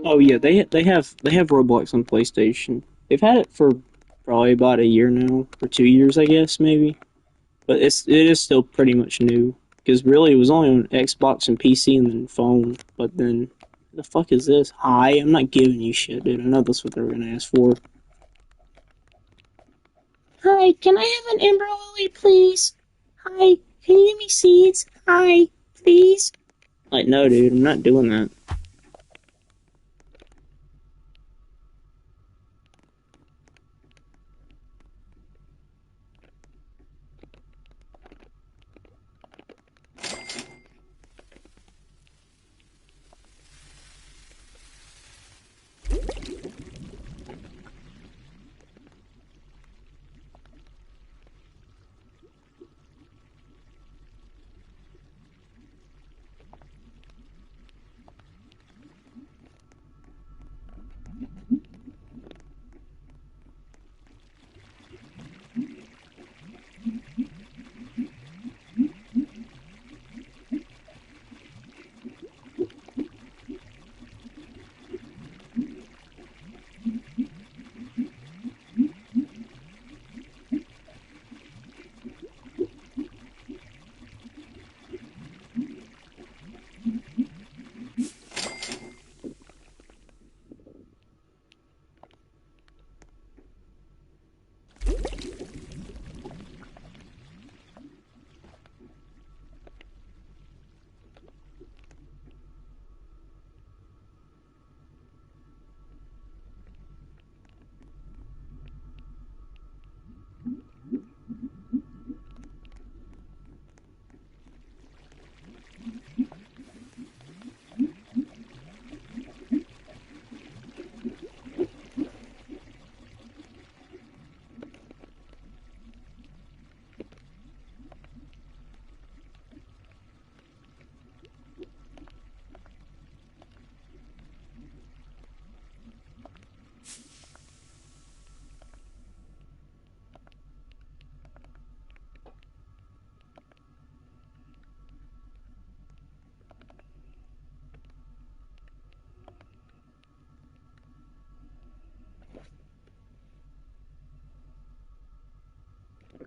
Oh yeah, they have Roblox on PlayStation. They've had it for probably about a year now, or 2 years, I guess maybe. But it is still pretty much new because really it was only on Xbox and PC and then phone. But then the fuck is this? Hi, I'm not giving you shit, dude. I know that's what they were gonna ask for. Hi, can I have an Ember Lily, please? Hi, can you give me seeds? Hi, please. Like, no, dude, I'm not doing that.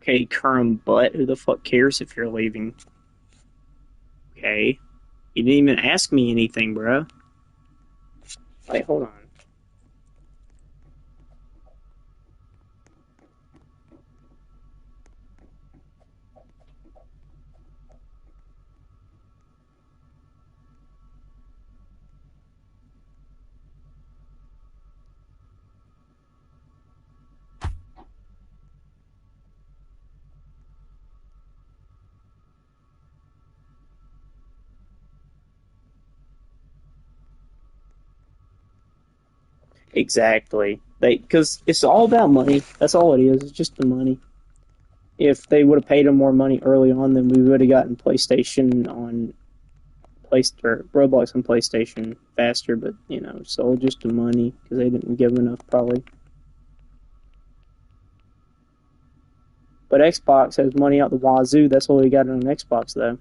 Okay, current butt. Who the fuck cares if you're leaving? Okay, you didn't even ask me anything, bro. Wait, hold on. Exactly. Because it's all about money. That's all it is. It's just the money. If they would have paid them more money early on, then we would have gotten PlayStation on or Roblox on PlayStation faster. But it's all just the money because they didn't give enough probably. But Xbox has money out the wazoo. That's what we got on Xbox, though.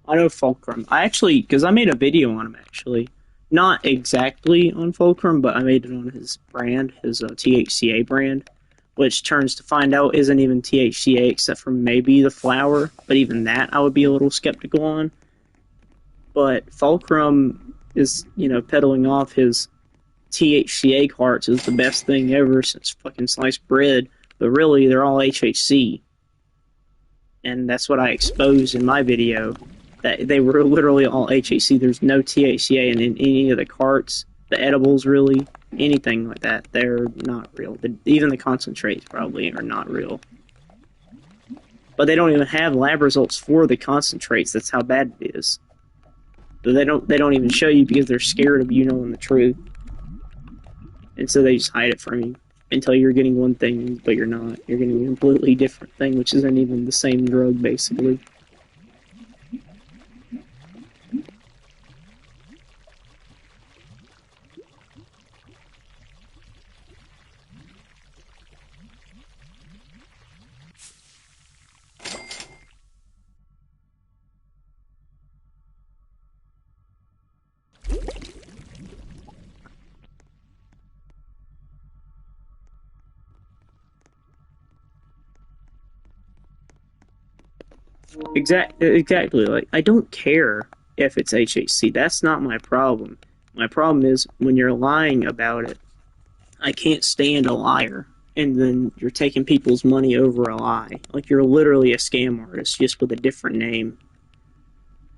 I know Fulcrum. I actually, because I made a video on him actually. Not exactly on Fulcrum, but I made it on his brand, his THCA brand, which turns to find out isn't even THCA except for maybe the flower, but even that I would be a little skeptical on. But Fulcrum is, peddling off his THCA carts as the best thing ever since fucking sliced bread, but really they're all HHC. And that's what I exposed in my video, that they were literally all HHC. There's no THCA in any of the carts, the edibles, really, anything like that. They're not real. Even the concentrates probably are not real. But they don't even have lab results for the concentrates. That's how bad it is. But they don't even show you because they're scared of you knowing the truth. And so they just hide it from you until you're getting one thing, but you're not. You're getting a completely different thing, which isn't even the same drug, basically. Exactly. Like, I don't care if it's HHC. That's not my problem. My problem is when you're lying about it. I can't stand a liar. And then you're taking people's money over a lie. Like, you're literally a scam artist, just with a different name.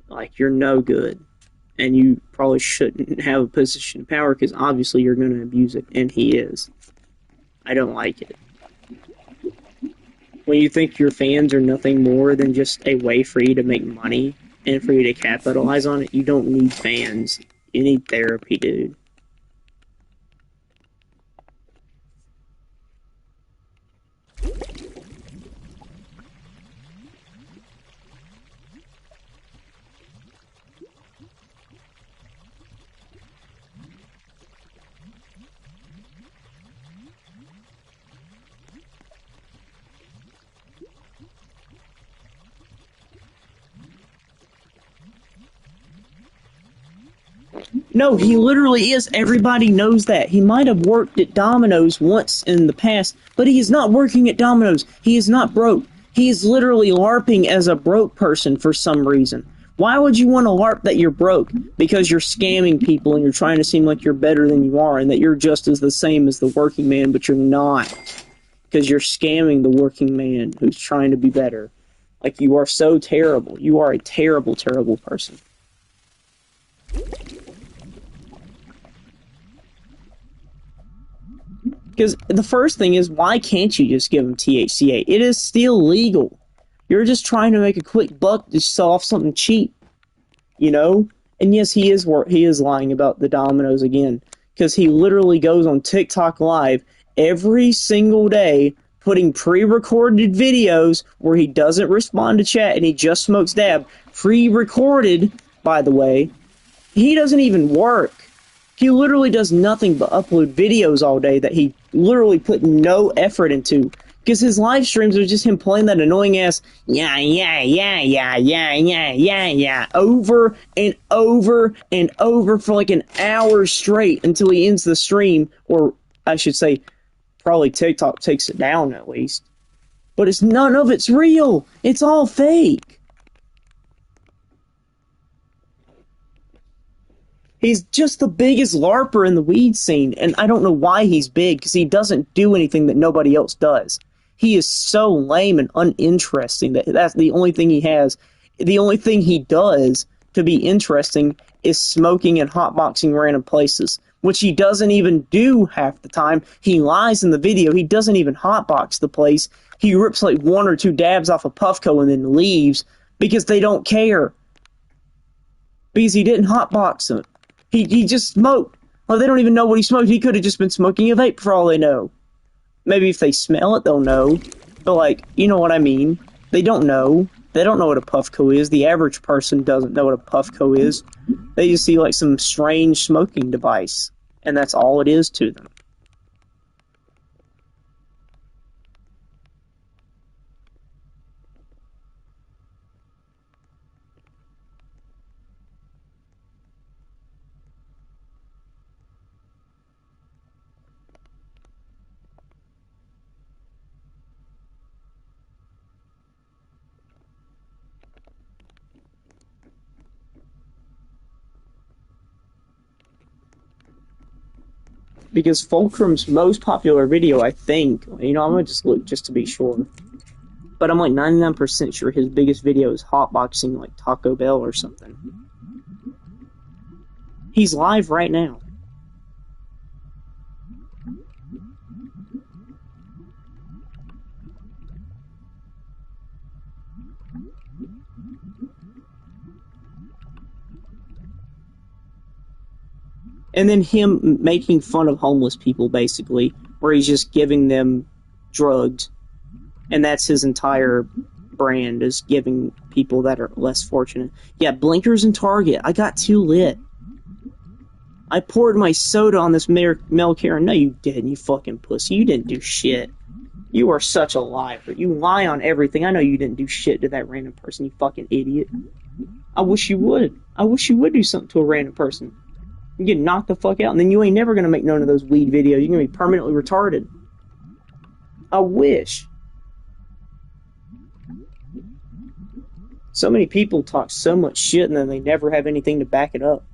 Like, you're no good. And you probably shouldn't have a position of power, because obviously you're going to abuse it, and he is. I don't like it. When you think your fans are nothing more than just a way for you to make money, and for you to capitalize on it, you don't need fans. You need therapy, dude. No, he literally is. Everybody knows that. He might have worked at Domino's once in the past, but he is not working at Domino's. He is not broke. He is literally LARPing as a broke person for some reason. Why would you want to LARP that you're broke? Because you're scamming people and you're trying to seem like you're better than you are and that you're just as the same as the working man, but you're not. Because you're scamming the working man who's trying to be better. Like, you are so terrible. You are a terrible, terrible person. Because the first thing is, why can't you just give him THCA? It is still legal. You're just trying to make a quick buck to sell off something cheap, you know? And yes, he is lying about the Domino's again, because he literally goes on TikTok Live every single day, putting pre-recorded videos where he doesn't respond to chat and he just smokes dab. Pre-recorded, by the way. He doesn't even work. He literally does nothing but upload videos all day that he literally put no effort into, Because his live streams are just him playing that annoying ass yeah over and over and over for like an hour straight until he ends the stream, or I should say, probably TikTok takes it down at least. But it's none of it's real. It's all fake. He's just the biggest LARPer in the weed scene, and I don't know why he's big, because he doesn't do anything that nobody else does. He is so lame and uninteresting that that's the only thing he has. The only thing he does to be interesting is smoking and hotboxing random places, which he doesn't even do half the time. He lies in the video. He doesn't even hotbox the place. He rips like 1 or 2 dabs off a Puffco and then leaves because they don't care. Because he didn't hotbox them. He just smoked. Well, they don't even know what he smoked. He could have just been smoking a vape for all they know. Maybe if they smell it, they'll know. But, like, you know what I mean. They don't know. They don't know what a Puffco is. The average person doesn't know what a Puffco is. They just see, like, some strange smoking device. And that's all it is to them. Because Fulcrum's most popular video, I think, you know, I'm gonna just look just to be sure. But I'm like 99% sure his biggest video is hotboxing like Taco Bell or something. He's live right now. And then him making fun of homeless people, basically, where he's just giving them drugs. And that's his entire brand, is giving people that are less fortunate. Yeah, blinkers and Target. I got too lit. I poured my soda on this Mel Karen. No, you didn't, you fucking pussy. You didn't do shit. You are such a liar. You lie on everything. I know you didn't do shit to that random person, you fucking idiot. I wish you would. I wish you would do something to a random person. You get knocked the fuck out, and then you ain't never gonna make none of those weed videos. You're gonna be permanently retarded. I wish. So many people talk so much shit, and then they never have anything to back it up.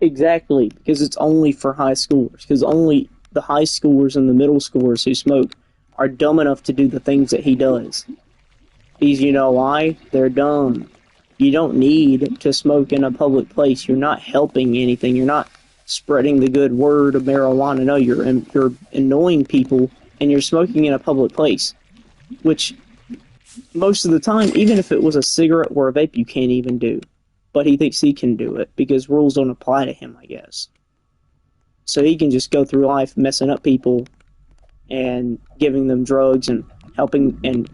Exactly, because it's only for high schoolers. Because only the high schoolers and the middle schoolers who smoke are dumb enough to do the things that he does. Because you know why? They're dumb. You don't need to smoke in a public place. You're not helping anything. You're not spreading the good word of marijuana. No, you're annoying people, and you're smoking in a public place. Which most of the time, even if it was a cigarette or a vape, you can't even do. But he thinks he can do it because rules don't apply to him, I guess. So he can just go through life messing up people and giving them drugs and helping and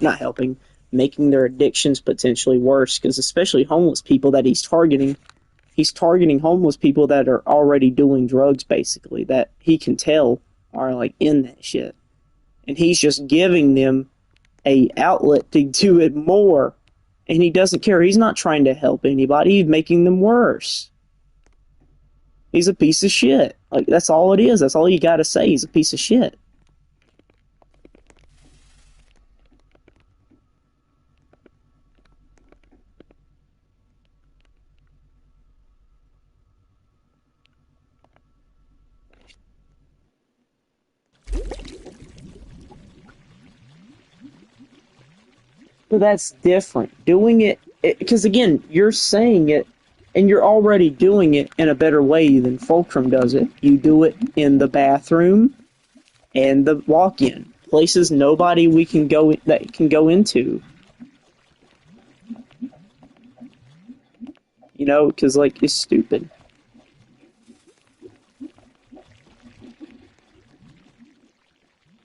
not helping, making their addictions potentially worse. Because especially homeless people that he's targeting homeless people that are already doing drugs, basically, that he can tell are like in that shit, and he's just giving them a outlet to do it more, and he doesn't care. He's not trying to help anybody. He's making them worse. He's a piece of shit. Like, that's all it is. That's all you gotta say. He's a piece of shit. But that's different. Doing it, because again, you're saying it, and you're already doing it in a better way than Fulcrum does it. You do it in the bathroom and the walk-in places nobody we can go that can go into. You know, because like it's stupid.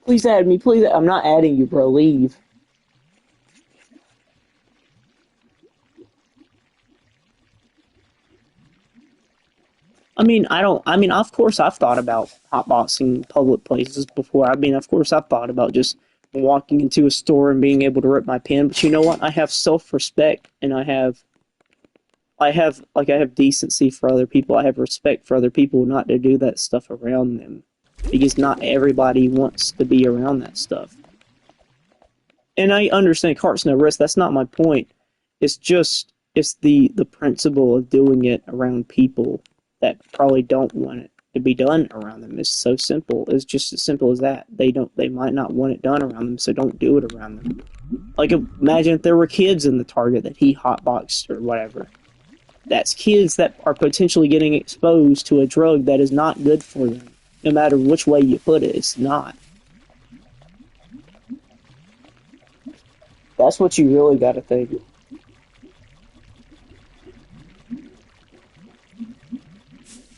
Please add me, please. I'm not adding you, bro. Leave. I mean, I don't. I mean, of course, I've thought about hotboxing public places before. I mean, of course, I've thought about just walking into a store and being able to rip my pen. But you know what? I have self-respect, and I have decency for other people. I have respect for other people not to do that stuff around them, because not everybody wants to be around that stuff. And I understand cart's no risk. That's not my point. It's just it's the principle of doing it around people that probably don't want it to be done around them. It's so simple. It's just as simple as that. They might not want it done around them, so don't do it around them. Like, imagine if there were kids in the Target that he hotboxed or whatever. That's kids that are potentially getting exposed to a drug that is not good for them. No matter which way you put it, it's not. That's what you really gotta think.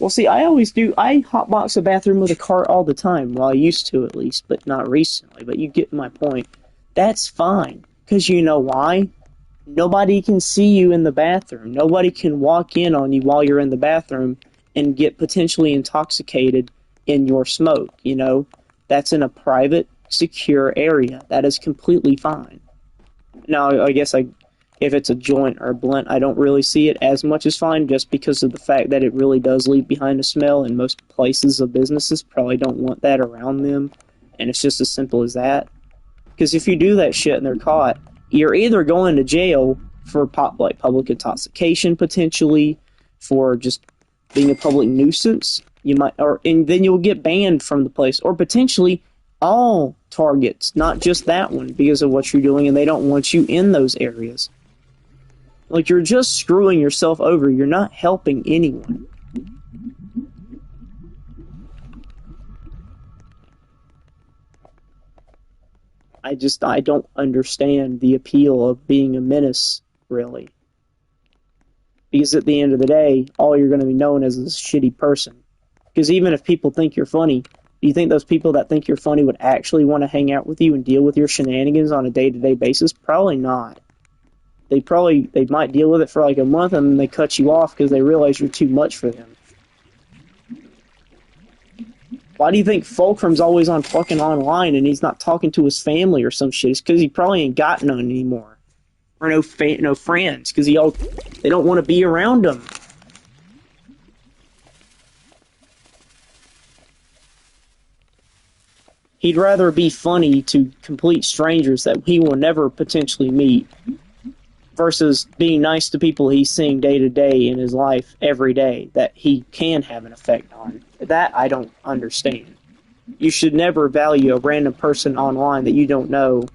Well, see, I always do. I hotbox a bathroom with a cart all the time. Well, I used to at least, but not recently. But you get my point. That's fine. Because you know why? Nobody can see you in the bathroom. Nobody can walk in on you while you're in the bathroom and get potentially intoxicated in your smoke, you know? That's in a private, secure area. That is completely fine. Now, I guess if it's a joint or a blunt, I don't really see it as much as fine just because of the fact that it really does leave behind a smell, and most places of businesses probably don't want that around them, and it's just as simple as that. Because if you do that shit and they're caught, you're either going to jail for like public intoxication potentially, for just being a public nuisance. You might, and then you'll get banned from the place, or potentially all targets, not just that one, because of what you're doing, and they don't want you in those areas. Like, you're just screwing yourself over. You're not helping anyone. I don't understand the appeal of being a menace, really. Because at the end of the day, all you're going to be known as is a shitty person. Because even if people think you're funny, do you think those people that think you're funny would actually want to hang out with you and deal with your shenanigans on a day-to-day basis? Probably not. They might deal with it for like a month and then they cut you off because they realize you're too much for them. Why do you think Fulcrum's always on fucking online and he's not talking to his family or some shit? It's because he probably ain't got none anymore. Or no friends, because they don't want to be around him. He'd rather be funny to complete strangers that he will never potentially meet. versus being nice to people he's seeing day to day in his life every day that he can have an effect on. That I don't understand. You should never value a random person online that you don't know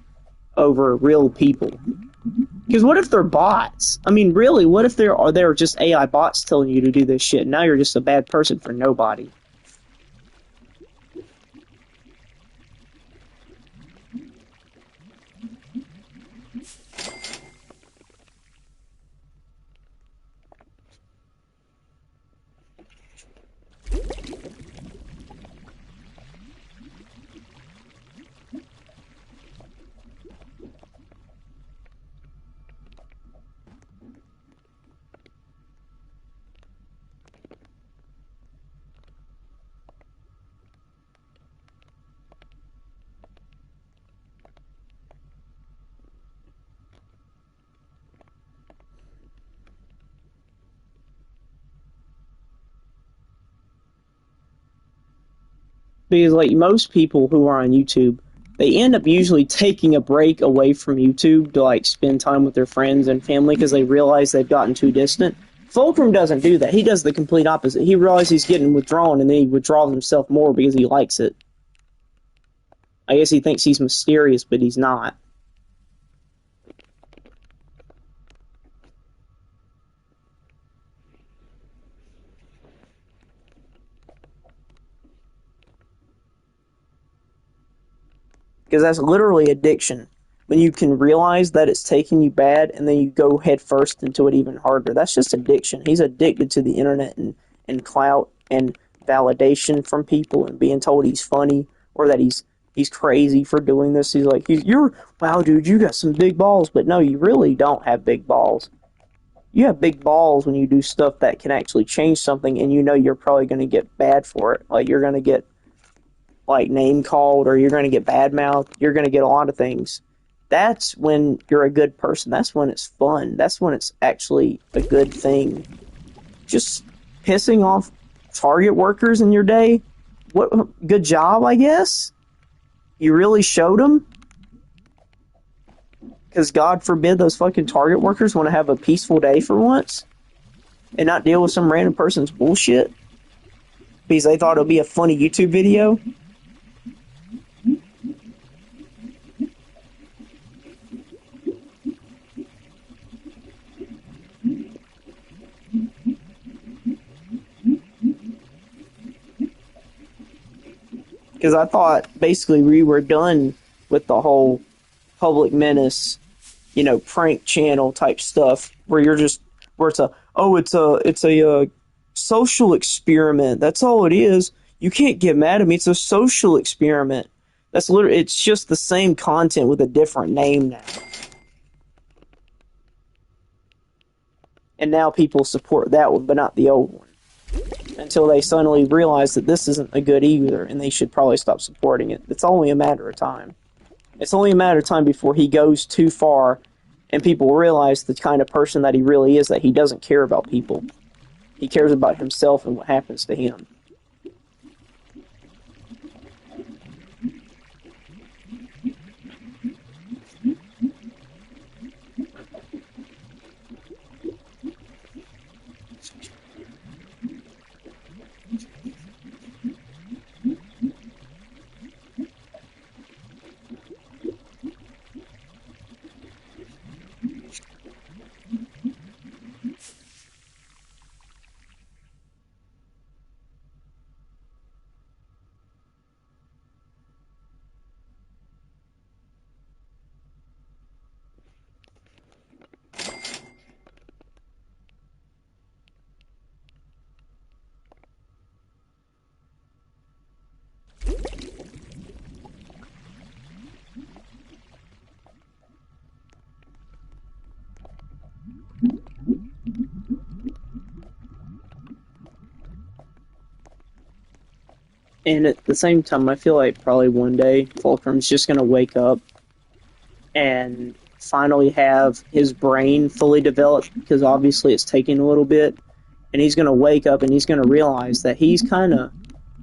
over real people. Because what if they're bots? I mean, really, what if they're just AI bots telling you to do this shit? Now you're just a bad person for nobody. Because like most people who are on YouTube, they end up usually taking a break away from YouTube to like spend time with their friends and family because they realize they've gotten too distant. Fulcrum doesn't do that. He does the complete opposite. He realizes he's getting withdrawn and then he withdraws himself more because he likes it. I guess he thinks he's mysterious, but he's not. Because that's literally addiction. When you can realize that it's taking you bad and then you go head first into it even harder. That's just addiction. He's addicted to the internet and clout and validation from people and being told he's funny or that he's crazy for doing this. He's like, you're wow, dude, you got some big balls. But no, you really don't have big balls. You have big balls when you do stuff that can actually change something and you know you're probably going to get bad for it. Like you're going to get like name called or you're going to get bad mouthed. You're going to get a lot of things. That's when you're a good person. That's when it's fun. That's when it's actually a good thing. Just pissing off Target workers in your day. What good job, I guess. You really showed them. Because God forbid those fucking Target workers want to have a peaceful day for once and not deal with some random person's bullshit because they thought it would be a funny YouTube video. Because I thought basically we were done with the whole public menace, prank channel type stuff where it's a social experiment. That's all it is. You can't get mad at me. It's a social experiment. That's literally, it's just the same content with a different name now. And now people support that one, but not the old one. Until they suddenly realize that this isn't a good either, and they should probably stop supporting it. It's only a matter of time. It's only a matter of time before he goes too far, and people realize the kind of person that he really is, that he doesn't care about people. He cares about himself and what happens to him. And at the same time, I feel like probably one day Fulcrum's just going to wake up and finally have his brain fully developed, because obviously it's taking a little bit. And he's going to wake up and he's going to realize that he's kind of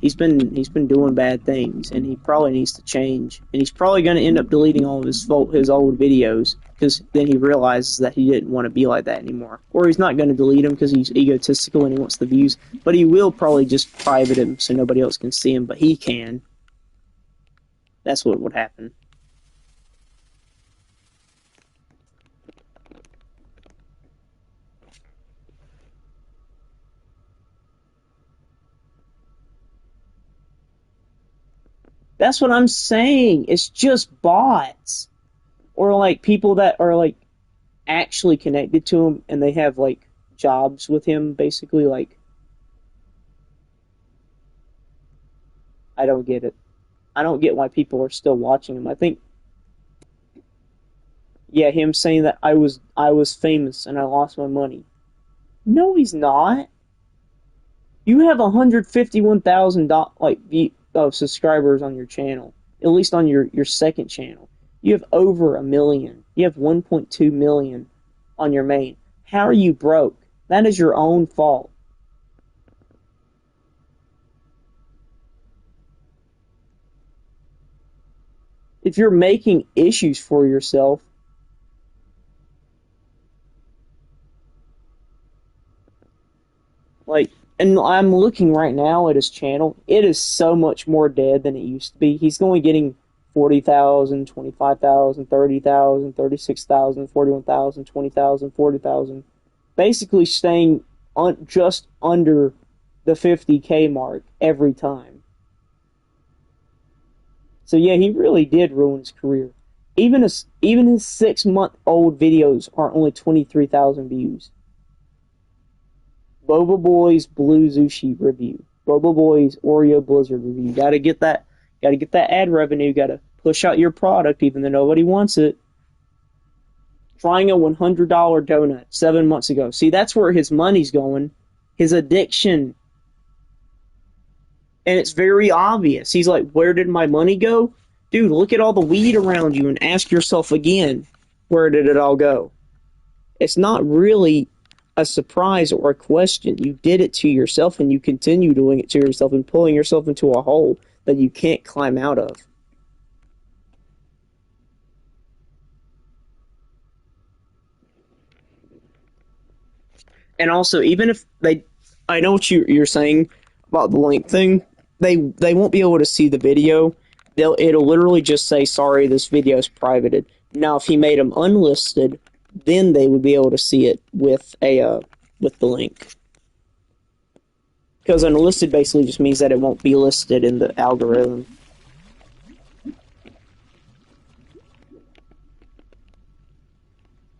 he's been doing bad things, and he probably needs to change. And he's probably going to end up deleting all of his old videos because then he realizes that he didn't want to be like that anymore. Or he's not going to delete them because he's egotistical and he wants the views. But he will probably just private him so nobody else can see him, but he can. That's what would happen. That's what I'm saying. It's just bots. Or like people that are like actually connected to him and they have like jobs with him, basically. Like, I don't get it. I don't get why people are still watching him. I think, yeah, him saying that I was famous and I lost my money. No, he's not. You have 151,000 subscribers on your channel, at least on your second channel. You have over 1 million. You have 1.2 million on your main. How are you broke? That is your own fault. If you're making issues for yourself, like, and I'm looking right now at his channel, it is so much more dead than it used to be. He's only getting 40,000, 25,000, 30,000, 36,000, 41,000, 20,000, 40,000. Basically staying just under the 50K mark every time. So yeah, he really did ruin his career. Even his 6-month-old videos are only 23,000 views. Boba Boy's Blue Zushi review. Boba Boy's Oreo Blizzard review. Gotta get that ad revenue, gotta push out your product even though nobody wants it. Trying a $100 donut 7 months ago. See, that's where his money's going. His addiction. And it's very obvious. He's like, where did my money go? Dude, look at all the weed around you and ask yourself again, where did it all go? It's not really a surprise or a question. You did it to yourself and you continue doing it to yourself and pulling yourself into a hole that you can't climb out of. And also, even if I know what you're saying about the link thing. They won't be able to see the video. It'll literally just say, sorry, this video is privated. Now, if he made them unlisted, then they would be able to see it with the link. Because unlisted basically just means that it won't be listed in the algorithm.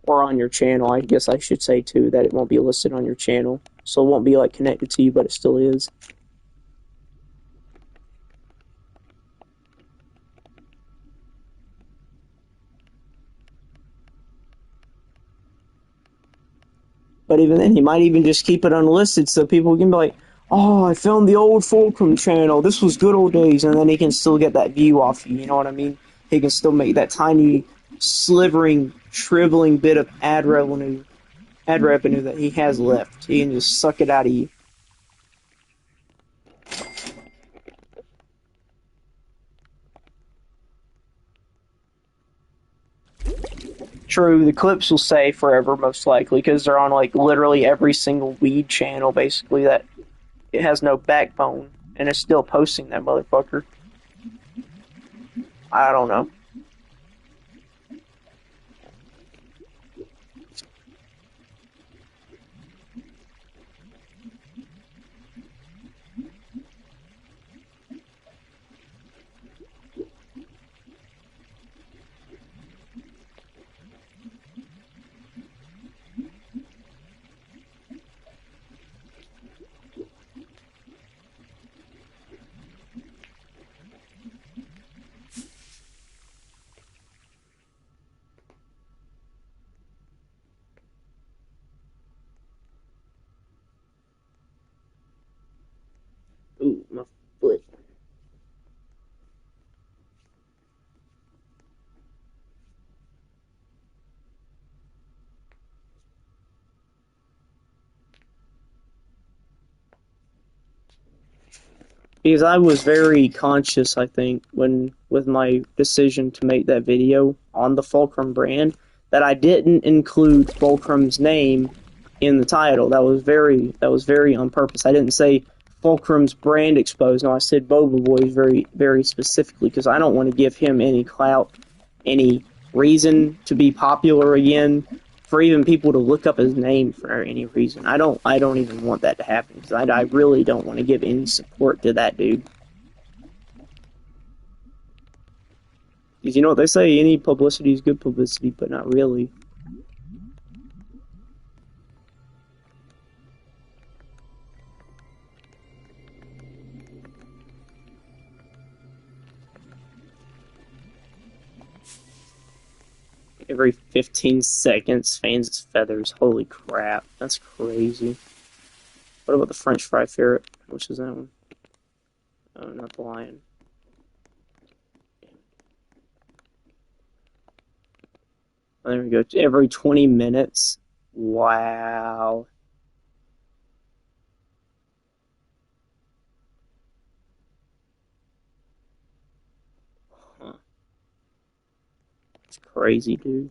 Or on your channel, I guess I should say too, that it won't be listed on your channel. So it won't be like connected to you, but it still is. But even then, he might even just keep it unlisted so people can be like, oh, I found the old Fulcrum channel. This was good old days. And then he can still get that view off you. You know what I mean? He can still make that tiny, slivering, shriveling bit of ad revenue that he has left. He can just suck it out of you. True, the clips will say forever, most likely, because they're on, like, literally every single weed channel, basically, that it has no backbone, and it's still posting that motherfucker. I don't know. Because I was very conscious, I think, with my decision to make that video on the Fulcrum brand, that I didn't include Fulcrum's name in the title. That was very on purpose. I didn't say Fulcrum's brand exposed. No, I said Boba Boy very, very specifically, because I don't want to give him any clout, any reason to be popular again, for even people to look up his name for any reason. I don't even want that to happen, because I really don't want to give any support to that dude. Because you know what they say, any publicity is good publicity, but not really. Every 15 seconds, fans its feathers. Holy crap, that's crazy. What about the French fry ferret? Which is that one? Oh, not the lion. Oh, there we go. Every 20 minutes. Wow. Huh. It's crazy, dude.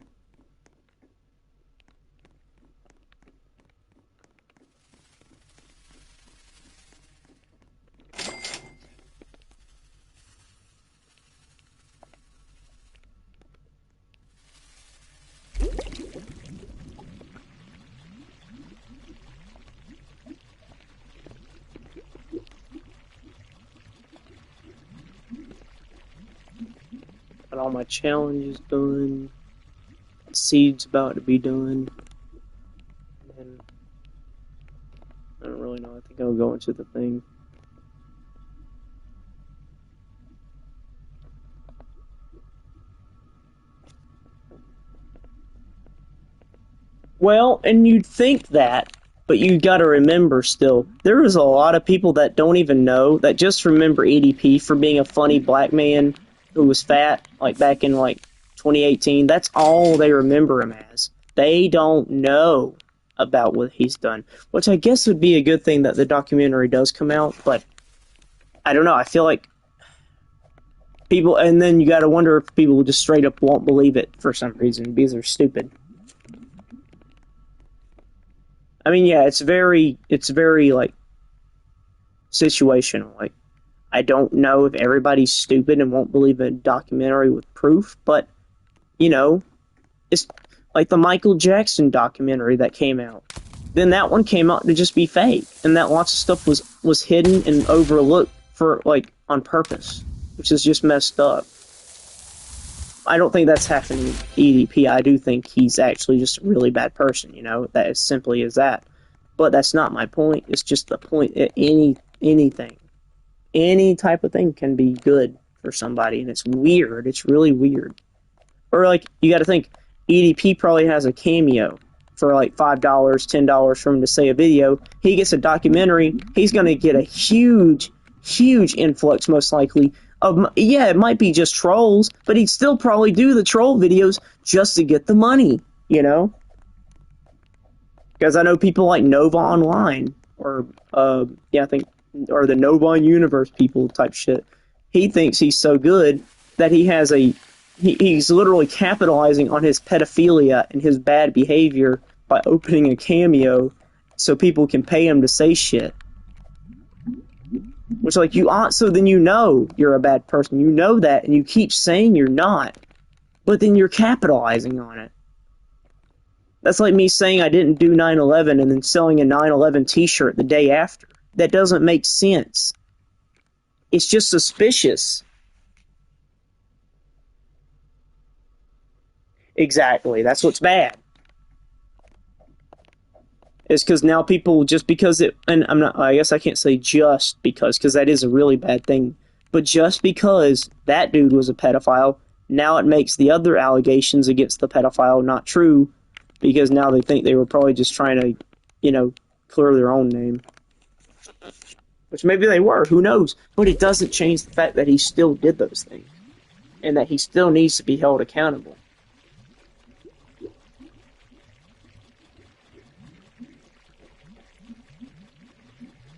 Got all my challenges done. Seed's about to be done. And I don't really know. I think I'll go into the thing. Well, and you'd think that, but you gotta remember still, there is a lot of people that don't even know, that just remember EDP for being a funny black man who was fat, like back in like 2018. That's all they remember him as. They don't know about what he's done, which I guess would be a good thing that the documentary does come out, but I don't know, I feel like people, and then you gotta wonder if people just straight up won't believe it for some reason, because they're stupid. I mean, yeah, it's very, like, situational. Like, I don't know if everybody's stupid and won't believe a documentary with proof, but, you know, it's like the Michael Jackson documentary that came out. Then that one came out to just be fake, and that lots of stuff was hidden and overlooked for, like, on purpose, which is just messed up. I don't think that's happening with EDP. I do think he's actually just a really bad person, you know, that as simply as that. But that's not my point. It's just the point that anything, any type of thing can be good for somebody, and it's weird. It's really weird. Or, like, you gotta think, EDP probably has a cameo for, like, $5, $10 for him to say a video. He gets a documentary, he's gonna get a huge influx, most likely, yeah, it might be just trolls, but he'd still probably do the troll videos just to get the money, you know? Because I know people like Nova Online, or, yeah, I think, or the Nova Universe people type shit. He thinks he's so good that he has he's literally capitalizing on his pedophilia and his bad behavior by opening a cameo so people can pay him to say shit. Which, like, so then you know you're a bad person. You know that, and you keep saying you're not. But then you're capitalizing on it. That's like me saying I didn't do 9/11 and then selling a 9/11 t-shirt the day after. That doesn't make sense. It's just suspicious. Exactly. That's what's bad. Is because now people, just because and I guess I can't say just because that is a really bad thing, but just because that dude was a pedophile, now it makes the other allegations against the pedophile not true, because now they think they were probably just trying to, you know, clear their own name. Which maybe they were, who knows? But it doesn't change the fact that he still did those things, and that he still needs to be held accountable.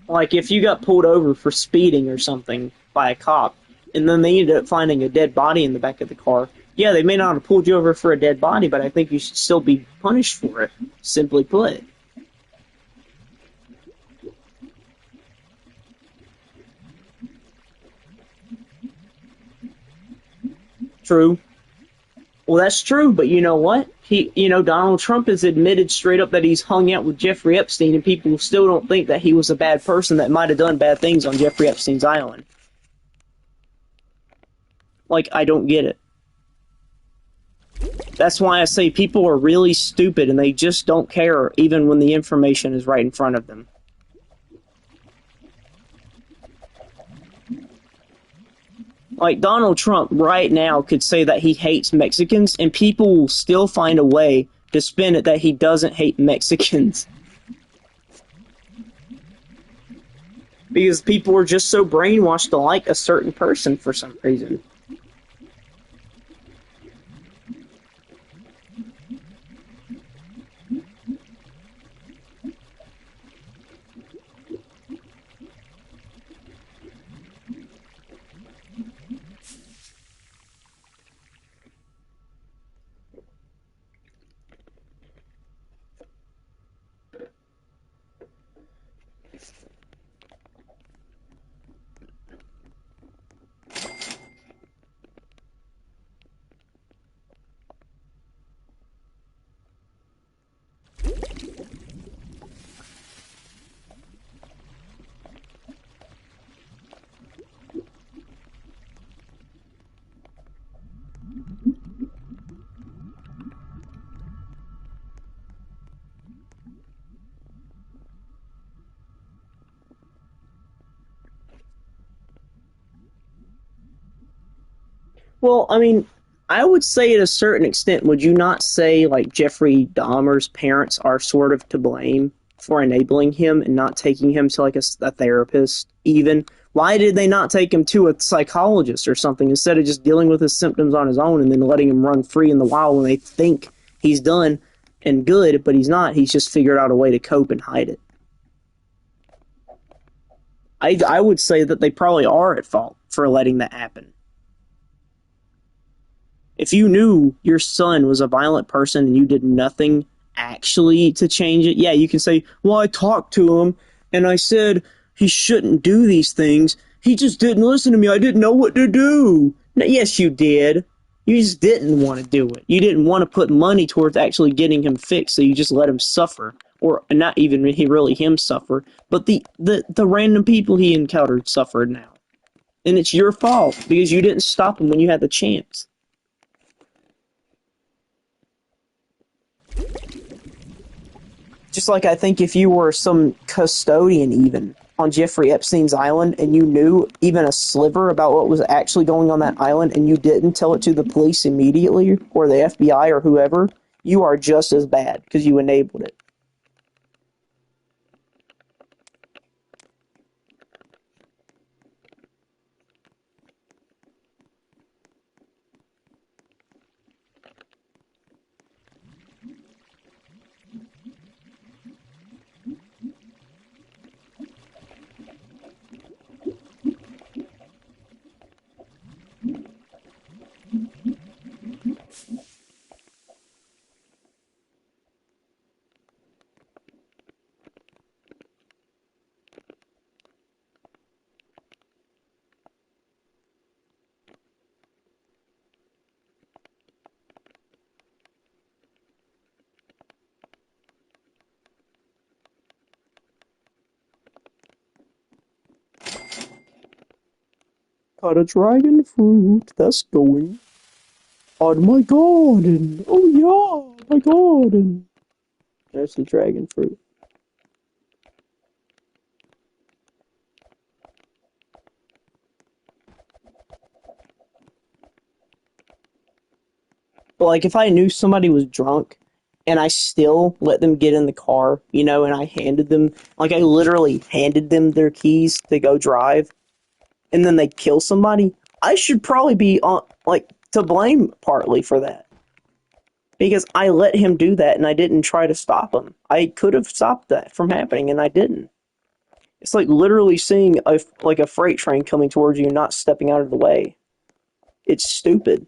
Like if you got pulled over for speeding or something by a cop, and then they ended up finding a dead body in the back of the car. Yeah, they may not have pulled you over for a dead body, but I think you should still be punished for it. Simply put. True. Well, that's true, but you know what? Donald Trump has admitted straight up that he's hung out with Jeffrey Epstein, and people still don't think that he was a bad person that might have done bad things on Jeffrey Epstein's island. Like, I don't get it. That's why I say people are really stupid and they just don't care even when the information is right in front of them. Like, Donald Trump right now could say that he hates Mexicans, and people will still find a way to spin it that he doesn't hate Mexicans. Because people are just so brainwashed to like a certain person for some reason. Well, I mean, I would say at a certain extent, would you not say like Jeffrey Dahmer's parents are sort of to blame for enabling him and not taking him to like a therapist? Even why did they not take him to a psychologist or something instead of just dealing with his symptoms on his own and then letting him run free in the wild when they think he's done and good, but he's not. He's just figured out a way to cope and hide it. I would say that they probably are at fault for letting that happen. If you knew your son was a violent person and you did nothing actually to change it, yeah, you can say, well, I talked to him and I said he shouldn't do these things. He just didn't listen to me. I didn't know what to do. No, yes, you did. You just didn't want to do it. You didn't want to put money towards actually getting him fixed, so you just let him suffer. Or not even he really him suffer, but the random people he encountered suffered now. And it's your fault because you didn't stop him when you had the chance. Just like I think if you were some custodian even on Jeffrey Epstein's island and you knew even a sliver about what was actually going on that island and you didn't tell it to the police immediately or the FBI or whoever, you are just as bad because you enabled it. Got a dragon fruit that's going on my garden. Oh yeah, my garden. There's the dragon fruit. But like if I knew somebody was drunk and I still let them get in the car, and I handed them like I literally handed them their keys to go drive and then they kill somebody, I should probably be on like to blame partly for that. Because I let him do that and I didn't try to stop him. I could have stopped that from happening and I didn't. It's like literally seeing a freight train coming towards you and not stepping out of the way. It's stupid.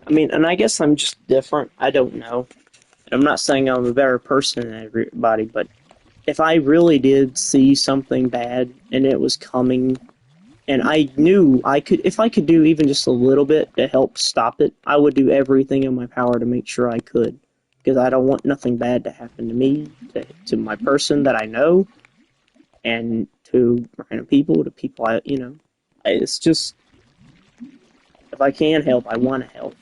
I mean, and I guess I'm just different. I don't know. I'm not saying I'm a better person than everybody, but if I really did see something bad and it was coming, and I knew I could, if I could do even just a little bit to help stop it, I would do everything in my power to make sure I could. Because I don't want nothing bad to happen to me, to my person that I know, and to random people, to people it's just, if I can help, I want to help.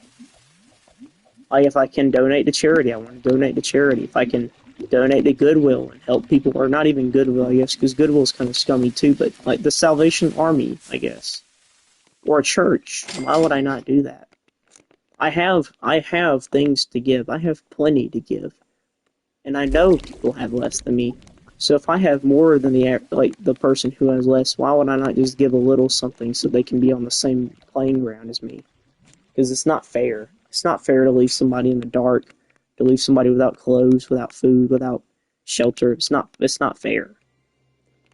Like, if I can donate to charity, I want to donate to charity. If I can donate to Goodwill and help people, or not even Goodwill, I guess, because Goodwill is kind of scummy too, but like the Salvation Army, I guess, or a church. Why would I not do that? I have things to give. I have plenty to give, and I know people have less than me. So if I have more than the person who has less, why would I not just give a little something so they can be on the same playing ground as me? Because it's not fair. It's not fair to leave somebody in the dark, to leave somebody without clothes, without food, without shelter. It's not. It's not fair.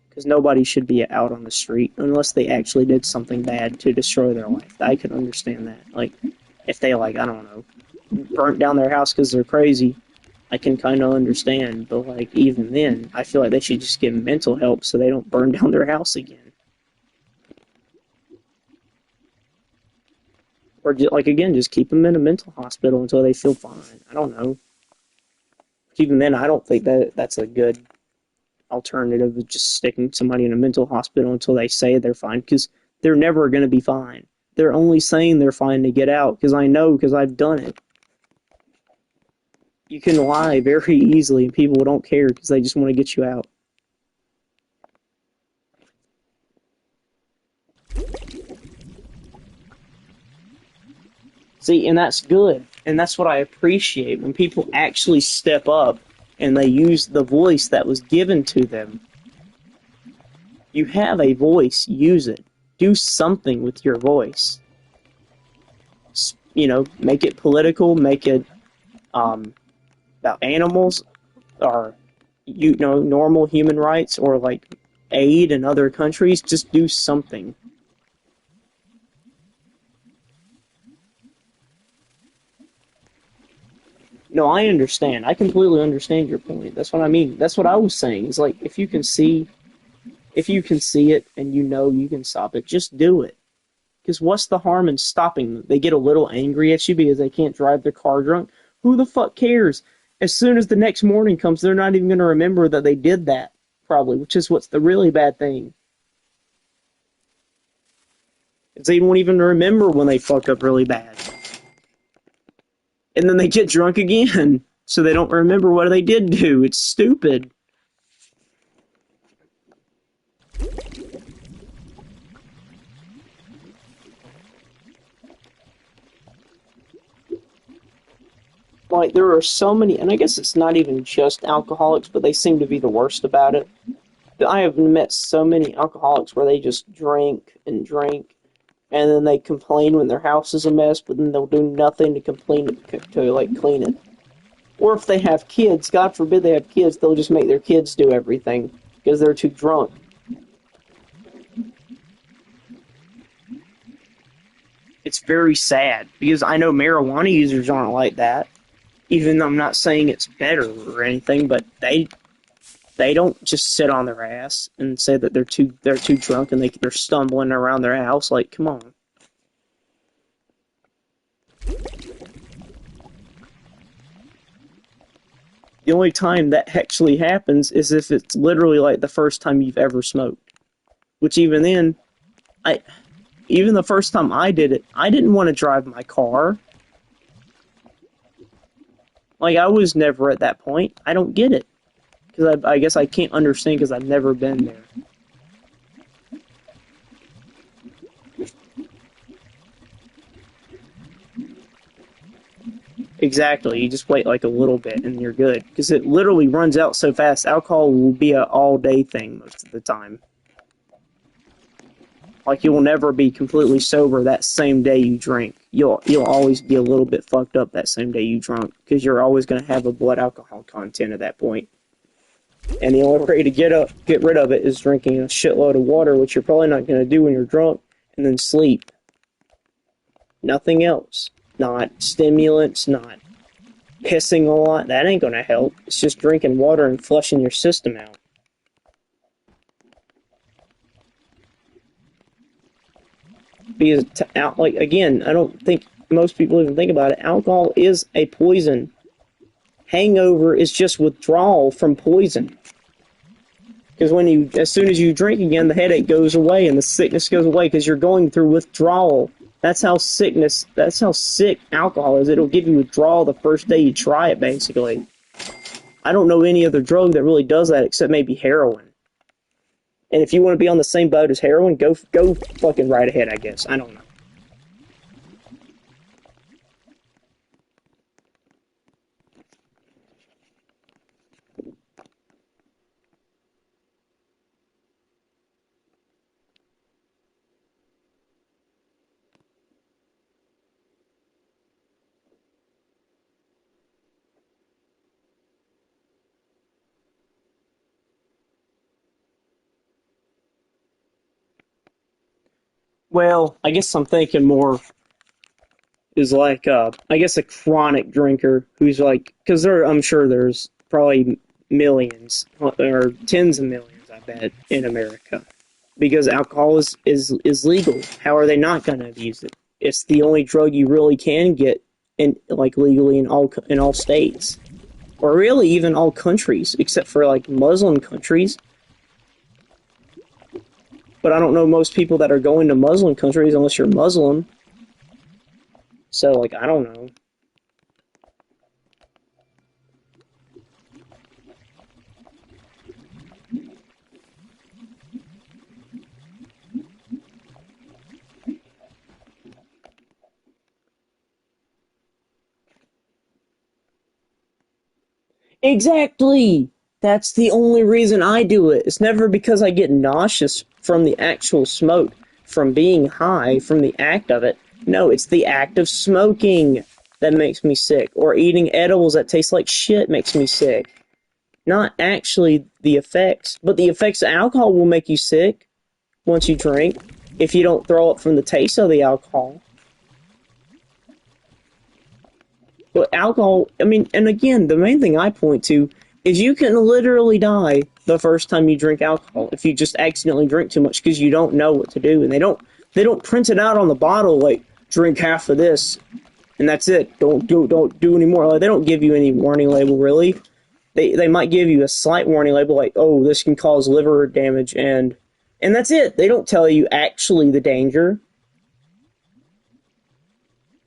Because nobody should be out on the street unless they actually did something bad to destroy their life. I can understand that. Like, if they, like, I don't know, burnt down their house because they're crazy, I can kind of understand. But, like, even then, I feel like they should just get mental help so they don't burn down their house again. Or, like, again, just keep them in a mental hospital until they feel fine. I don't know. Even then, I don't think that's a good alternative of just sticking somebody in a mental hospital until they say they're fine, because they're never going to be fine. They're only saying they're fine to get out, because I know, because I've done it. You can lie very easily, and people don't care because they just want to get you out. See, and that's good, and that's what I appreciate, when people actually step up and they use the voice that was given to them. You have a voice, use it. Do something with your voice. Make it political, make it about animals, or normal human rights, or like aid in other countries. Just do something. No, I understand. I completely understand your point. That's what I mean. That's what I was saying. Is like, if you can see it and you can stop it, just do it. Because what's the harm in stopping them? They get a little angry at you because they can't drive their car drunk. Who the fuck cares? As soon as the next morning comes, they're not even going to remember that they did that, probably, which is what's the really bad thing. Is they won't even remember when they fucked up really bad. And then they get drunk again, so they don't remember what they did do. It's stupid. Like, there are so many, and I guess it's not even just alcoholics, but they seem to be the worst about it. I have met so many alcoholics where they just drink and drink, and then they complain when their house is a mess, but then they'll do nothing to complain to like clean it. Or if they have kids, God forbid they have kids, they'll just make their kids do everything because they're too drunk. It's very sad because I know marijuana users aren't like that. Even though I'm not saying it's better or anything, but they don't just sit on their ass and say that they're too drunk and they're stumbling around their house. Like, come on. The only time that actually happens is if it's literally like the first time you've ever smoked. Which even then, I even the first time I did it, I didn't want to drive my car. Like, I was never at that point. I don't get it. Because I guess I can't understand because I've never been there. Exactly. You just wait like a little bit and you're good. Because it literally runs out so fast. Alcohol will be an all-day thing most of the time. Like, you will never be completely sober that same day you drink. You'll always be a little bit fucked up that same day you drunk. Because you're always going to have a blood alcohol content at that point. And the only way to get rid of it is drinking a shitload of water, which you're probably not going to do when you're drunk, and then sleep. Nothing else. Not stimulants, not pissing a lot. That ain't going to help. It's just drinking water and flushing your system out. Because, like, again, I don't think most people even think about it. Alcohol is a poison. Hangover is just withdrawal from poison. Because as soon as you drink again, the headache goes away and the sickness goes away because you're going through withdrawal. That's how sick alcohol is. It'll give you withdrawal the first day you try it, basically. I don't know any other drug that really does that except maybe heroin. And if you want to be on the same boat as heroin, go fucking right ahead, I guess. I don't know. Well, I guess I'm thinking more is like, I guess a chronic drinker who's like, because I'm sure there's probably millions, or tens of millions, I bet, in America. Because alcohol is legal. How are they not going to abuse it? It's the only drug you really can get like legally in all states. Or really even all countries, except for like Muslim countries. But I don't know most people that are going to Muslim countries unless you're Muslim. So, like, I don't know. Exactly! That's the only reason I do it. It's never because I get nauseous from the actual smoke, from being high, from the act of it. No, it's the act of smoking that makes me sick, or eating edibles that taste like shit makes me sick. Not actually the effects, but the effects of alcohol will make you sick once you drink, if you don't throw up from the taste of the alcohol. But alcohol, I mean, and again, the main thing I point to is you can literally die the first time you drink alcohol if you just accidentally drink too much because you don't know what to do, and they don't print it out on the bottle like drink half of this and that's it. Don't do any more. Like, they don't give you any warning label really. They might give you a slight warning label like, oh, this can cause liver damage, and that's it. They don't tell you actually the danger.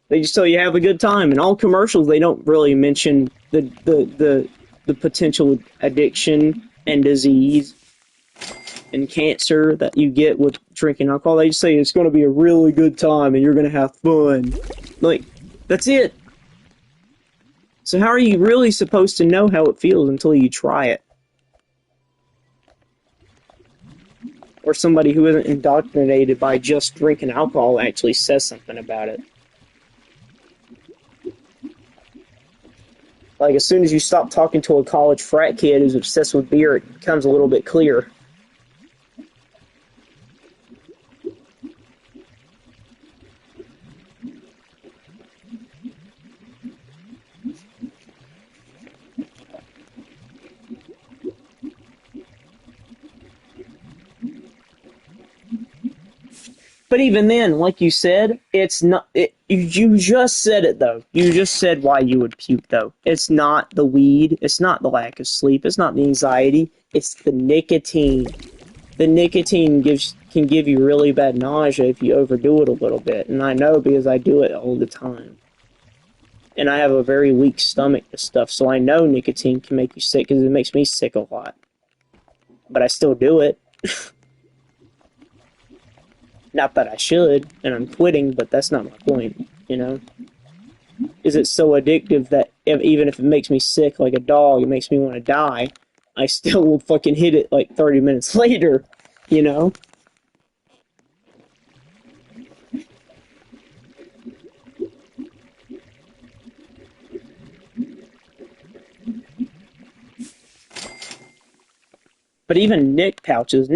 They just tell you have a good time. In all commercials, they don't really mention the potential addiction and disease and cancer that you get with drinking alcohol. They just say it's going to be a really good time and you're going to have fun. Like, that's it. So how are you really supposed to know how it feels until you try it? Or somebody who isn't indoctrinated by just drinking alcohol actually says something about it. Like, as soon as you stop talking to a college frat kid who's obsessed with beer, it becomes a little bit clear. But even then, like you said, it's not. You just said it though. You just said why you would puke though. It's not the weed. It's not the lack of sleep. It's not the anxiety. It's the nicotine. The nicotine can give you really bad nausea if you overdo it a little bit. And I know because I do it all the time. And I have a very weak stomach to stuff, so I know nicotine can make you sick because it makes me sick a lot. But I still do it. Not that I should, and I'm quitting, but that's not my point, you know? Is it so addictive that even if it makes me sick like a dog, it makes me want to die, I still will fucking hit it like 30 minutes later, you know? But even Nick pouches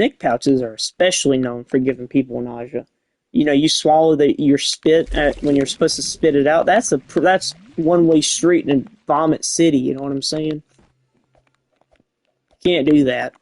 are especially known for giving people nausea. You know, you swallow your spit when you're supposed to spit it out. That's one way street in vomit city. You know what I'm saying? Can't do that.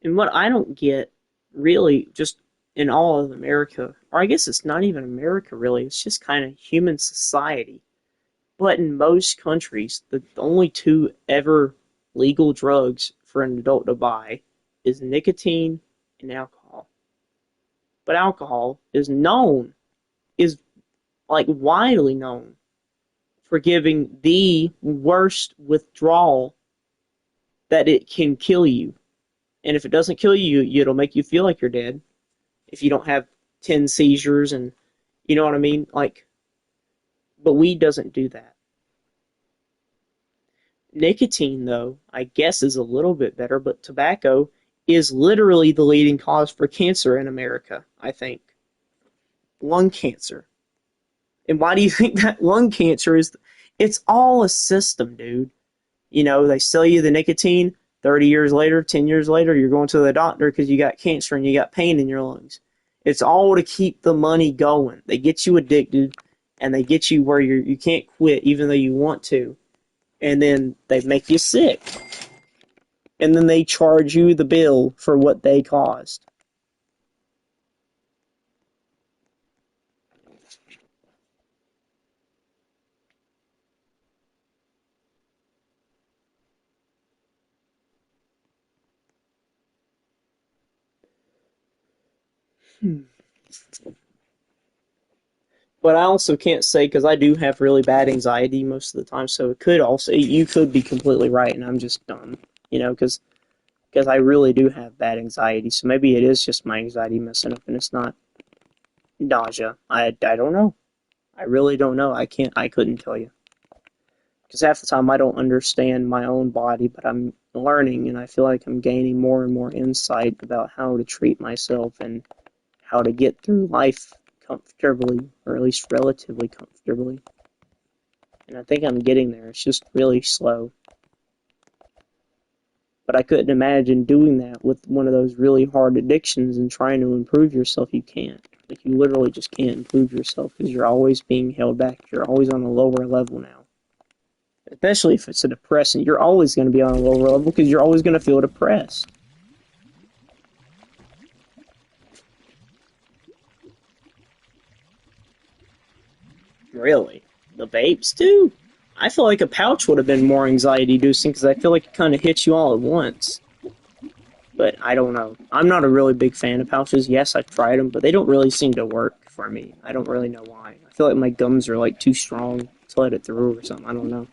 And what I don't get, really, just in all of America, or I guess it's not even America really, it's just kind of human society. But in most countries, the only two ever legal drugs for an adult to buy is nicotine and alcohol. But alcohol is like widely known for giving the worst withdrawal that it can kill you. And if it doesn't kill you, it'll make you feel like you're dead. If you don't have 10 seizures and you know what I mean? Like, but weed doesn't do that. Nicotine, though, I guess is a little bit better, but tobacco is literally the leading cause for cancer in America, I think. Lung cancer. And why do you think that lung cancer is? It's all a system, dude. You know, they sell you the nicotine. 30 years later, 10 years later, you're going to the doctor because you got cancer and you got pain in your lungs. It's all to keep the money going. They get you addicted and they get you where you can't quit even though you want to. And then they make you sick. And then they charge you the bill for what they caused. Hmm. But I also can't say because I do have really bad anxiety most of the time, so it could also you could be completely right, and I'm just dumb, you know, because I really do have bad anxiety, so maybe it is just my anxiety messing up, and it's not nausea. I don't know. I really don't know. I couldn't tell you because half the time I don't understand my own body, but I'm learning, and I feel like I'm gaining more and more insight about how to treat myself and how to get through life comfortably, or at least relatively comfortably. And I think I'm getting there. It's just really slow. But I couldn't imagine doing that with one of those really hard addictions and trying to improve yourself. You can't. Like, you literally just can't improve yourself because you're always being held back. You're always on a lower level now. Especially if it's a depressant, you're always going to be on a lower level because you're always going to feel depressed. Really? The vapes too? I feel like a pouch would have been more anxiety inducing because I feel like it kind of hits you all at once. But I don't know. I'm not a really big fan of pouches. Yes, I've tried them, but they don't really seem to work for me. I don't really know why. I feel like my gums are like too strong to let it through or something. I don't know.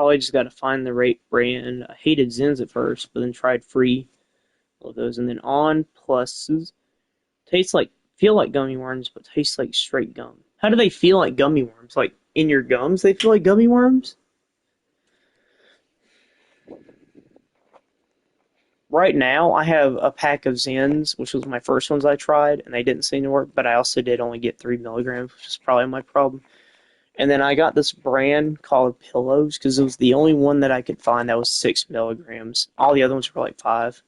Probably just got to find the right brand. I hated Zens at first, but then tried free of those, and then on pluses. Tastes like feel like gummy worms, but taste like straight gum. How do they feel like gummy worms? Like in your gums, they feel like gummy worms? Right now, I have a pack of Zens, which was my first ones I tried, and they didn't seem to work, but I also did only get 3 milligrams, which is probably my problem. And then I got this brand called Pillows because it was the only one that I could find that was 6 milligrams. All the other ones were like 5.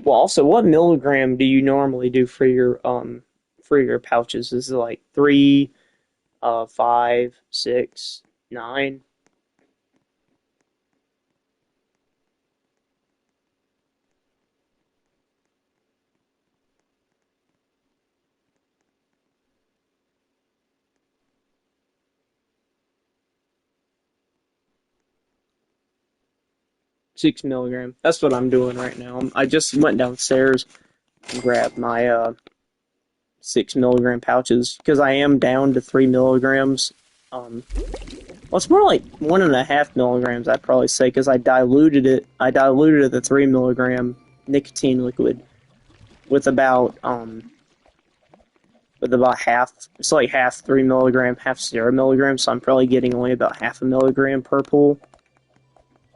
Well, also, what milligram do you normally do for your pouches? Is it like 3, 5, 6, 9? 6 milligram. That's what I'm doing right now. I just went downstairs and grabbed my 6 milligram pouches because I am down to 3 milligrams. Um, well, it's more like 1.5 milligrams, I'd probably say, because I diluted it. I diluted the 3 milligram nicotine liquid with about half. It's like half 3 milligram, half 0 milligram. So I'm probably getting only about half a milligram per pull.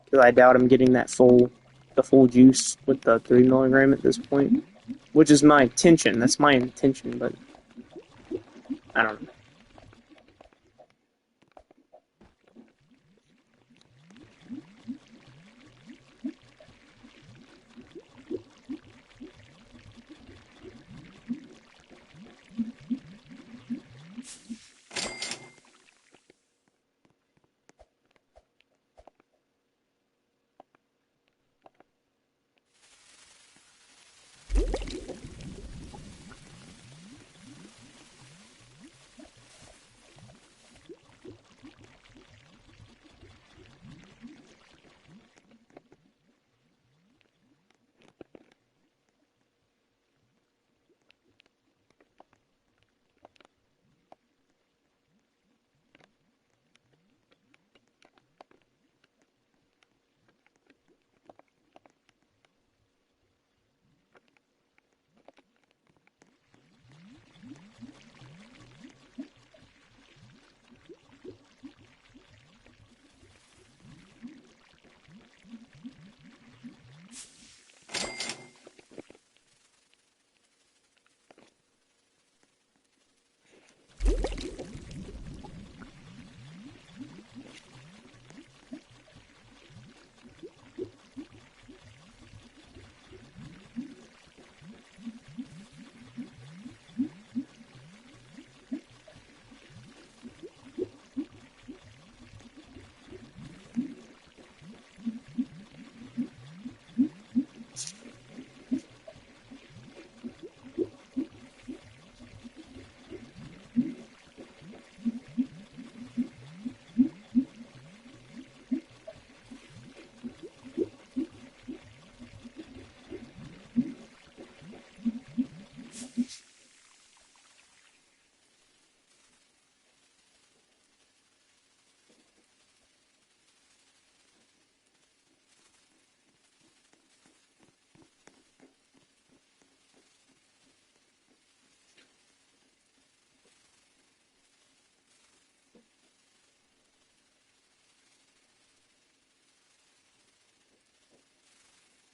Because I doubt I'm getting the full juice with the 3 milligram at this point, which is my intention. That's my intention, but I don't know.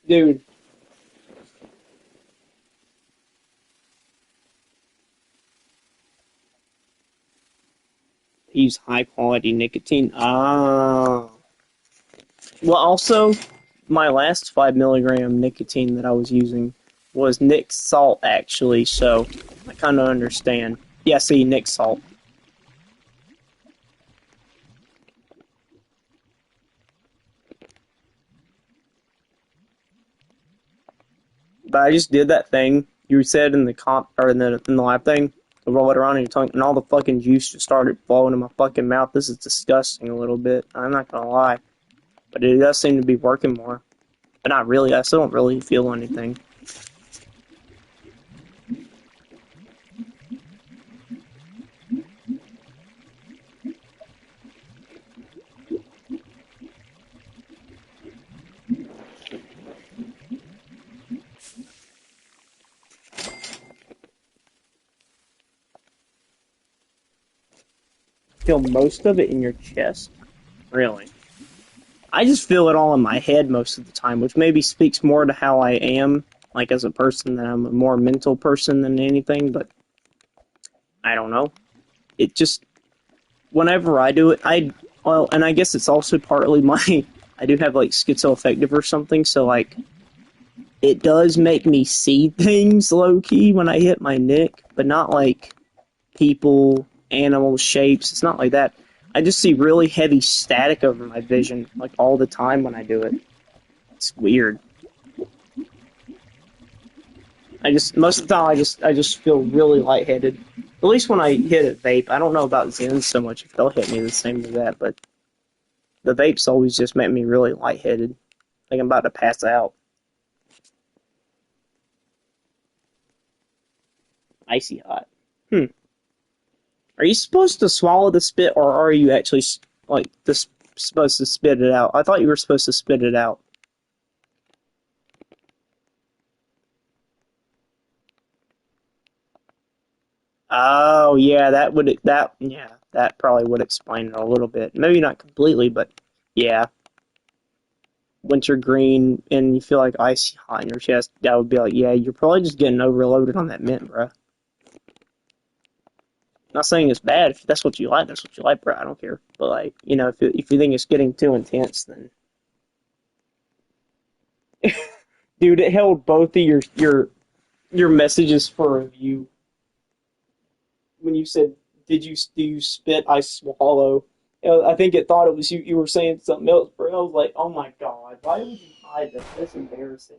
Dude, use high quality nicotine. Ah. Well, also, my last 5 milligram nicotine that I was using was Nick's Salt, actually, so I kind of understand. Yeah, see, Nick's Salt. But I just did that thing you said in the comp or in the lab thing. roll it around in your tongue, and all the fucking juice just started flowing in my fucking mouth. This is disgusting a little bit. I'm not gonna lie, but it does seem to be working more. But not really. I still don't really feel anything. Feel most of it in your chest? Really? I just feel it all in my head most of the time, which maybe speaks more to how I am, like as a person, that I'm a more mental person than anything, but I don't know. It just, whenever I do it, well, and I guess it's also partly my, I do have like schizoaffective or something, so like, it does make me see things low key when I hit my neck, but not like people, animals, shapes. It's not like that. I just see really heavy static over my vision, like all the time when I do it. It's weird. I just most of the time I just feel really lightheaded. At least when I hit a vape. I don't know about Zen so much if they'll hit me the same as that, but the vapes always just make me really lightheaded. Like I'm about to pass out. Icy hot. Hmm. Are you supposed to swallow the spit, or are you actually like this supposed to spit it out? I thought you were supposed to spit it out. Oh yeah, that probably would explain it a little bit. Maybe not completely, but yeah. Wintergreen and you feel like icy hot in your chest, that would be like, yeah, you're probably just getting overloaded on that mint, bro. Not saying it's bad. If that's what you like, that's what you like, bro. I don't care. But like, if you think it's getting too intense, then dude, it held both of your messages for review when you said, do you spit? I swallow." I think it thought it was you. You were saying something else, bro. I was like, "Oh my god, why would you hide that? That's embarrassing."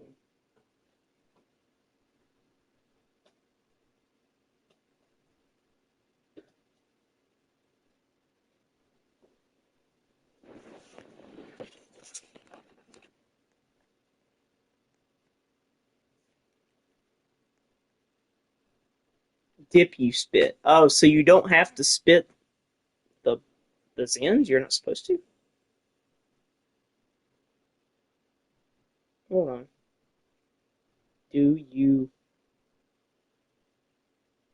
Dip you spit. Oh, so you don't have to spit the the Zins? You're not supposed to? Hold on. Do you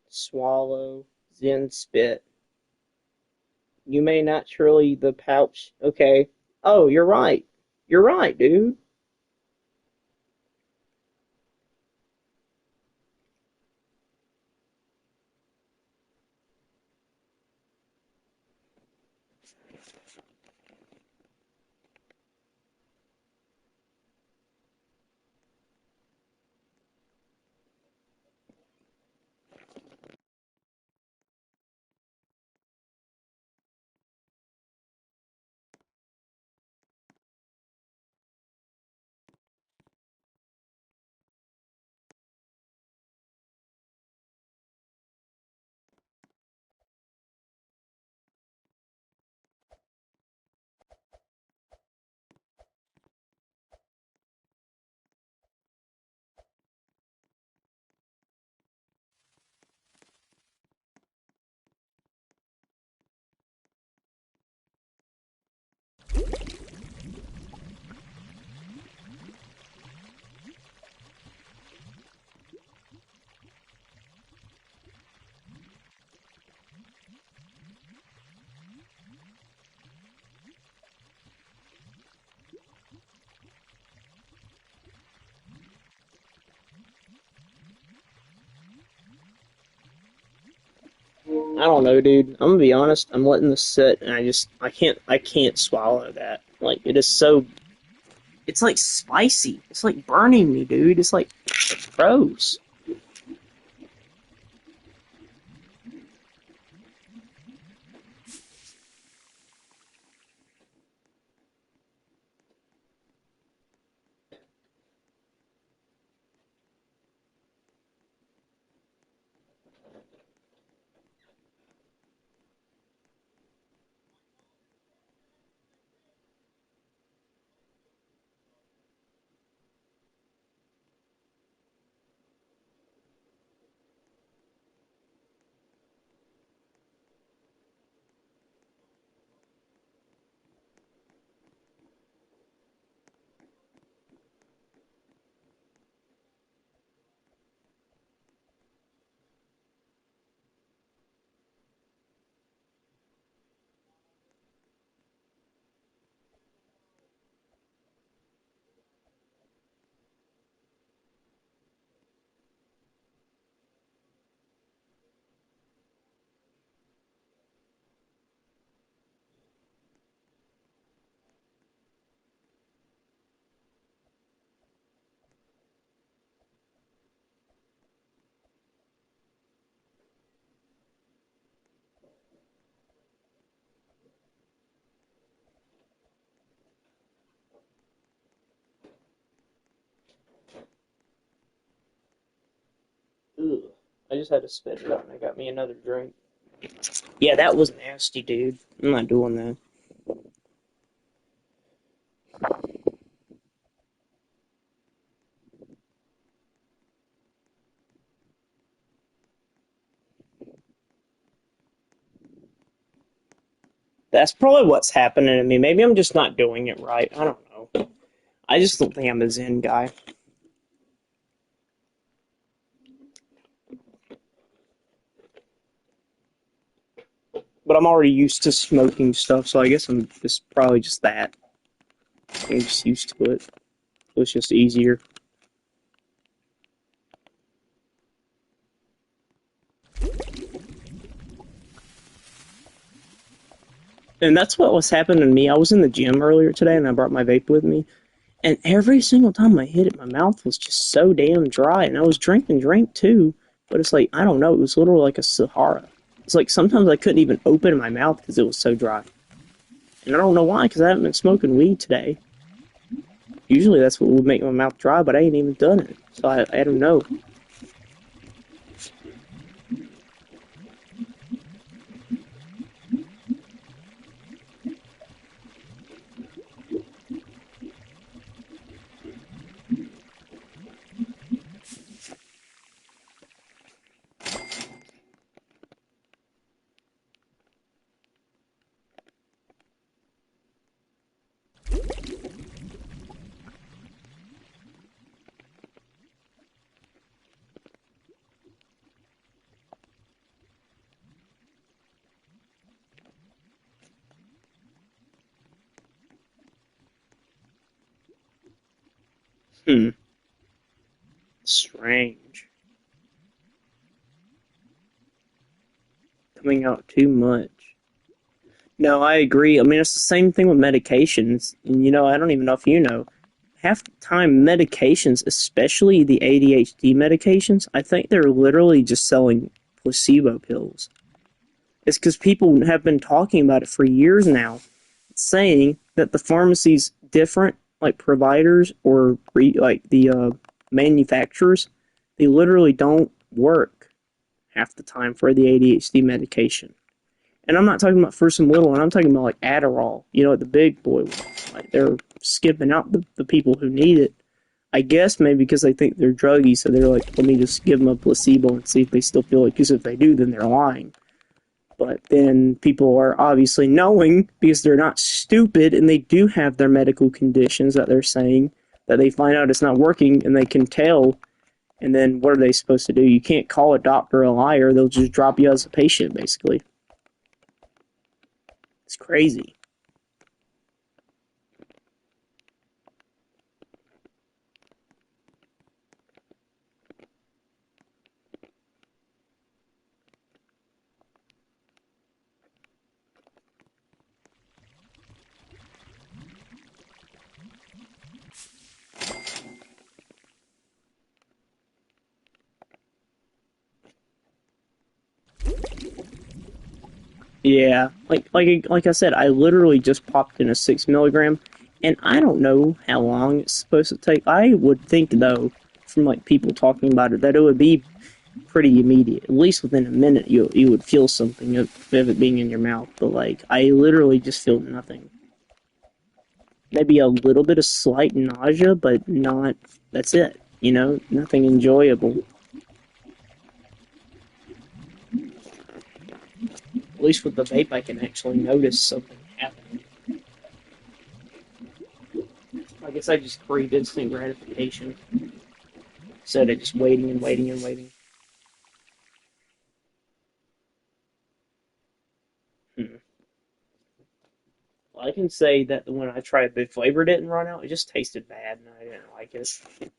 swallow Zen spit? You may naturally the pouch. Okay. Oh, you're right. You're right, dude. I don't know, dude. I'm gonna be honest. I'm letting this sit, and I can't swallow that. Like it is so. It's like spicy. It's like burning me, dude. It's gross. I just had to spit it out and I got me another drink. Yeah, that was nasty, dude. I'm not doing that. That's probably what's happening to me. Maybe I'm just not doing it right. I don't know. I just don't think I'm a Zen guy. But I'm already used to smoking stuff, so I guess I'm just probably just that. I'm just used to it. It's just easier. And that's what was happening to me. I was in the gym earlier today and I brought my vape with me. And every single time I hit it, my mouth was just so damn dry. And I was drinking drink too. But it's like, I don't know. It was literally like a Sahara. It's like sometimes I couldn't even open my mouth because it was so dry. And I don't know why, because I haven't been smoking weed today. Usually that's what would make my mouth dry, but I ain't even done it. So I don't know. Hmm. Strange. Coming out too much. No, I agree. I mean, it's the same thing with medications. And, I don't even know if you know. Half the time, medications, especially the ADHD medications, I think they're literally just selling placebo pills. It's because people have been talking about it for years now, saying that the pharmacies, different like providers or like the manufacturers, they literally don't work half the time for the ADHD medication. And I'm not talking about for some little one. I'm talking about like Adderall. The big boy ones. Like they're skipping out the people who need it. I guess maybe because they think they're druggy, so they're like, let me just give them a placebo and see if they still feel it. Because if they do, then they're lying. But then people are obviously knowing because they're not stupid and they do have their medical conditions that they're saying that they find out it's not working and they can tell. And then what are they supposed to do? You can't call a doctor a liar. They'll just drop you as a patient, basically. It's crazy. Yeah, like I said, I literally just popped in a 6 milligram, and I don't know how long it's supposed to take. I would think though, from like people talking about it, that it would be pretty immediate. At least within a minute, you would feel something of it being in your mouth. But like, I literally just feel nothing. Maybe a little bit of slight nausea, but not. That's it. Nothing enjoyable. At least with the vape, I can actually notice something happening. I guess I just crave instant gratification instead of just waiting and waiting and waiting. Hmm. Well, I can say that when I tried the flavor didn't run out, it just tasted bad and I didn't like it.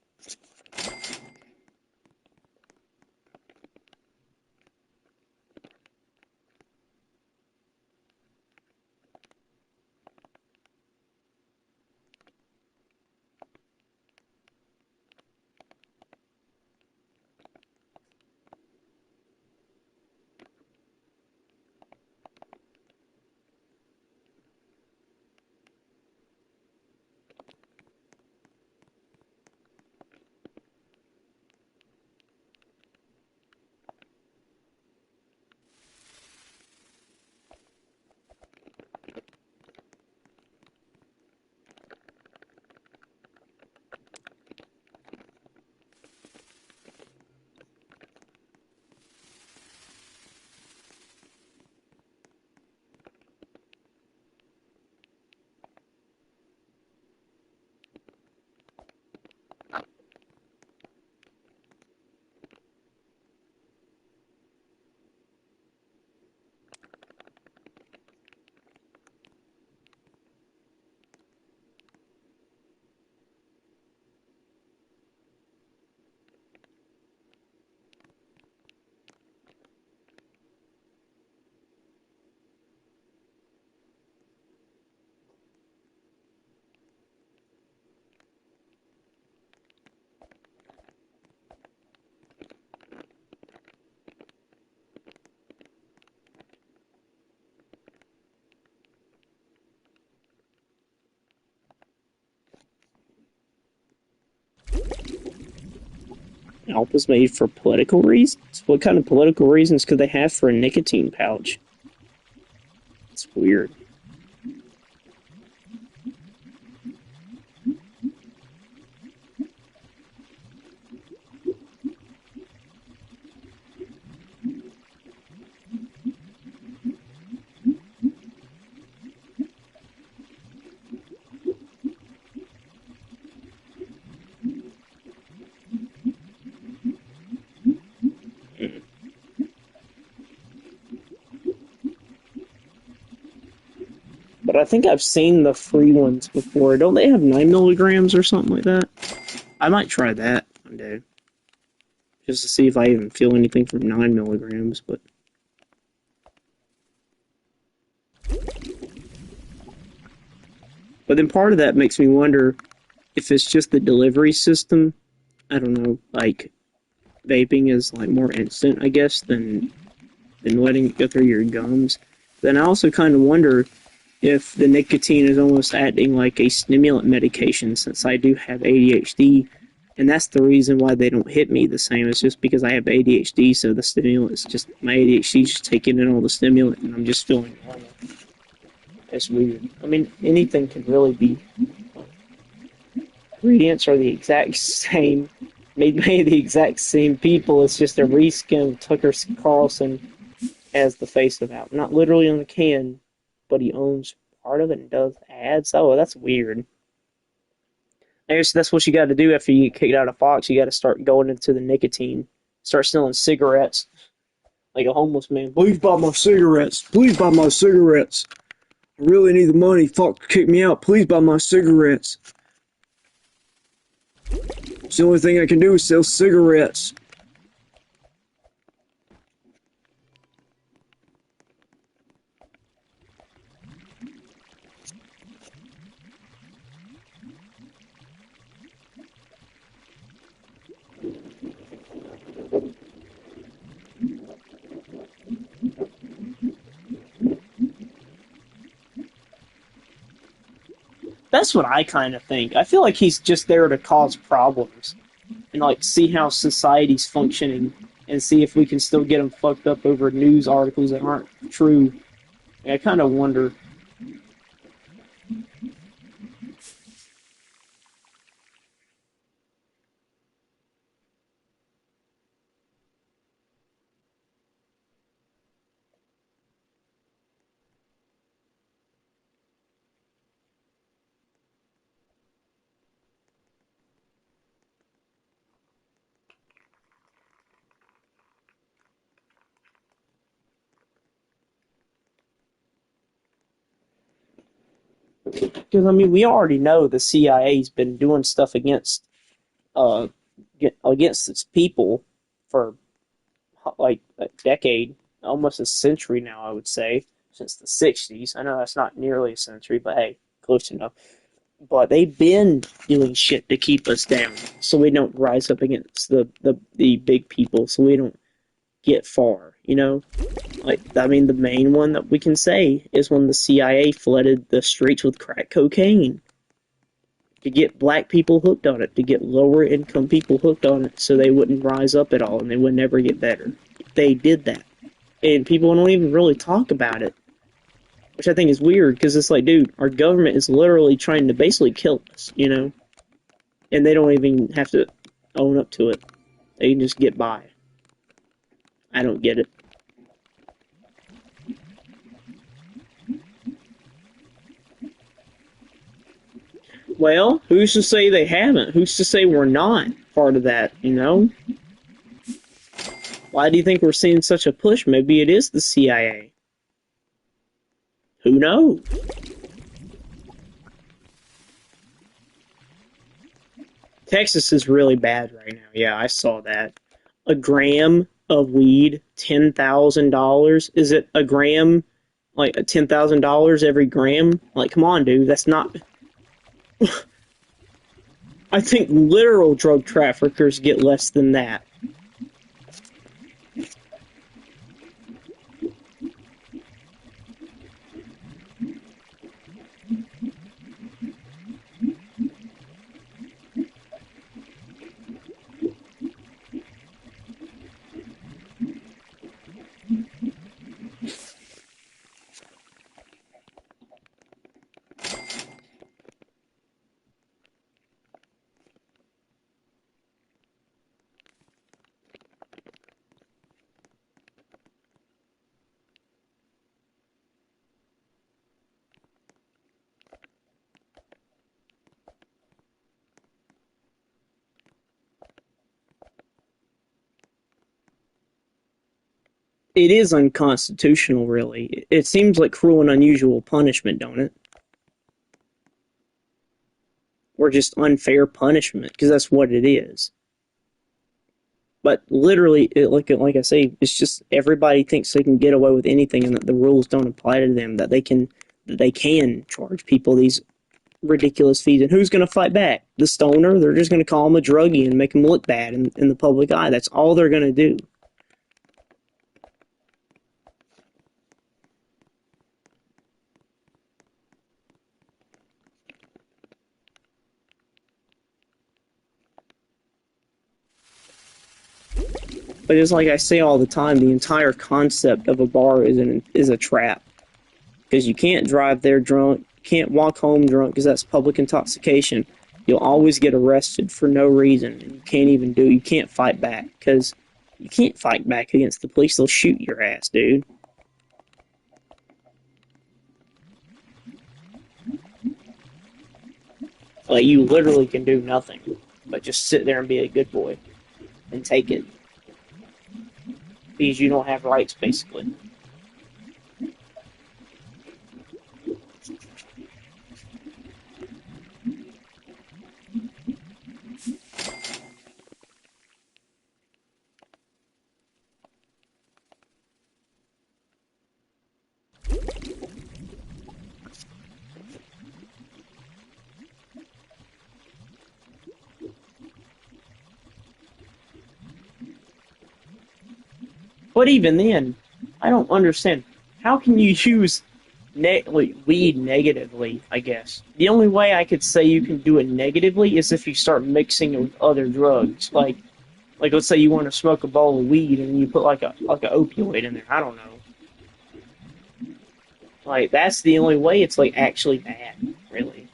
Alp was made for political reasons? What kind of political reasons could they have for a nicotine pouch? It's weird. But I think I've seen the free ones before. Don't they have 9 milligrams or something like that? I might try that one day. Just to see if I even feel anything from 9 milligrams, but then part of that makes me wonder if it's just the delivery system. I don't know, like vaping is like more instant, I guess, than letting it go through your gums. Then I also kind of wonder if the nicotine is almost acting like a stimulant medication, since I do have ADHD, and that's the reason why they don't hit me the same. It's just because I have ADHD, so the stimulant's just, my ADHD is just taking in all the stimulant, and I'm just feeling normal. It's weird. I mean, anything can really be. Ingredients are the exact same, made by the exact same people. It's just a reskin of Tucker Carlson as the face of Alp. Not literally on the can, but he owns part of it and does ads. Oh, that's weird. I guess that's what you got to do after you get kicked out of Fox. You got to start going into the nicotine. Start selling cigarettes like a homeless man. Please buy my cigarettes. Please buy my cigarettes. I really need the money. Fox kicked me out. Please buy my cigarettes. It's the only thing I can do is sell cigarettes. That's what I kind of think. I feel like he's just there to cause problems and like see how society's functioning and see if we can still get them fucked up over news articles that aren't true. I kind of wonder. Because I mean, we already know the CIA's been doing stuff uh against its people for like a decade, almost a century now. I would say since the '60s. I know that's not nearly a century, but hey, close enough. But they've been doing shit to keep us down, so we don't rise up against the big people, so we don't get far. You know, like I mean, the main one that we can say is when the CIA flooded the streets with crack cocaine to get black people hooked on it, to get lower income people hooked on it, so they wouldn't rise up at all and they would never get better. They did that, and people don't even really talk about it, which I think is weird because it's like, dude, our government is literally trying to basically kill us, you know, and they don't even have to own up to it. They can just get by. I don't get it. Well, who's to say they haven't? Who's to say we're not part of that, you know? Why do you think we're seeing such a push? Maybe it is the CIA. Who knows? Texas is really bad right now. Yeah, I saw that. A gram of weed, $10,000. Is it a gram? Like $10,000 every gram? Like, come on, dude. That's not. I think literal drug traffickers get less than that. It is unconstitutional, really. It seems like cruel and unusual punishment, don't it? Or just unfair punishment, because that's what it is. But literally, like I say, it's just everybody thinks they can get away with anything, and that the rules don't apply to them. That they can charge people these ridiculous fees. And who's going to fight back? The stoner? They're just going to call him a druggie and make him look bad in the public eye. That's all they're going to do. But it's like I say all the time, the entire concept of a bar is a trap, because you can't drive there drunk, you can't walk home drunk because that's public intoxication. You'll always get arrested for no reason, and you can't fight back because you can't fight back against the police. They'll shoot your ass, dude. Like you literally can do nothing but just sit there and be a good boy and take it because you don't have rights, basically. But even then, I don't understand. How can you use like, weed negatively, I guess? The only way I could say you can do it negatively is if you start mixing it with other drugs. Like let's say you want to smoke a bowl of weed and you put like a opioid in there. I don't know. Like that's the only way it's like actually bad, really.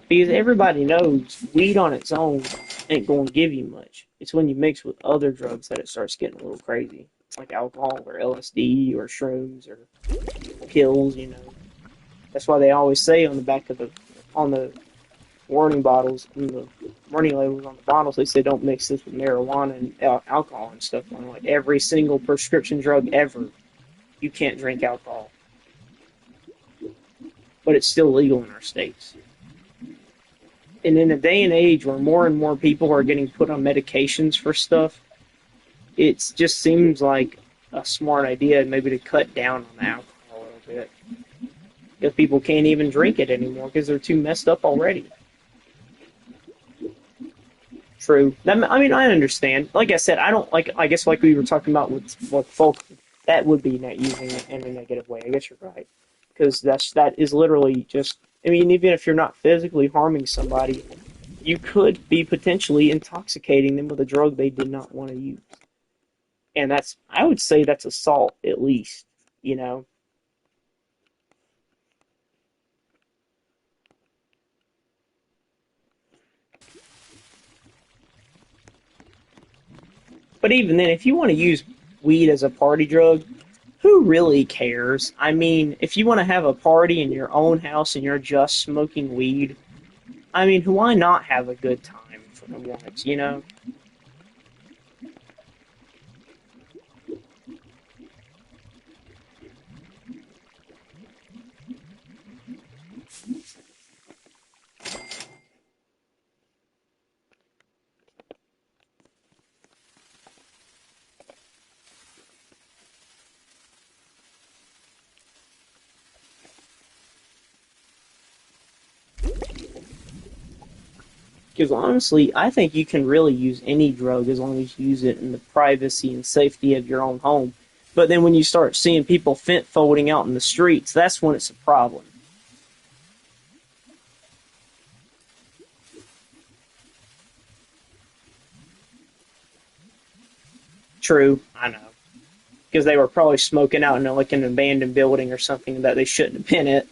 Because everybody knows weed on its own ain't going to give you much. It's when you mix with other drugs that it starts getting a little crazy, like alcohol or LSD or shrooms or pills. That's why they always say on the back of the warning bottles and the warning labels on the bottles, they say don't mix this with marijuana and alcohol and stuff. Like every single prescription drug ever, you can't drink alcohol, but it's still legal in our states. And in a day and age where more and more people are getting put on medications for stuff, it just seems like a smart idea maybe to cut down on the alcohol a little bit. Because people can't even drink it anymore because they're too messed up already. True. I mean, I understand. Like I said, I don't like. I guess like we were talking about with folk, that would be not using it in a negative way. I guess you're right, because that is literally just. I mean, even if you're not physically harming somebody, you could be potentially intoxicating them with a drug they did not want to use, and that's. I would say that's assault at least. You know. But even then, if you want to use weed as a party drug, who really cares? I mean, if you want to have a party in your own house and you're just smoking weed, I mean, why not have a good time for the once, you know? Because honestly, I think you can really use any drug as long as you use it in the privacy and safety of your own home. But then when you start seeing people fent folding out in the streets, that's when it's a problem. True, I know. Because they were probably smoking out in like an abandoned building or something that they shouldn't have been at.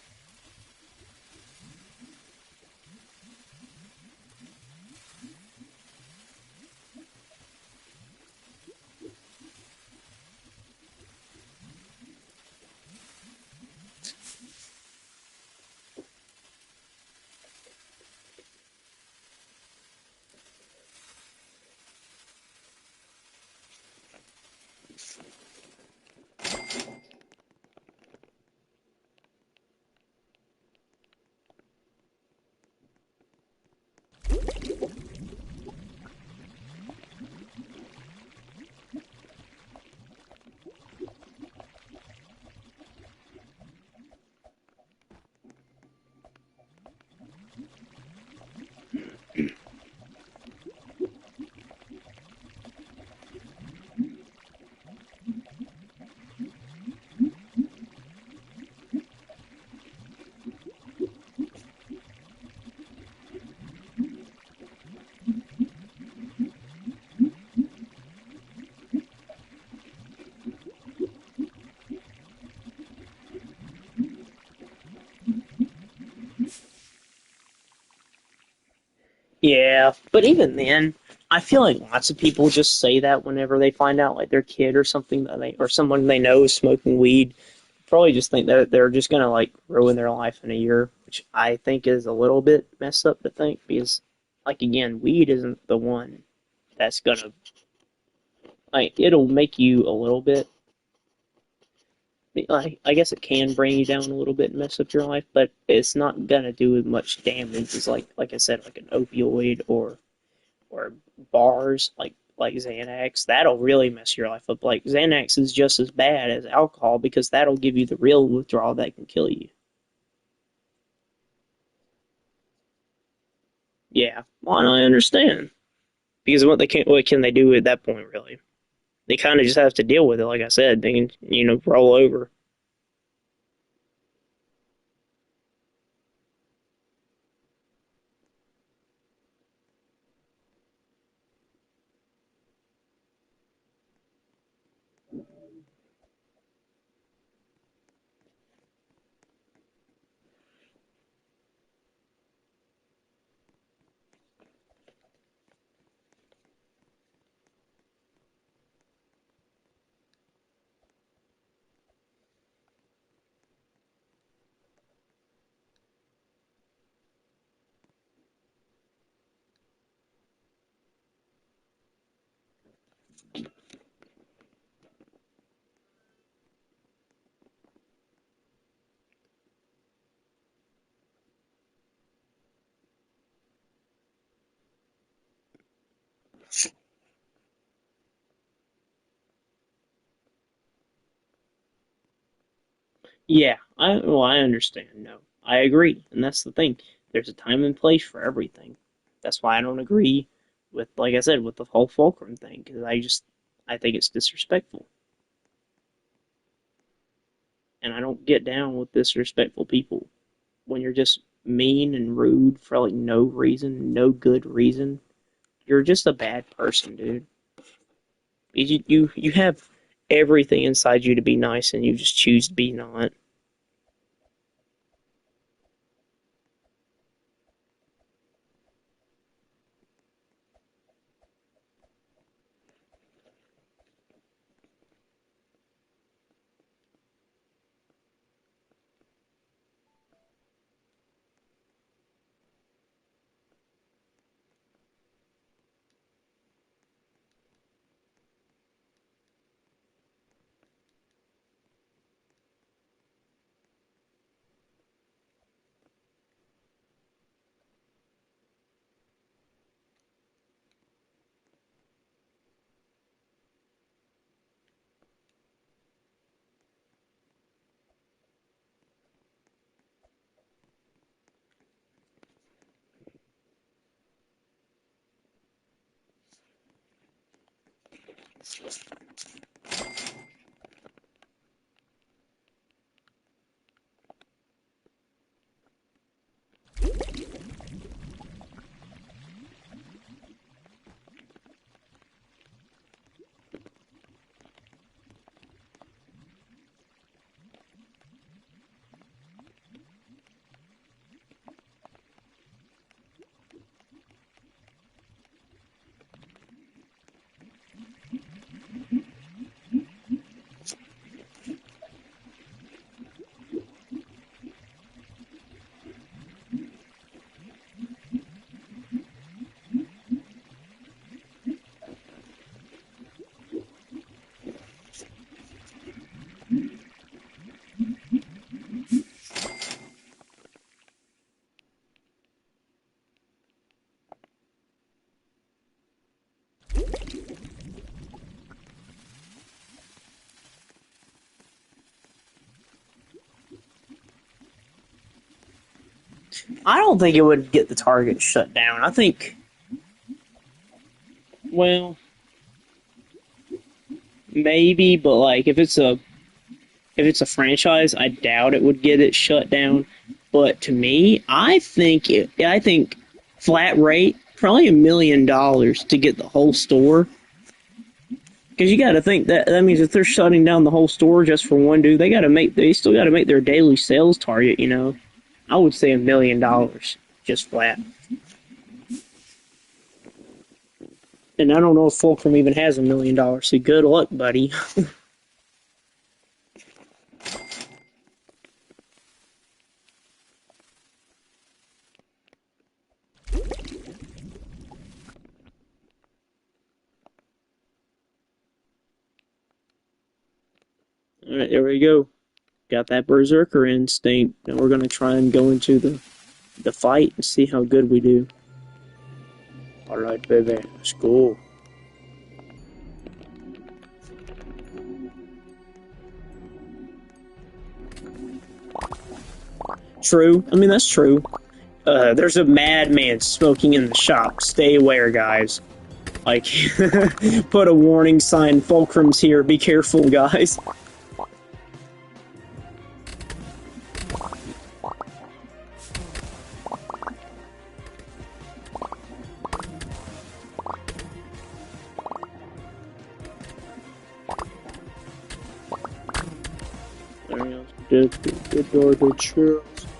Yeah, but even then, I feel like lots of people just say that whenever they find out like their kid or something that they or someone they know is smoking weed. Probably just think that they're just gonna like ruin their life in a year, which I think is a little bit messed up to think because, like again, weed isn't the one that's gonna like it'll make you a little bit. Like I guess it can bring you down a little bit and mess up your life, but it's not gonna do as much damage as like I said, like an opioid or bars like Xanax, that'll really mess your life up. Like Xanax is just as bad as alcohol because that'll give you the real withdrawal that can kill you. Yeah, well, I understand because what can they do at that point really? They kind of just have to deal with it. Like I said, they can roll over. Yeah, I understand. No, I agree, and that's the thing. There's a time and place for everything. That's why I don't agree with, like I said, with the whole fulcrum thing because I think it's disrespectful, and I don't get down with disrespectful people when you're just mean and rude for like no reason, no good reason. You're just a bad person, dude. You have everything inside you to be nice, and you just choose to be not. I don't think it would get the target shut down. I think, well, maybe, but like if it's a franchise, I doubt it would get it shut down. But to me, I think flat rate probably $1 million to get the whole store. Because you got to think that means if they're shutting down the whole store just for one dude, they still got to make their daily sales target. I would say $1 million just flat. And I don't know if Fulcrum even has $1 million, so good luck, buddy. Alright, there we go. Got that Berserker instinct. Now we're gonna try and go into the fight and see how good we do. Alright, baby, let's go. True. I mean, that's true. There's a madman smoking in the shop. Stay aware, guys. Like, put a warning sign, Fulcrum's here, be careful, guys.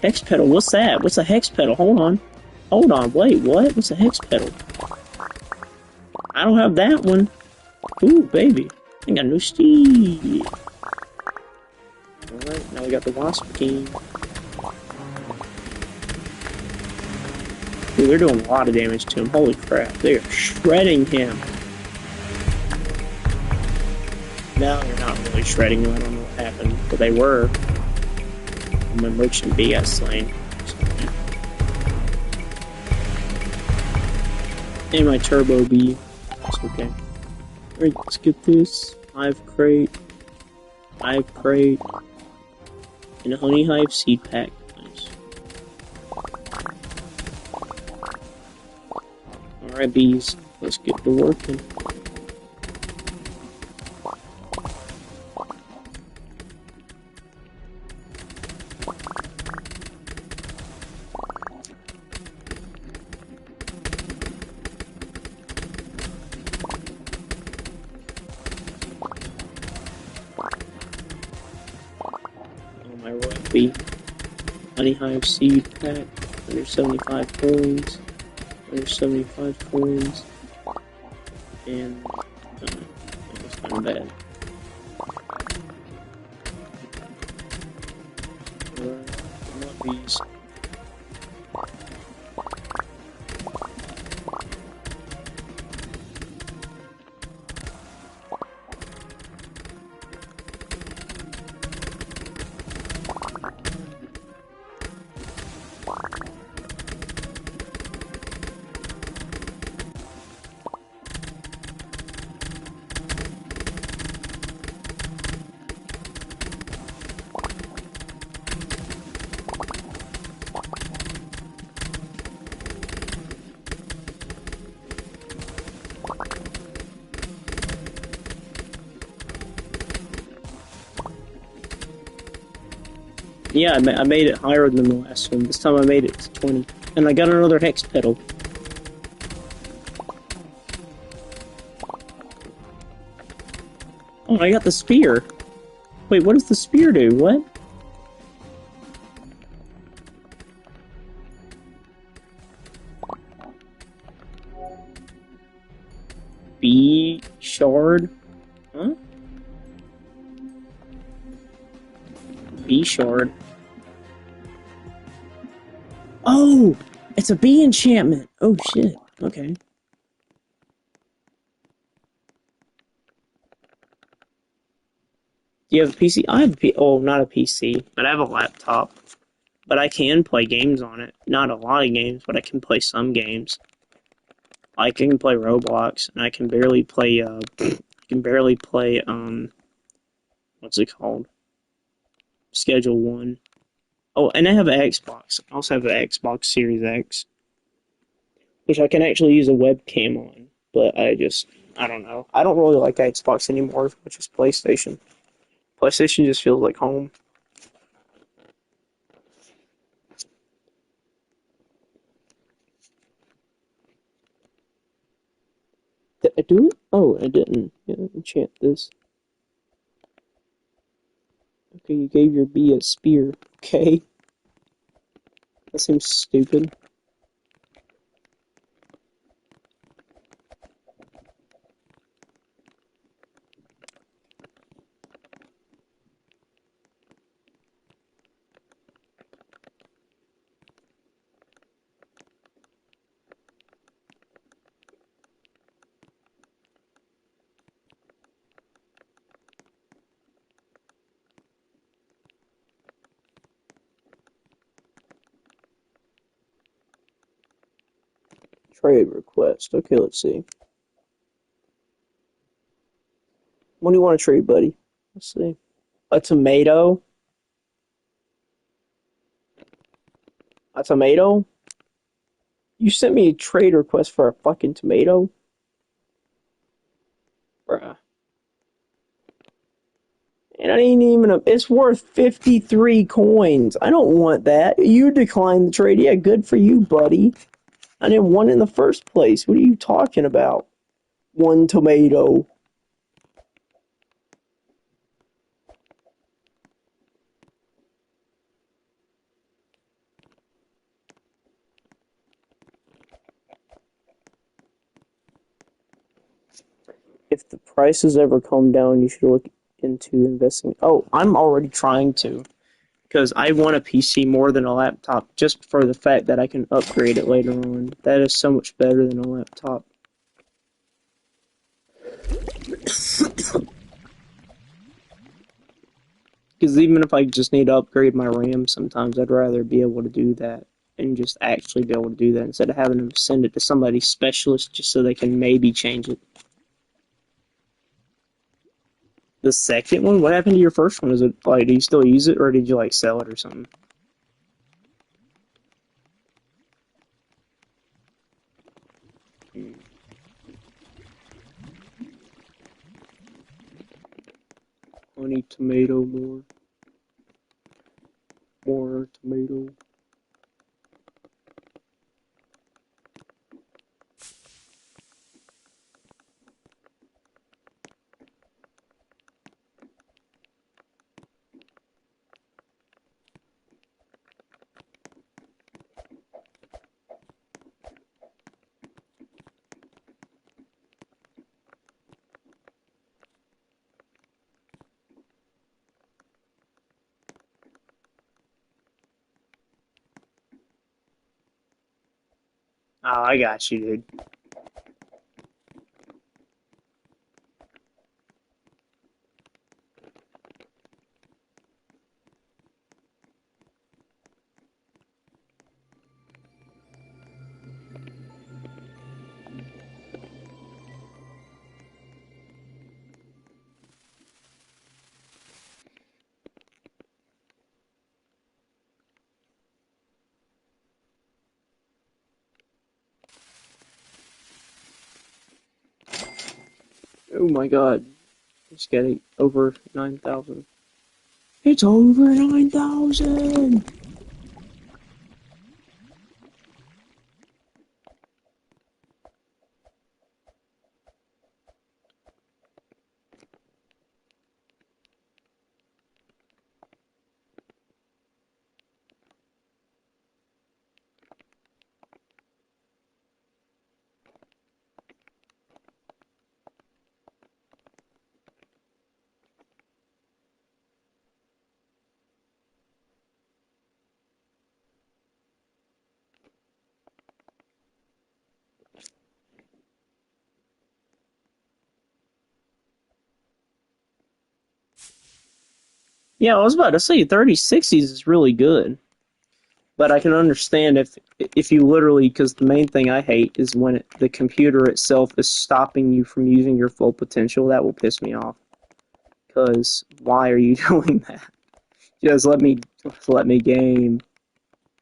Hex pedal, what's that? What's a hex pedal? Hold on. Hold on, wait, what? What's a hex pedal? I don't have that one. Ooh, baby. I got no steed. Alright, now we got the Wasp King. Dude, they're doing a lot of damage to him. Holy crap. They are shredding him. No, they're not really shredding him. I don't know what happened, but they were. My merchant bee got slain. And my turbo bee. It's okay. Alright, let's get this. Hive crate. Hive crate. And a honey hive seed pack. Nice. Alright, bees. Let's get to working. Honey hive seed pack, 175 coins, 175 coins, and it's not bad. Not these. Yeah, I made it higher than the last one. This time I made it to 20. And I got another hex pedal. Oh, I got the spear. Wait, what does the spear do? What? B shard? Huh? B shard. Oh! It's a bee enchantment! Oh shit. Okay. Do you have a PC? I have a oh, not a PC, but I have a laptop. But I can play games on it. Not a lot of games, but I can play some games. I can play Roblox, and I can barely play, what's it called? Schedule 1. Oh, and I have an Xbox. I also have an Xbox Series X, which I can actually use a webcam on, but I don't know. I don't really like Xbox anymore as much as PlayStation. PlayStation just feels like home. Did I do it? Oh, I didn't. Yeah, enchant this. Okay, you gave your bee a spear. Okay. That seems stupid. Trade request. Okay, let's see. What do you want to trade, buddy? Let's see. A tomato? A tomato? You sent me a trade request for a fucking tomato? Bruh. And I ain't even, it's worth 53 coins. I don't want that. You declined the trade. Yeah, good for you, buddy. I didn't want it in the first place. What are you talking about? One tomato. If the prices ever come down, you should look into investing. Oh, I'm already trying to. Because I want a PC more than a laptop, just for the fact that I can upgrade it later on. That is so much better than a laptop. Because even if I just need to upgrade my RAM, sometimes I'd rather be able to do that and just actually be able to do that instead of having to send it to somebody specialist just so they can maybe change it. The second one, what happened to your first one? Is it like, do you still use it or did you like sell it or something? Honey tomato, more tomato. Oh, I got you, dude. Oh my god. It's getting over 9,000. It's over 9,000! Yeah, I was about to say 3060s is really good. But I can understand if you literally, because the main thing I hate is when the computer itself is stopping you from using your full potential. That will piss me off. Because why are you doing that? Just let me game.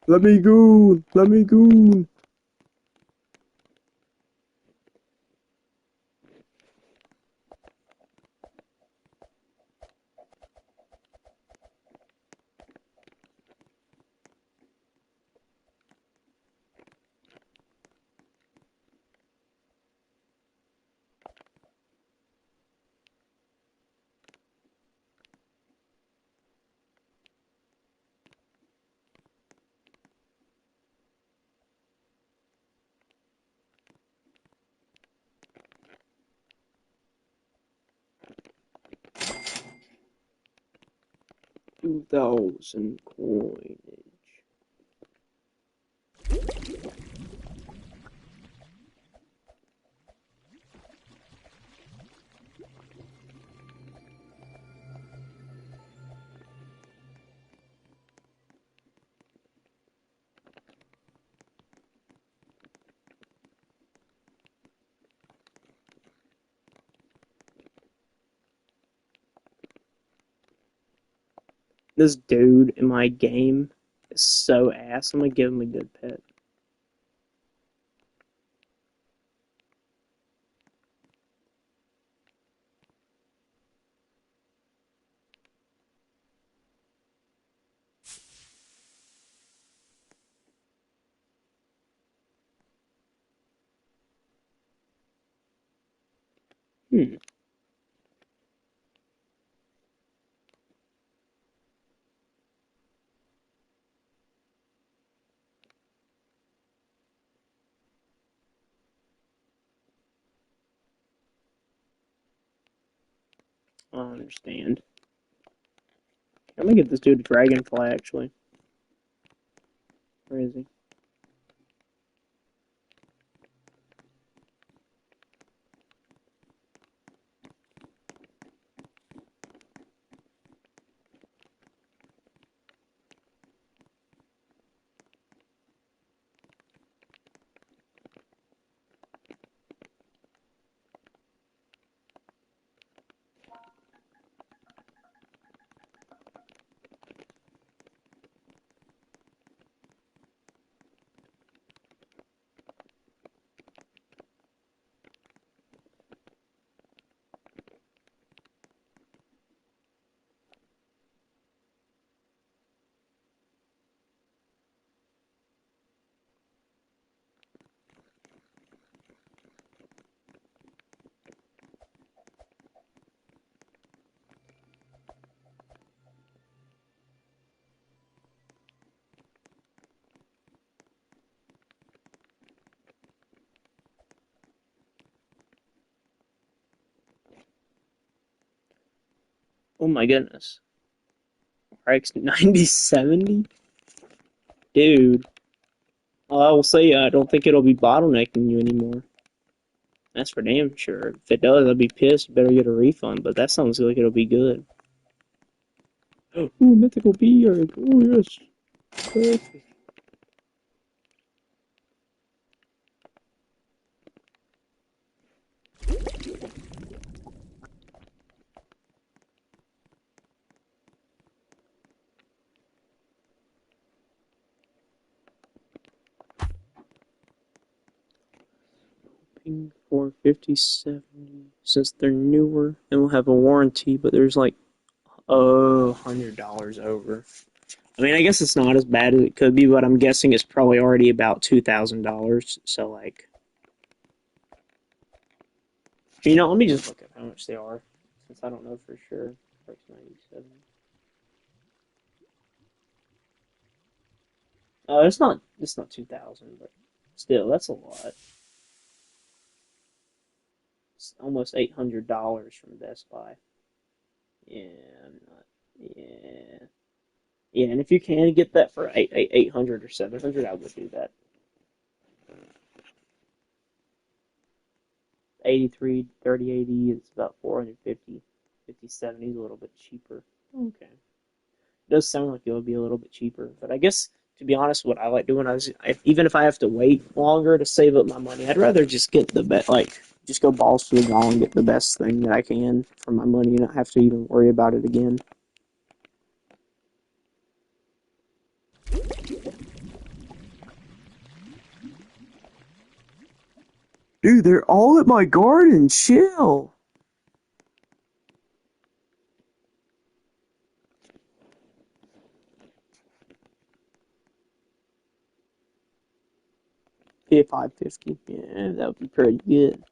Let me go. Let me go. $2,000 coinage. This dude in my game is so ass. I'm gonna give him a good pet. Hmm. I don't understand. I'm gonna get this dude a dragonfly, actually. Where is he? Oh my goodness. RX 9070? Dude. I will say I don't think it'll be bottlenecking you anymore. That's for damn sure. If it does, I'd be pissed. Better get a refund, but that sounds like it'll be good. Ooh, mythical beard. Oh, yes. Perfect. For 5070, since they're newer and will have a warranty, but there's like, oh, $100 over. I mean, I guess it's not as bad as it could be, but I'm guessing it's probably already about $2,000. So, like, let me just look at how much they are, since I don't know for sure. 97. It's not 2,000, but still, that's a lot. It's almost $800 from Best Buy. Yeah, I'm not. Yeah, yeah, and if you can get that for 800 or 700, I would do that. 83, 3080 is about 450. 5070 is a little bit cheaper. Okay. It does sound like it would be a little bit cheaper, but I guess to be honest, what I like doing is even if I have to wait longer to save up my money, I'd rather just get the best, like just go balls to the wall and get the best thing that I can for my money and not have to even worry about it again. Dude, they're all at my garden. Chill. Yeah, 550. Yeah, that would be pretty good.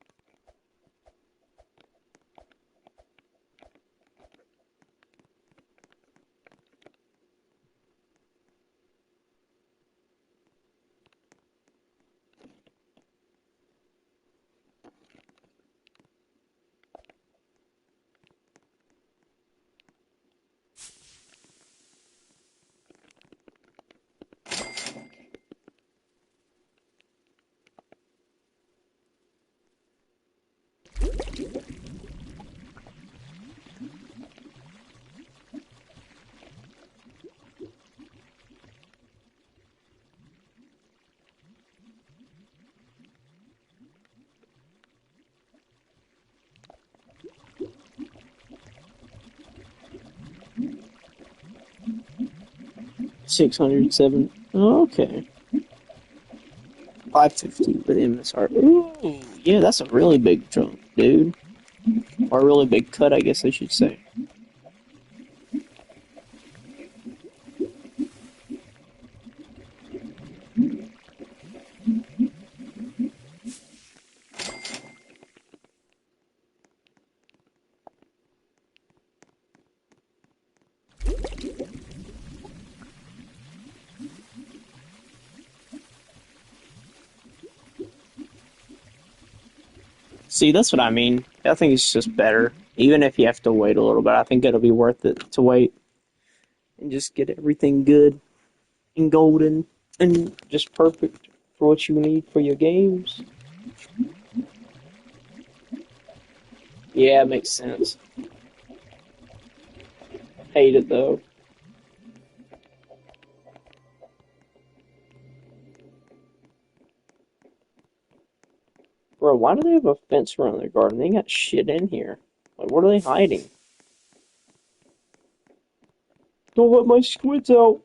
607. Oh, okay. 550 with MSR. Ooh, yeah, that's a really big jump, dude. Or a really big cut, I guess I should say. See, that's what I mean. I think it's just better. Even if you have to wait a little bit, I think it'll be worth it to wait and just get everything good and golden and just perfect for what you need for your games. Yeah, it makes sense. Hate it though. Bro, why do they have a fence around their garden? They ain't got shit in here. Like, what are they hiding? Don't let my squids out.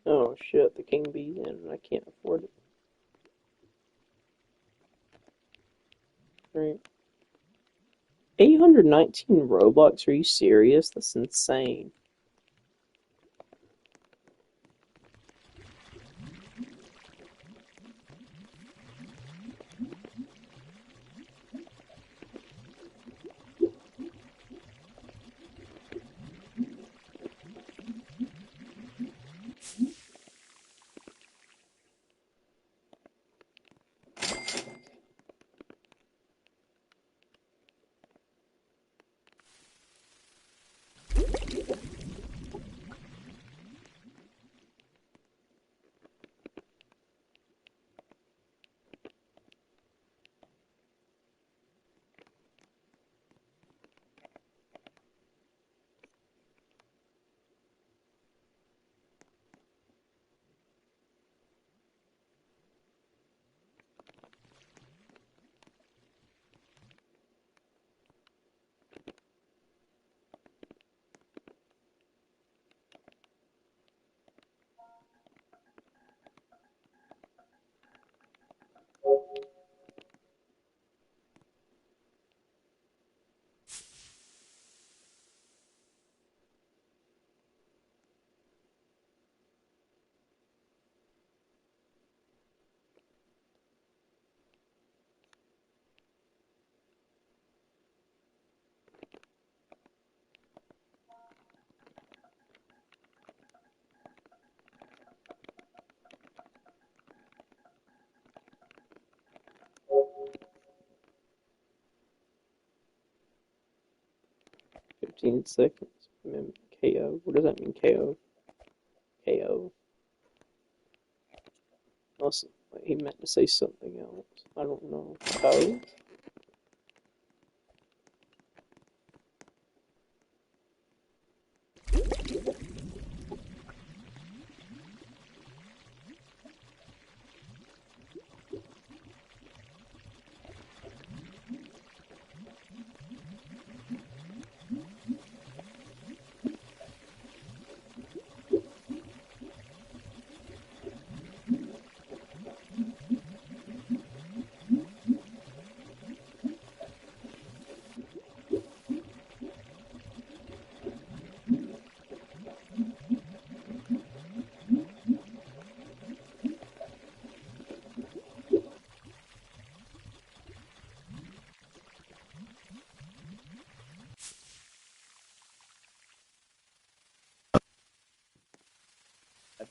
Oh shit, the king bee's in and I can't afford it. Right. 819 Robux? Are you serious? That's insane. $15. KO. What does that mean, KO? KO. Unless he meant to say something else. I don't know. Oh?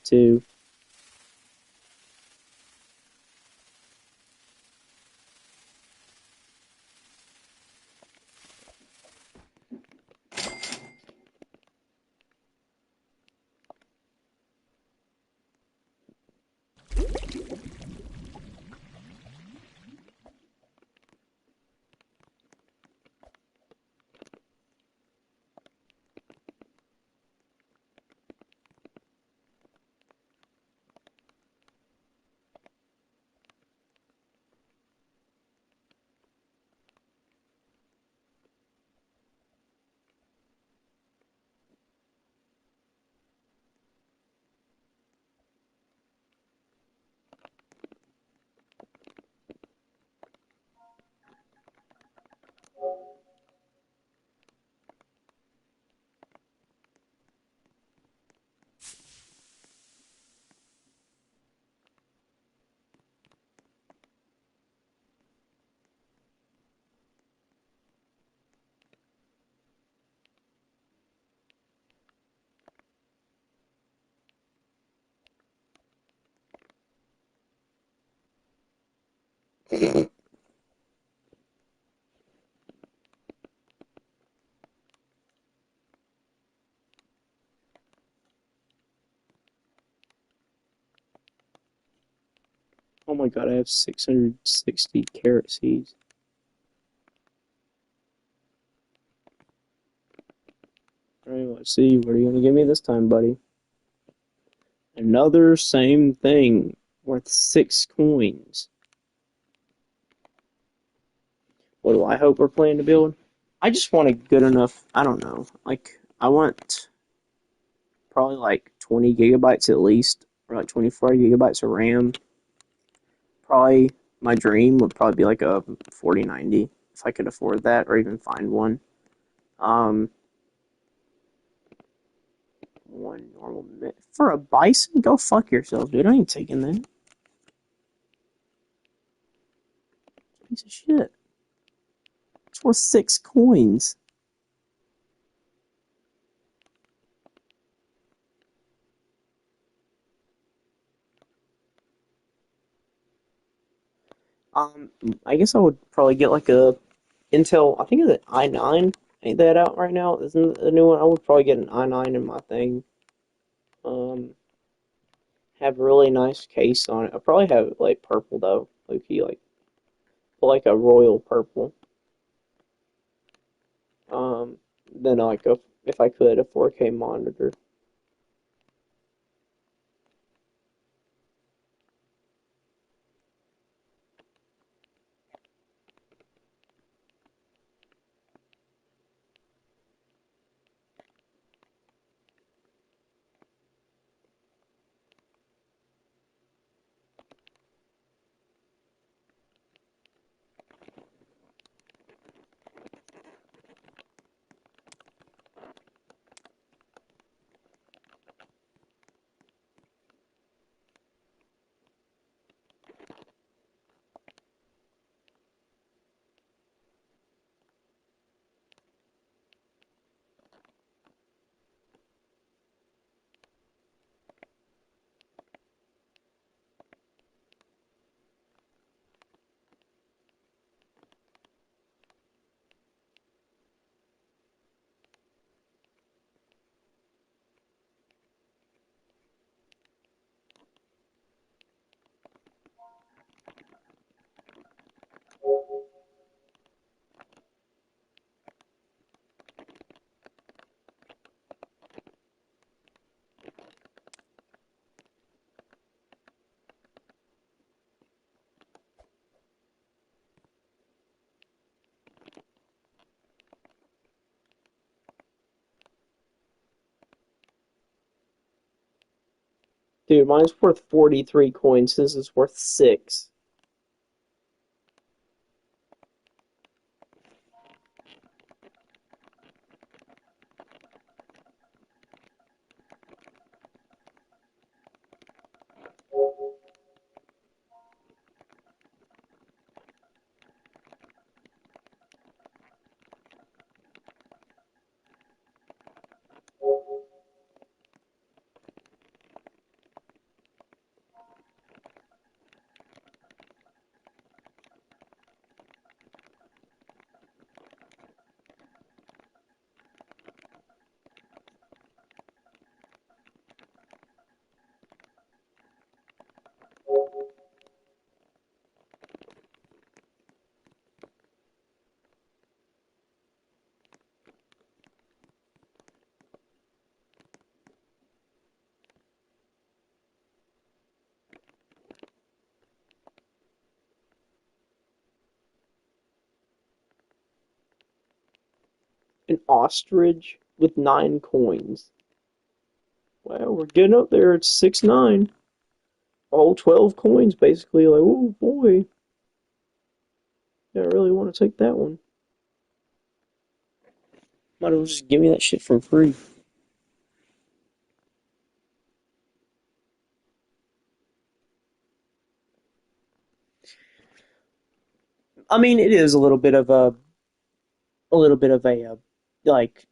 Two. Oh my god, I have 660 carrot seeds. Alright, let's see. What are you going to give me this time, buddy? Another same thing. Worth 6 coins. What do I hope we're planning to build? I just want a good enough, I don't know. Like, I want probably like 20 gigabytes at least. Or like 24 gigabytes of RAM. Probably my dream would probably be like a 4090 if I could afford that or even find one. Um, one normal for a bison. Go fuck yourself, dude. I ain't taking that. Piece of shit. It's worth 6 coins. Um, I guess I would probably get like a Intel. I think it's an i9. Ain't that out right now? Isn't the new one? I would probably get an i9 in my thing. Um, have a really nice case on it. I probably have it like purple though, like a royal purple. Um, then like a, if I could, a 4K monitor. Dude, mine's worth 43 coins. This is worth 6. An ostrich with 9 coins. Well, we're getting up there. It's 6-9. All 12 coins, basically. Like, oh boy. I really want to take that one. Might as well just give me that shit for free. I mean, it is a little bit of a like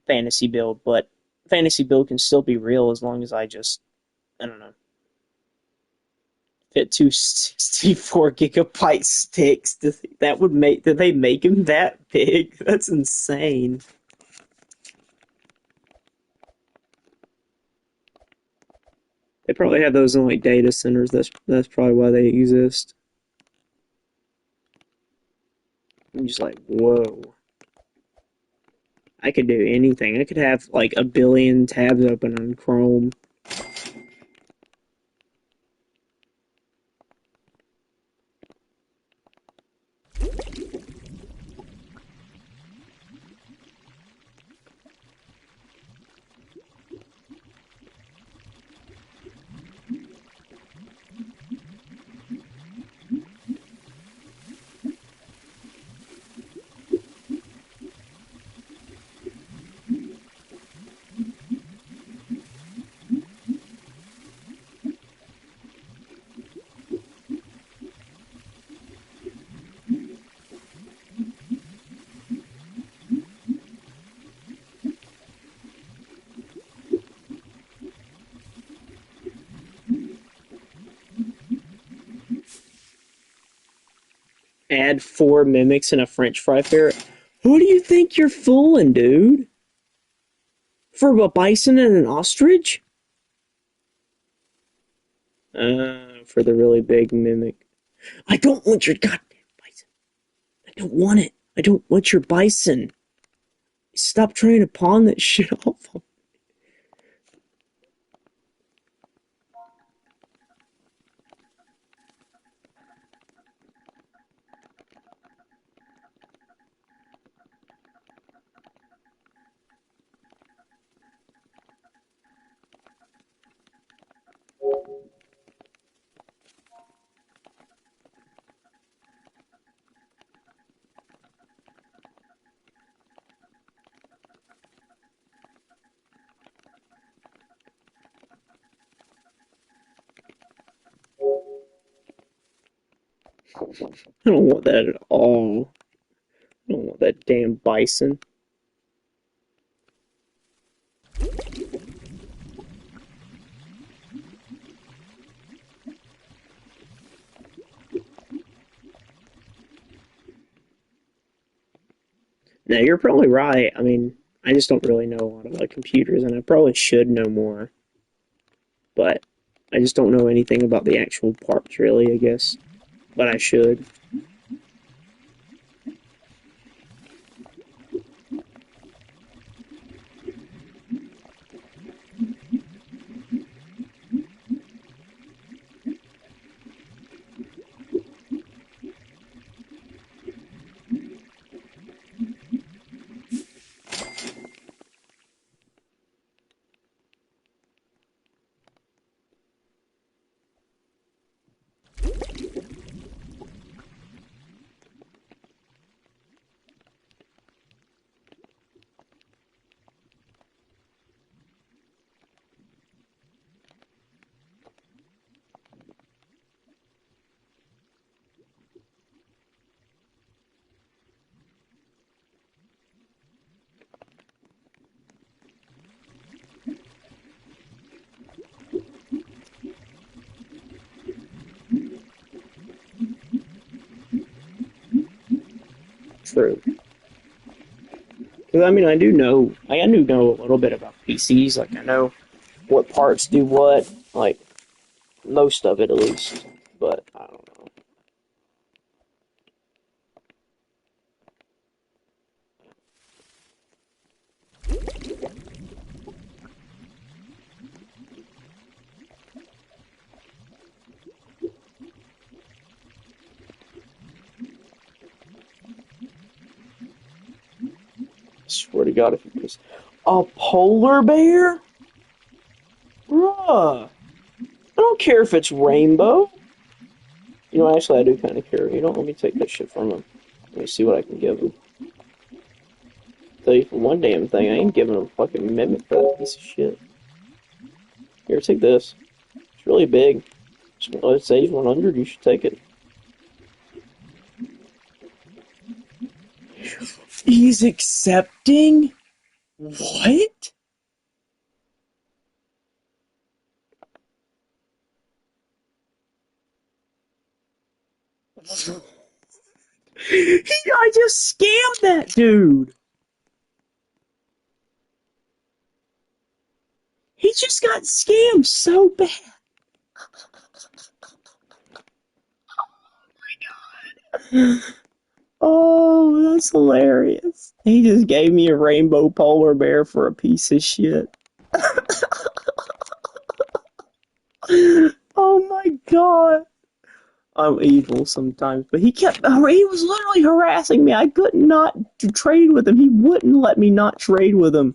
fantasy build, but fantasy build can still be real as long as I don't know, fit two 64 gigabyte sticks. That would make, did they make him that big? That's insane. They probably have those in like data centers. That's probably why they exist. I'm just like, whoa. I could do anything. I could have like a billion tabs open on Chrome. Add 4 mimics and a French fry ferret. Who do you think you're fooling, dude? For a bison and an ostrich? For the really big mimic. I don't want your goddamn bison. I don't want it. I don't want your bison. Stop trying to pawn that shit off. I don't want that at all. I don't want that damn bison. Now, you're probably right. I mean, I just don't really know a lot about computers, and I probably should know more. But I just don't know anything about the actual parts, really, I guess. But I should. True. Because, I mean, I do know a little bit about PCs. Like, I know what parts do what. Like, most of it, at least. But, I don't know. swear to God, if you just a polar bear, bruh. I don't care if it's rainbow. You know, actually, I do kind of care. You don't let me take that shit from him. Let me see what I can give him. Tell you for one damn thing, I ain't giving him a fucking mimic for that piece of shit. Here, take this. It's really big. It says 100. You should take it. He's accepting? What? I just scammed that dude. He just got scammed so bad. Oh, that's hilarious. He just gave me a rainbow polar bear for a piece of shit. Oh my god. I'm evil sometimes, but he was literally harassing me. I could not trade with him. He wouldn't let me not trade with him.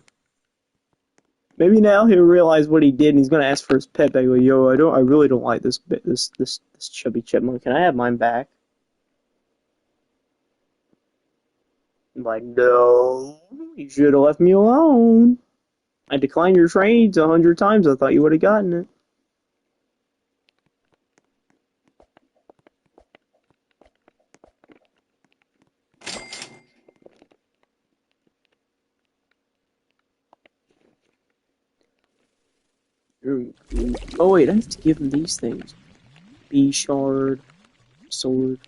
Maybe now he'll realize what he did, and he's gonna ask for his pet back. Like, yo, I really don't like this chubby chipmunk. Can I have mine back? I'm like, no, you should have left me alone. I declined your trades 100 times. I thought you would have gotten it. Oh wait, I have to give him these things. B shard, sword.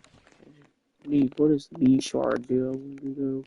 What does the B shard do? I want to go.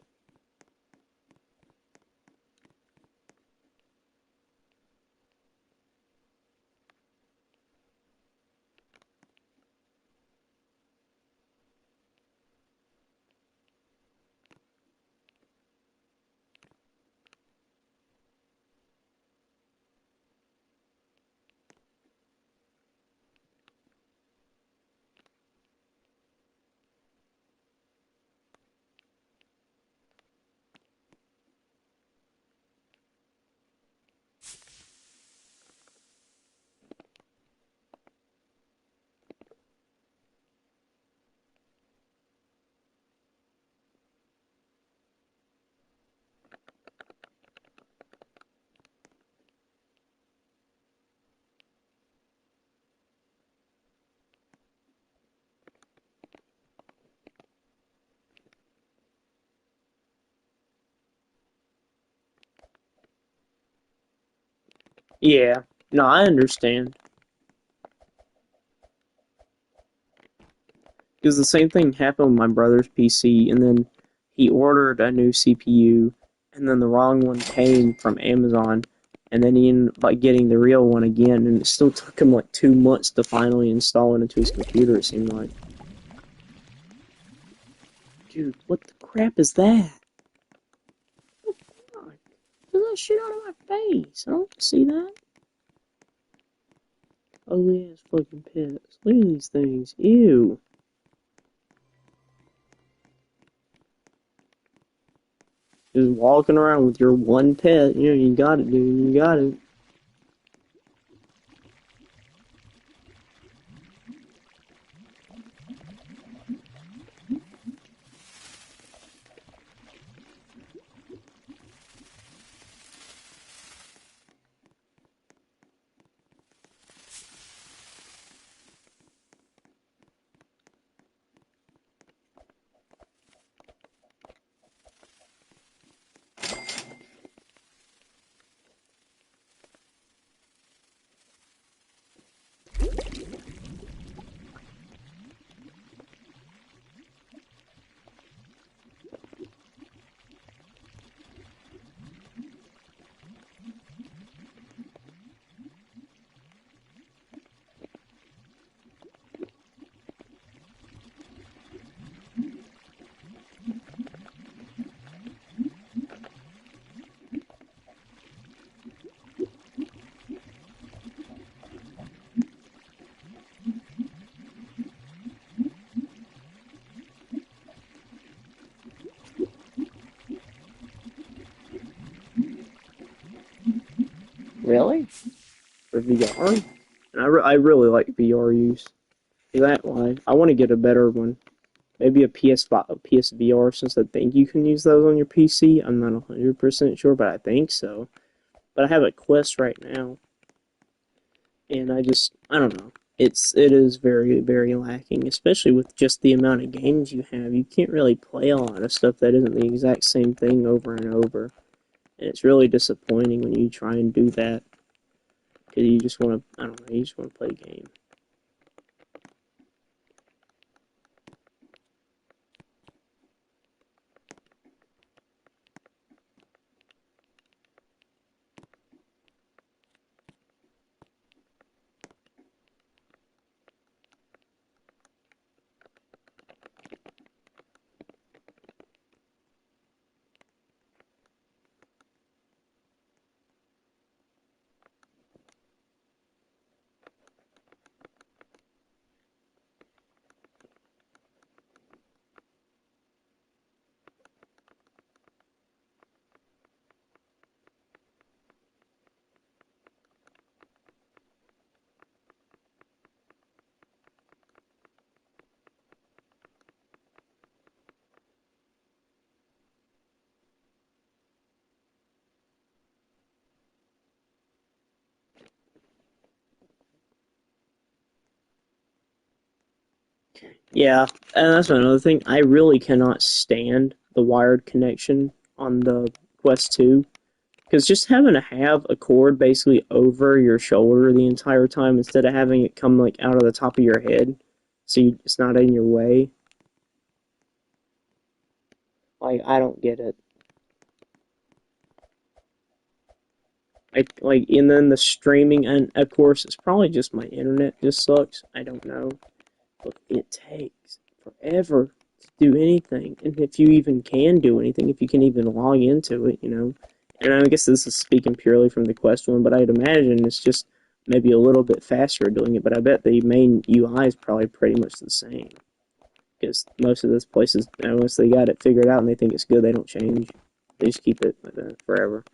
Yeah, no, I understand. Because the same thing happened with my brother's PC, and then he ordered a new CPU, and then the wrong one came from Amazon, and then he ended up like getting the real one again, and it still took him like 2 months to finally install it into his computer, it seemed like. Dude, what the crap is that? Oh god. Get that shit out of my face. I don't want to see that. Ugly ass fucking pets. Look at these things. Ew. Just walking around with your one pet. You know, you got it, dude. You got it. Really? For VR? And I really like VR use. For that why I want to get a better one. Maybe a PS5, a PSVR, since I think you can use those on your PC. I'm not 100% sure, but I think so. But I have a Quest right now, and I don't know. It is very very lacking, especially with just the amount of games you have. You can't really play a lot of stuff that isn't the exact same thing over and over, and it's really disappointing when you try and do that because you just want to. I don't know. You just want to play a game. Yeah, and that's another thing. I really cannot stand the wired connection on the Quest 2 because just having to have a cord basically over your shoulder the entire time instead of having it come like out of the top of your head, so it's not in your way. Like I don't get it. And then the streaming, and of course it's probably just my internet just sucks. I don't know. But it takes forever to do anything. And if you even can do anything, if you can even log into it, you know. And I guess this is speaking purely from the Quest one, but I'd imagine it's just maybe a little bit faster doing it. But I bet the main UI is probably pretty much the same. Because most of those places, unless they got it figured out and they think it's good, they don't change. They just keep it like that forever.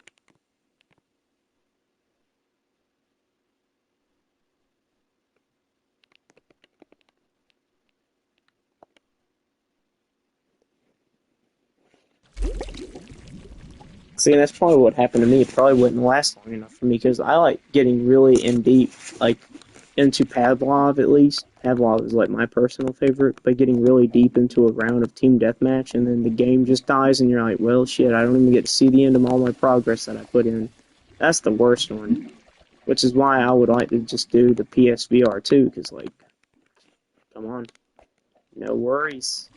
See, that's probably what happened to me. It probably wouldn't last long enough for me because I like getting really in deep, like into Pavlov at least. Pavlov is like my personal favorite, but getting really deep into a round of team deathmatch and then the game just dies and you're like, well, shit, I don't even get to see the end of all my progress that I put in. That's the worst one, which is why I would like to just do the PSVR too, because like, come on, no worries.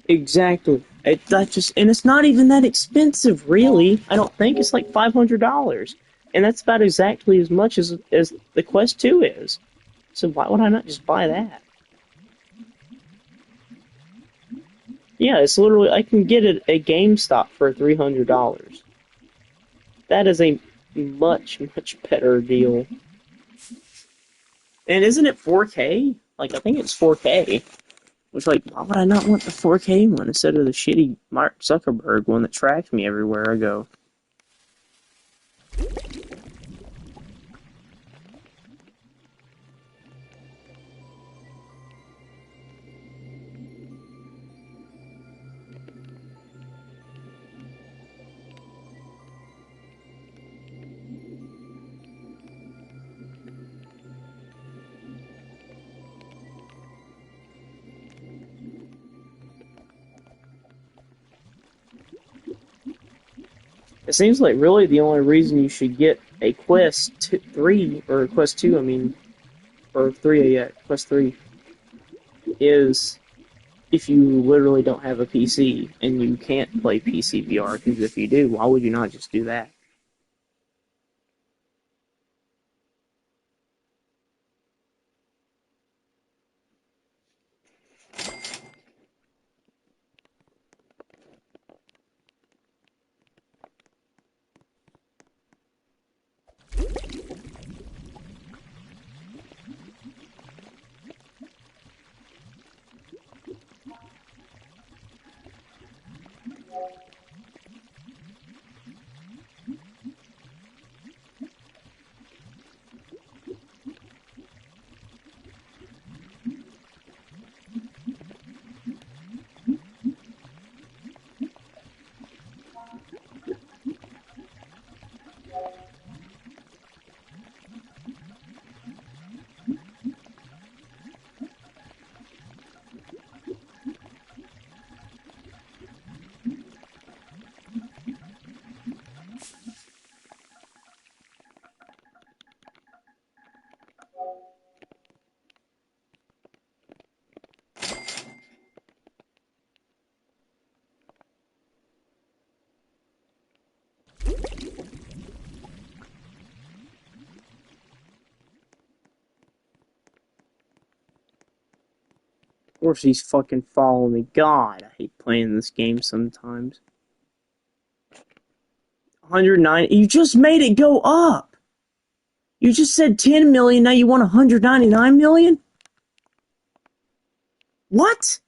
Exactly. That just and it's not even that expensive, really. I don't think it's like $500, and that's about exactly as much as the Quest 2 is. So why would I not just buy that? Yeah, it's literally I can get it at GameStop for $300. That is a much better deal. And isn't it 4K? Like I think it's 4K. Which like why would I not want the 4K one instead of the shitty Mark Zuckerberg one that tracked me everywhere I go? It seems like really the only reason you should get a Quest 3, or Quest 2, I mean, or 3, yeah, Quest 3. is if you literally don't have a PC and you can't play PC VR, because if you do, why would you not just do that? Of course he's fucking following me. God, I hate playing this game sometimes. 109. You just made it go up. You just said 10 million, now you want 199 million? What?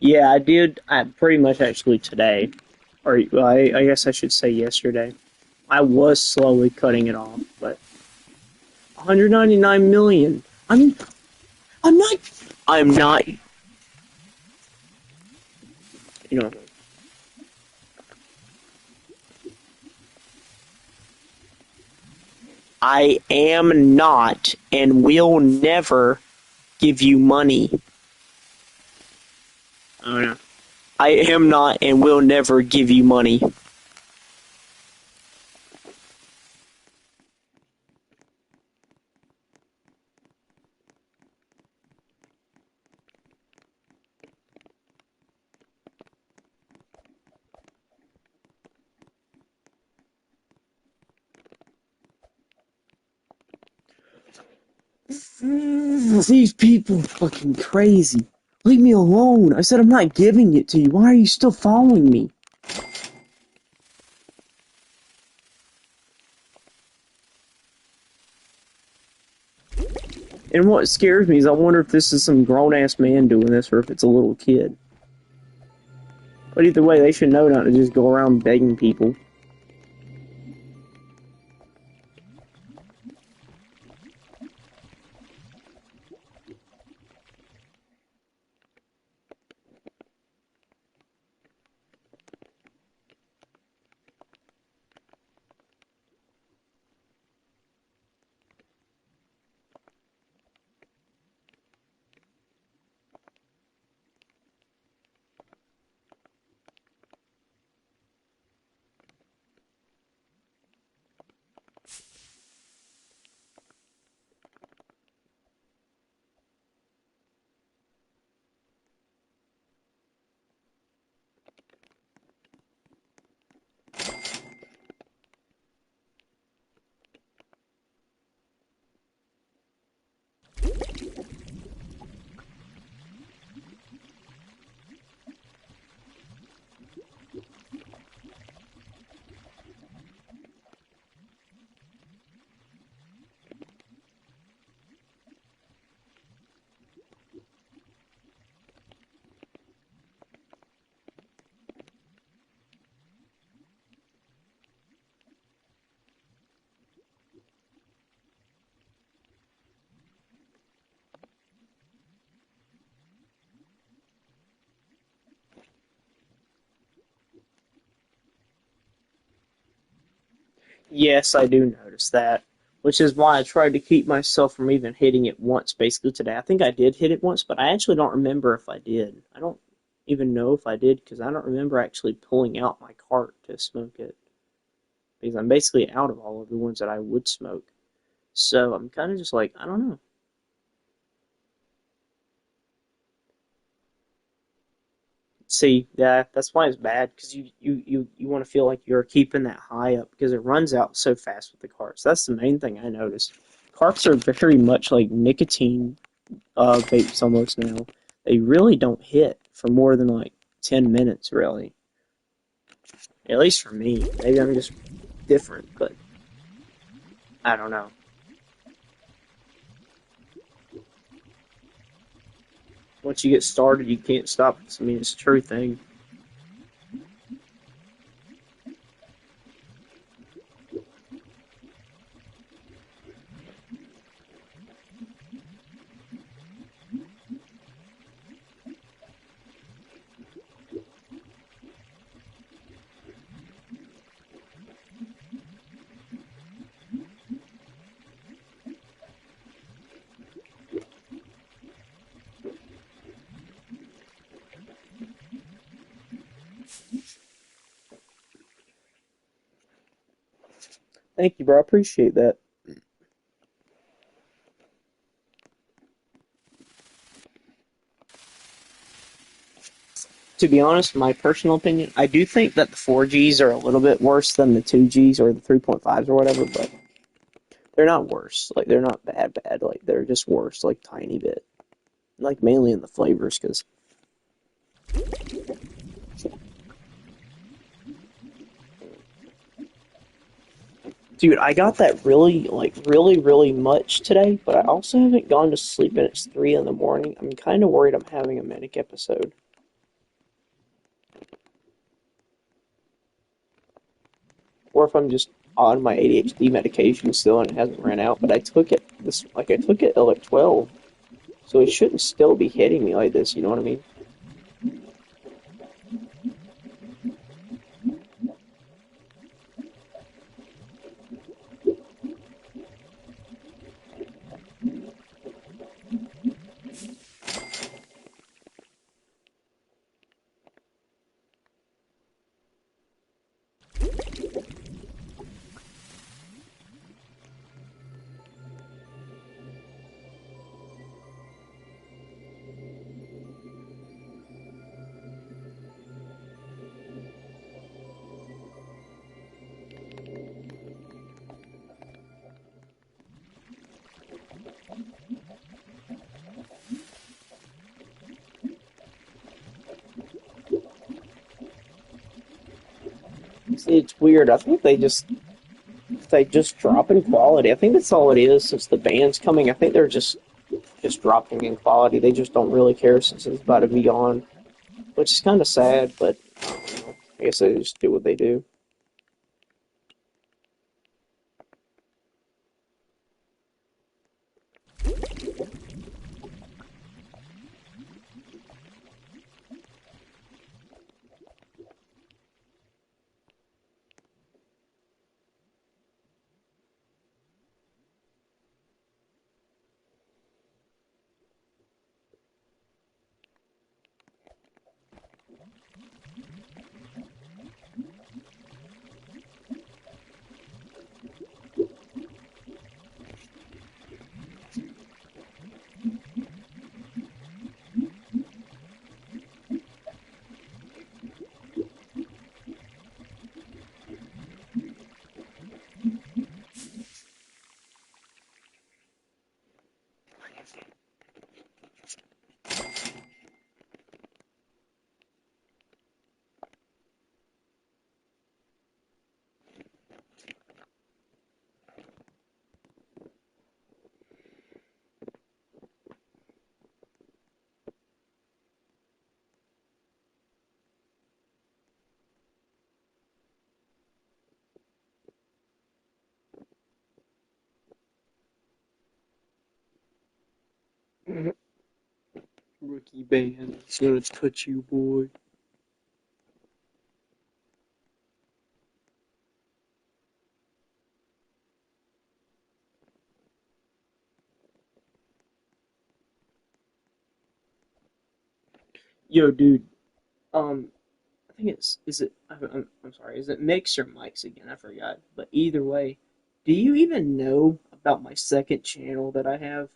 Yeah, I did. I pretty much actually today, or I guess I should say yesterday. I was slowly cutting it off, but 199 million. I mean, I'm not. I'm not. You know, I am not, and will never give you money. Oh no. I am not, and will never give you money. These people are fucking crazy. Leave me alone. I said I'm not giving it to you. Why are you still following me? And what scares me is I wonder if this is some grown-ass man doing this or if it's a little kid. But either way, they should know not to just go around begging people. Yes, I do notice that, which is why I tried to keep myself from even hitting it once basically today. I think I did hit it once, but I actually don't remember if I did. I don't even know if I did because I don't remember actually pulling out my cart to smoke it because I'm basically out of all of the ones that I would smoke. So I'm kind of just like, I don't know. See, that's why it's bad because you want to feel like you're keeping that high up because it runs out so fast with the carts. That's the main thing I noticed. Carts are very much like nicotine vapes almost now. They really don't hit for more than like 10 minutes, really. At least for me. Maybe I'm just different, but I don't know. Once you get started, you can't stop. I mean, it's a true thing. Thank you, bro. I appreciate that. To be honest, my personal opinion, I do think that the 4Gs are a little bit worse than the 2Gs or the 3.5s or whatever, but they're not worse. Like, they're not bad, bad. Like, they're just worse, like, tiny bit. Like, mainly in the flavors, because dude, I got that really, like, really, really much today, but I also haven't gone to sleep and it's 3 in the morning. I'm kind of worried I'm having a manic episode. Or if I'm just on my ADHD medication still and it hasn't ran out, but I took it at like 12, so it shouldn't still be hitting me like this, you know what I mean? See, it's weird. I think they just drop in quality. I think that's all it is since the band's coming. I think they're just dropping in quality. They just don't really care since it's about to be gone, which is kind of sad, but I guess they just do what they do. Rookie band, it's gonna touch you, boy. Yo, dude. I think it's is it. I'm sorry. Is it Mix or Mike's again? I forgot. But either way, do you even know about my second channel that I have?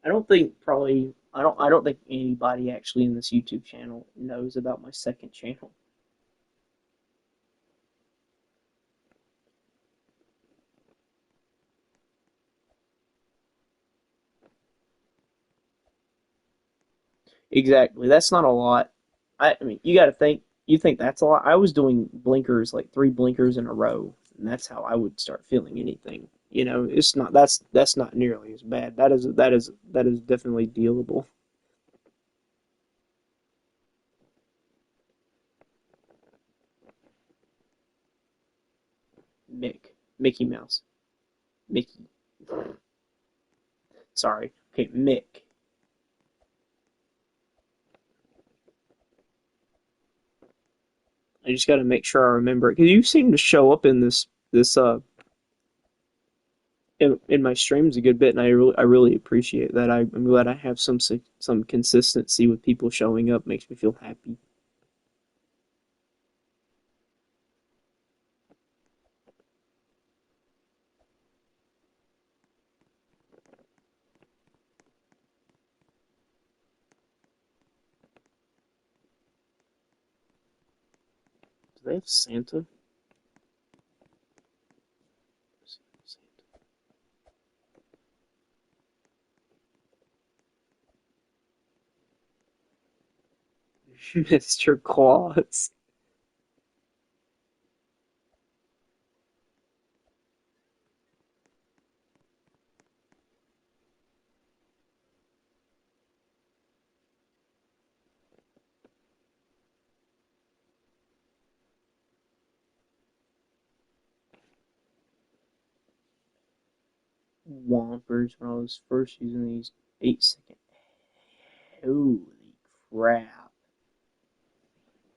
I don't think probably. I don't think anybody actually in this YouTube channel knows about my second channel. Exactly. That's not a lot. I mean, you got to think. You think that's a lot? I was doing blinkers like three blinkers in a row, and that's how I would start feeling anything. You know, it's not. That's not nearly as bad. That is definitely dealable. Mickey Mouse, Mickey. Sorry. Okay, Mick. I just got to make sure I remember it because you seem to show up in this in my streams a good bit, and I really appreciate that. I'm glad I have some consistency with people showing up. Makes me feel happy. Do they have Santa? Mr. Claus. Whompers when I was first using these 8 second. Holy crap.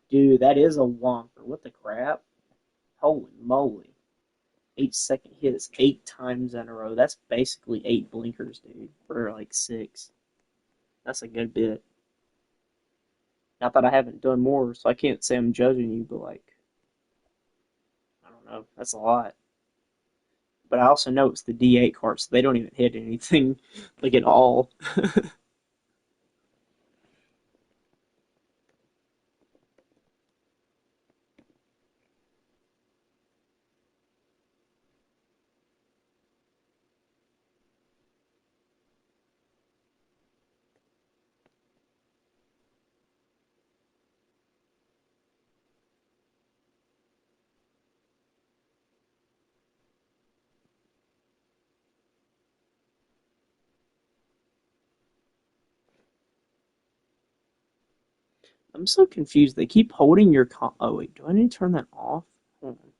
Dude, that is a Whomper. What the crap? Holy moly. 8 second hits 8 times in a row. That's basically 8 blinkers, dude. Or like six. That's a good bit. Not that I haven't done more, so I can't say I'm judging you, but like, I don't know. That's a lot. But I also know it's the D8 cards, so they don't even hit anything like at all. I'm so confused. They keep holding your oh wait, do I need to turn that off? Hold on.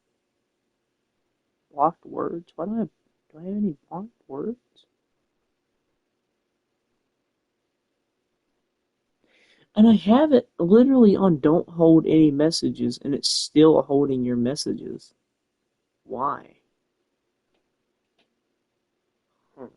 Blocked words? Why do I have any blocked words? And I have it literally on don't hold any messages and it's still holding your messages. Why? Huh.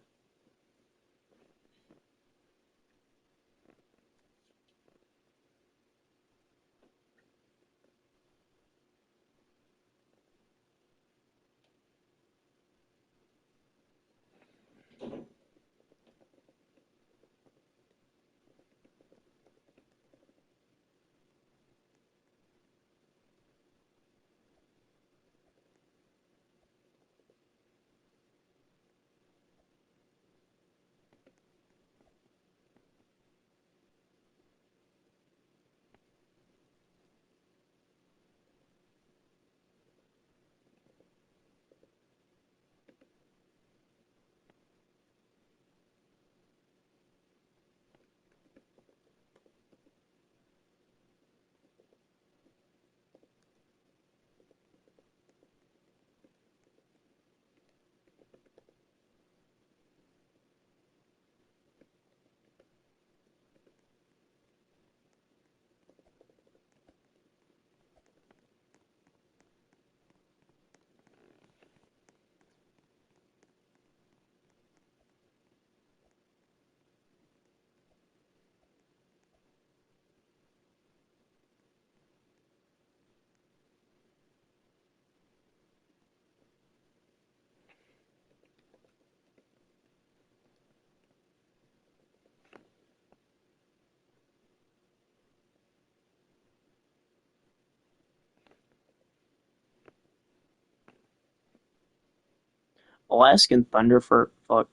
Alaskan Thunder for fuck.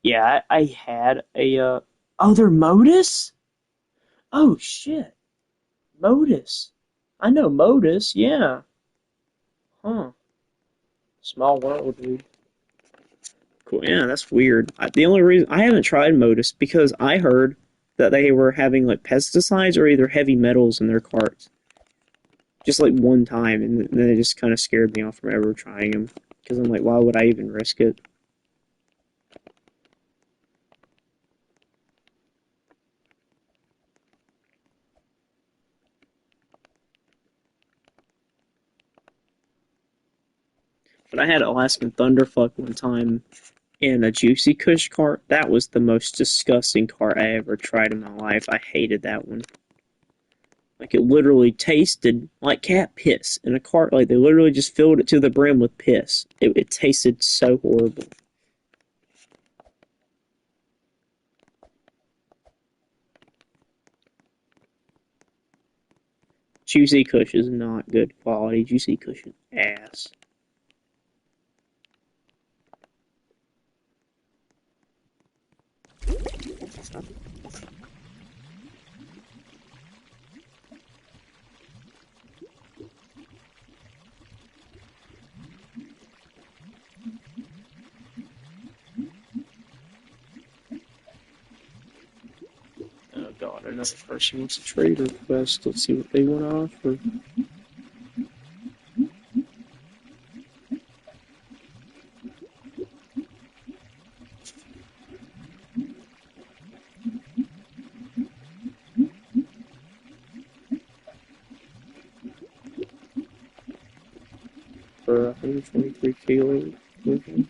Yeah, I had a oh, they're Modus? Oh shit. Modus. I know Modus, yeah. Huh. Small world, dude. Cool. Yeah, that's weird. The only reason I haven't tried Modus because I heard that they were having like pesticides or either heavy metals in their carts. Just like one time, and then it just kind of scared me off from ever trying them. Because I'm like, why would I even risk it? But I had Alaskan Thunderfuck one time in a Juicy Kush cart. That was the most disgusting cart I ever tried in my life. I hated that one. Like, it literally tasted like cat piss in a cart. Like, they literally just filled it to the brim with piss. It tasted so horrible. Juicy Kush is not good quality. Juicy Kush is ass. Oh god, another person wants a trade request. Let's see what they want to offer. For 123 kilo. Mm-hmm.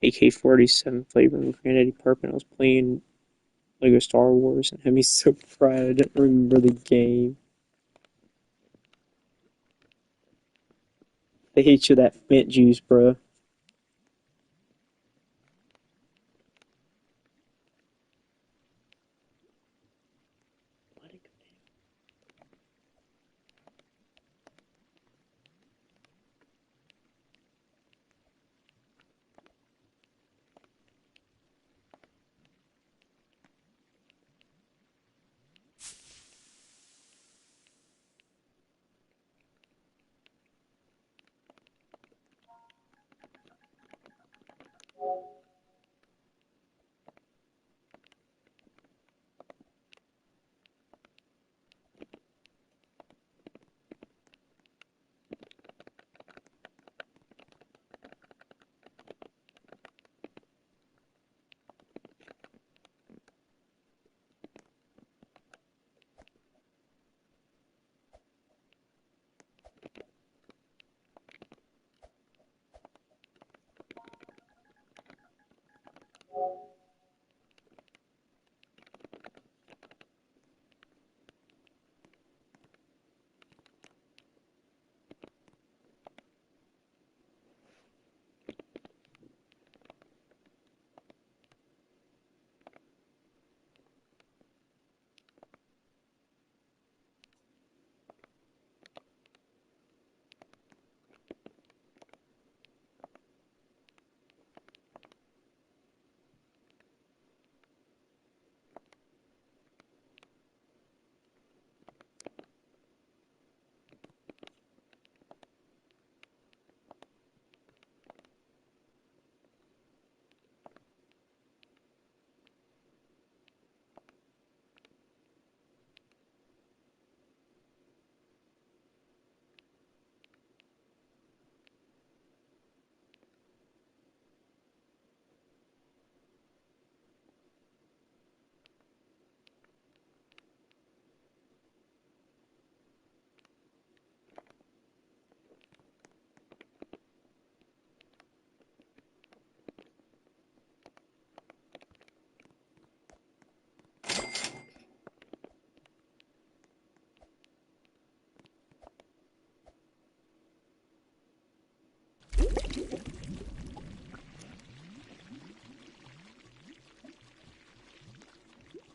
AK-47 flavor and Granddaddy Purp, and I was playing Lego Star Wars and had me so proud I didn't remember the game. They hate you that mint juice, bro.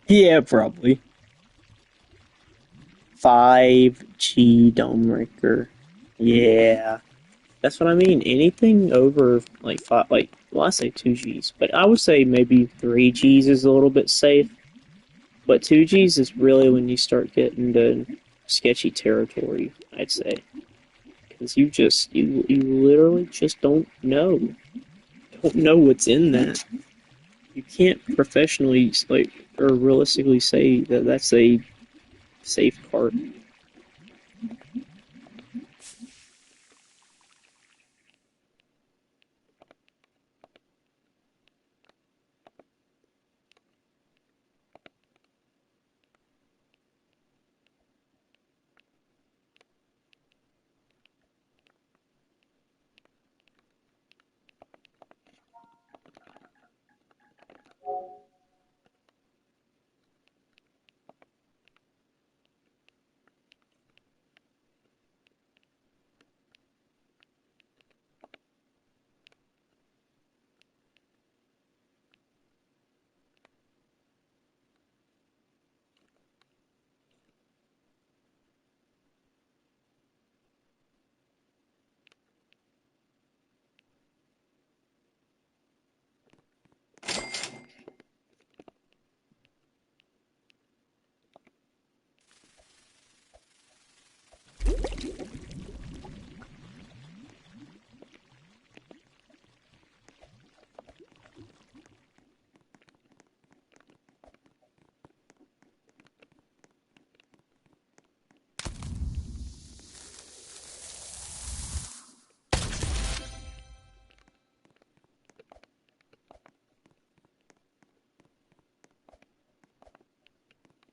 Yeah, probably. 5G dome breaker. Yeah. That's what I mean. Anything over like five, like well, I say 2Gs, but I would say maybe 3Gs is a little bit safe. But 2Gs is really when you start getting to sketchy territory, I'd say, because you literally just don't know what's in that. You can't professionally like or realistically say that that's a safe card.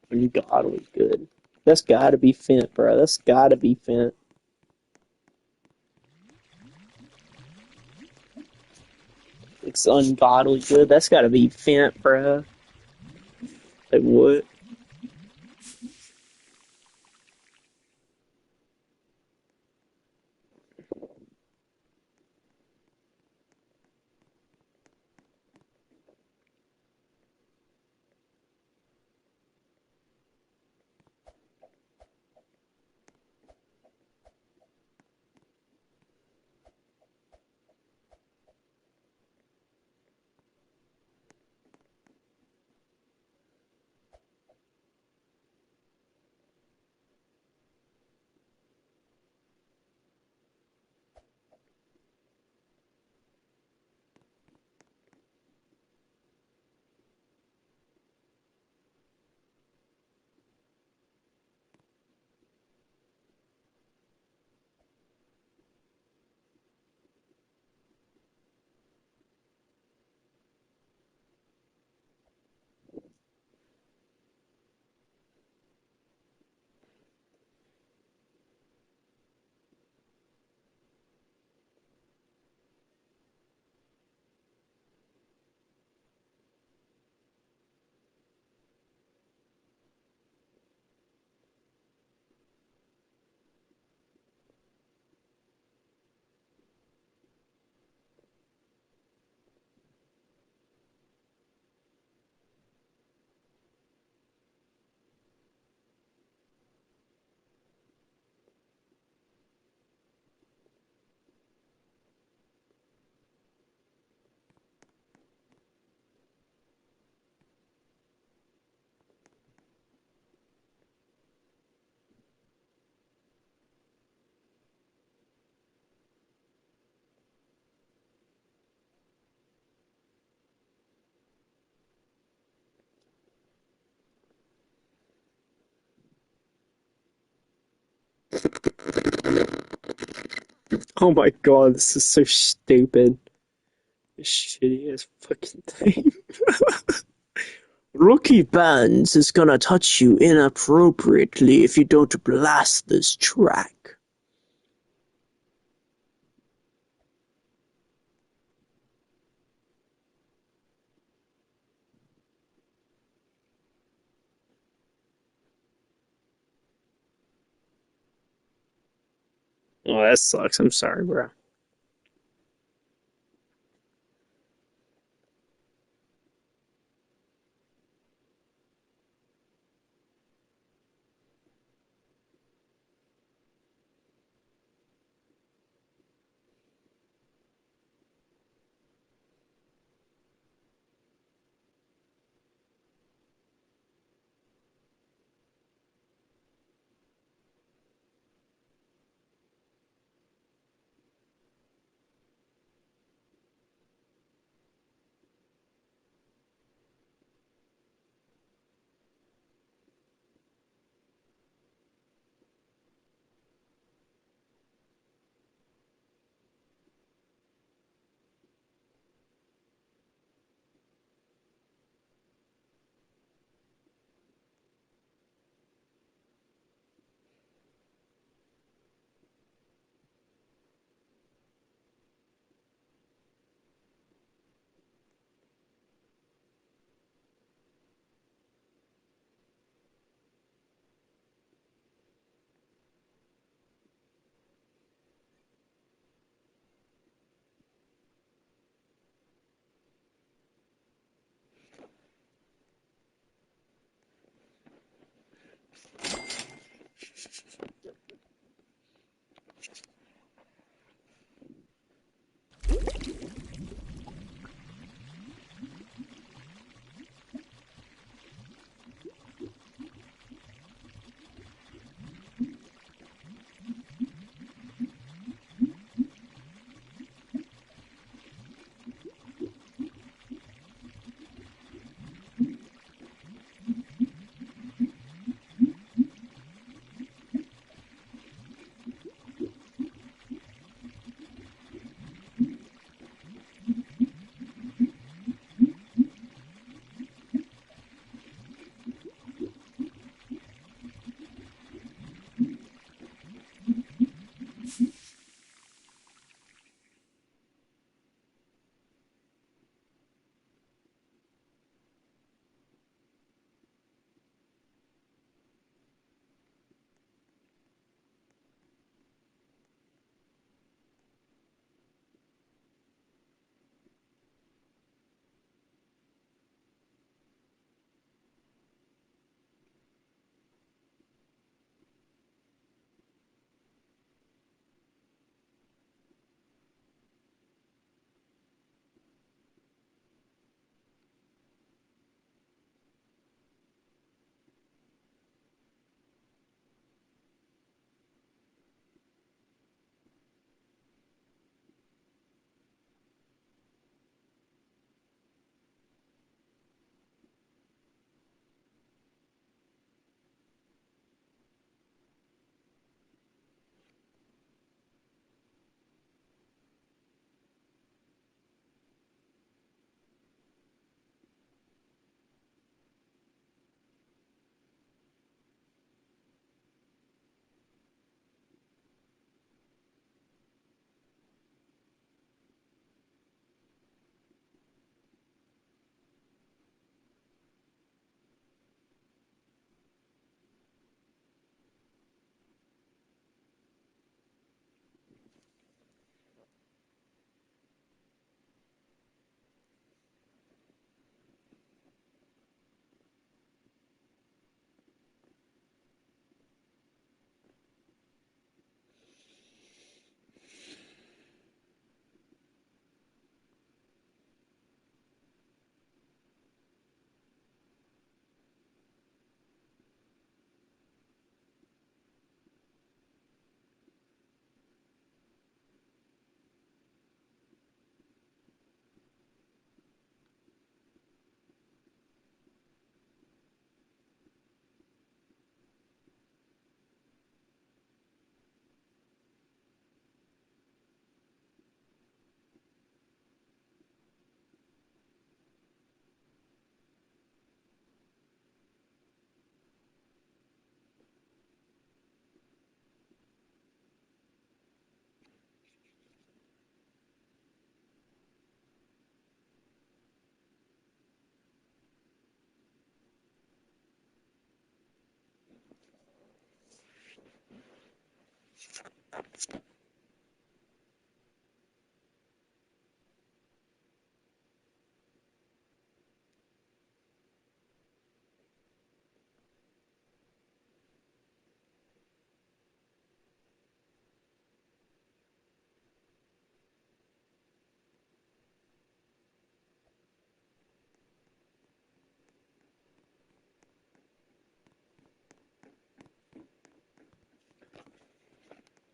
Ungodly good. That's gotta be Fent, bro. That's gotta be Fent. It's ungodly good. That's gotta be Fent, bro. Like what? Oh my god, this is so stupid. This shitty ass fucking thing. Rookie Bands is gonna touch you inappropriately if you don't blast this track. Oh, that sucks. I'm sorry, bro.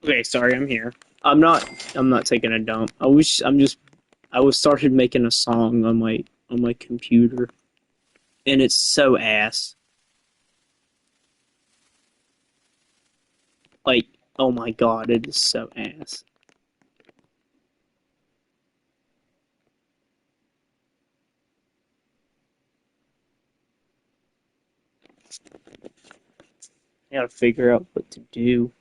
Okay, sorry, I'm here. I'm not. I'm not taking a dump. I wish. I'm just. I was started making a song on my computer, and it's so ass. Like, oh my god, it is so ass. I gotta figure out what to do.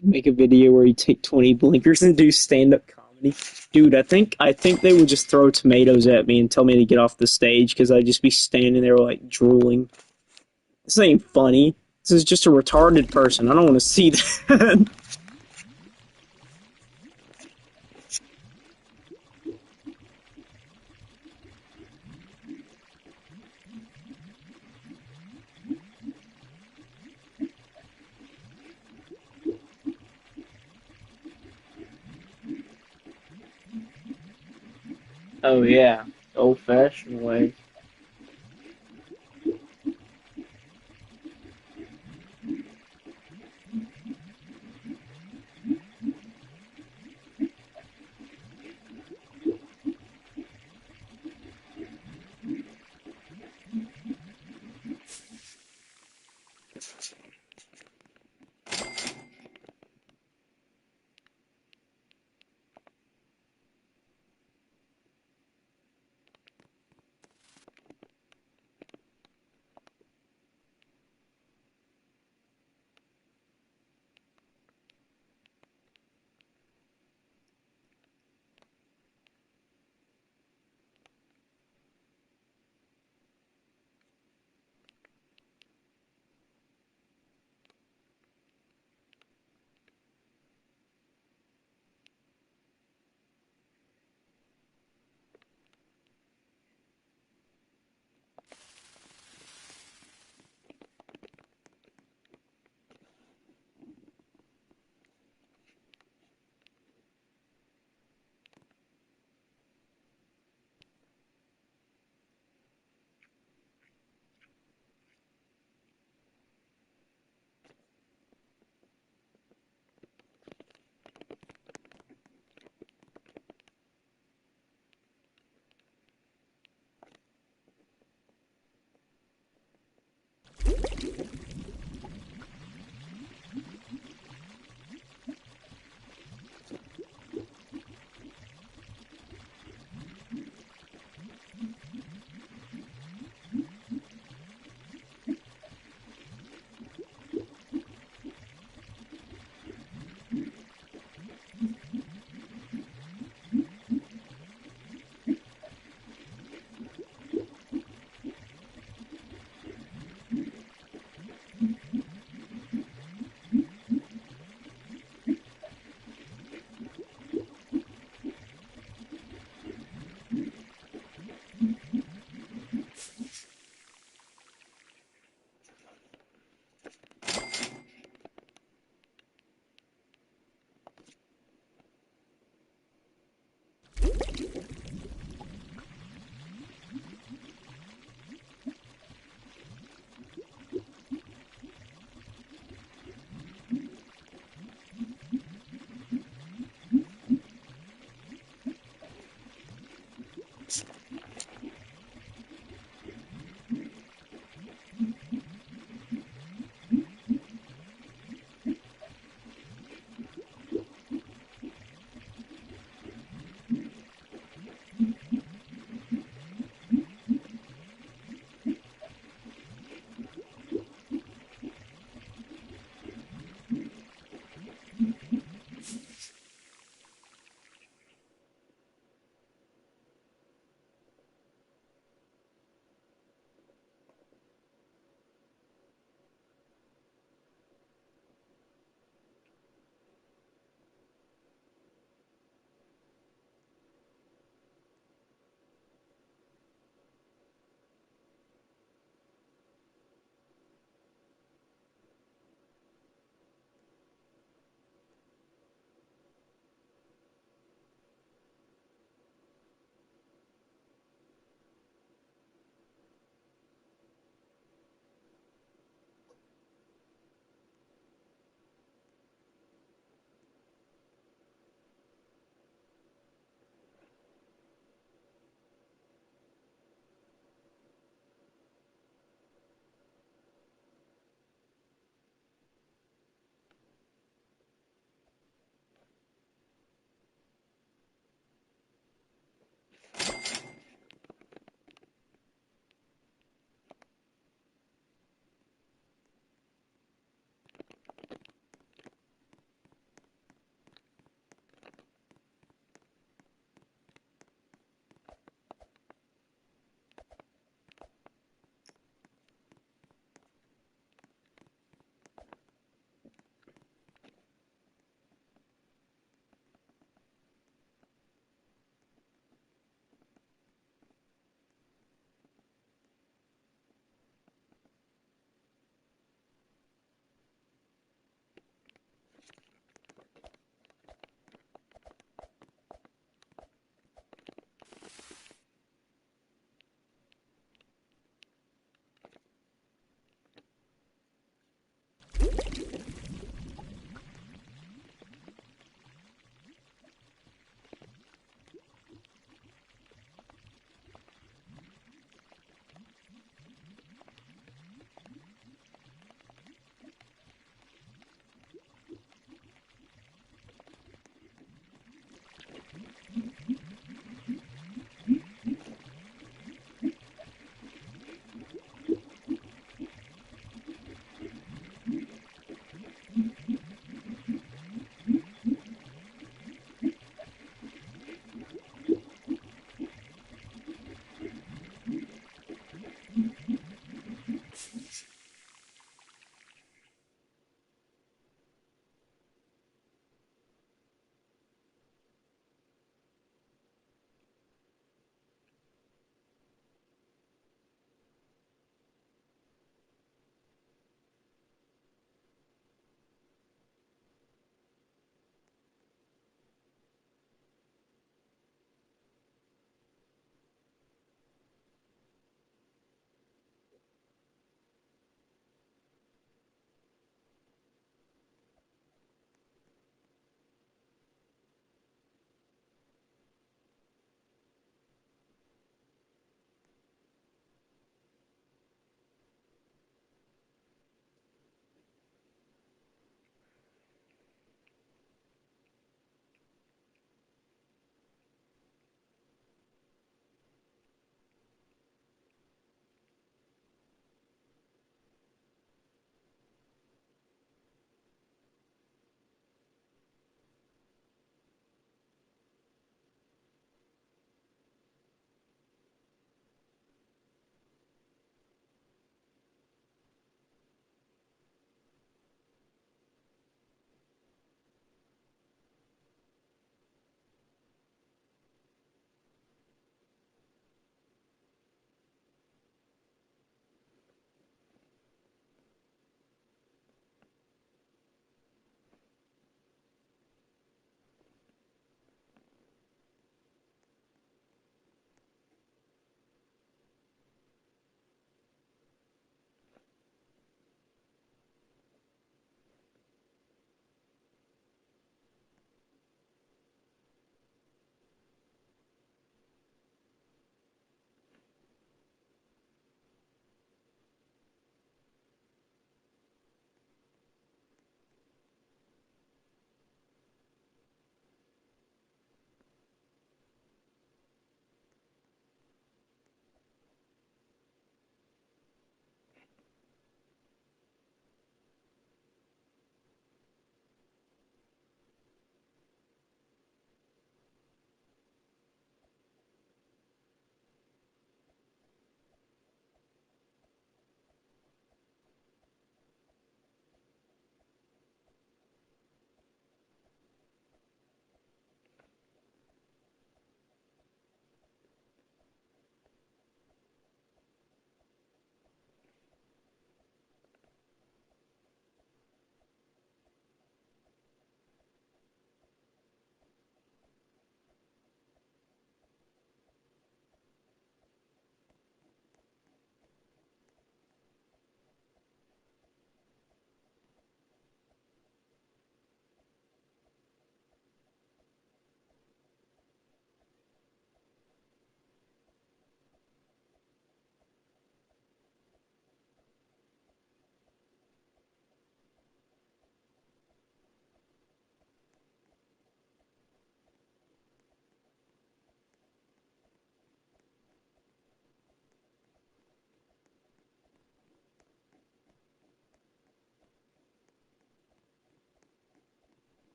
Make a video where you take 20 blinkers and do stand up comedy. Dude, I think they would just throw tomatoes at me and tell me to get off the stage because I'd just be standing there like drooling. This ain't funny. This is just a retarded person. I don't want to see that. Oh yeah, old fashioned way.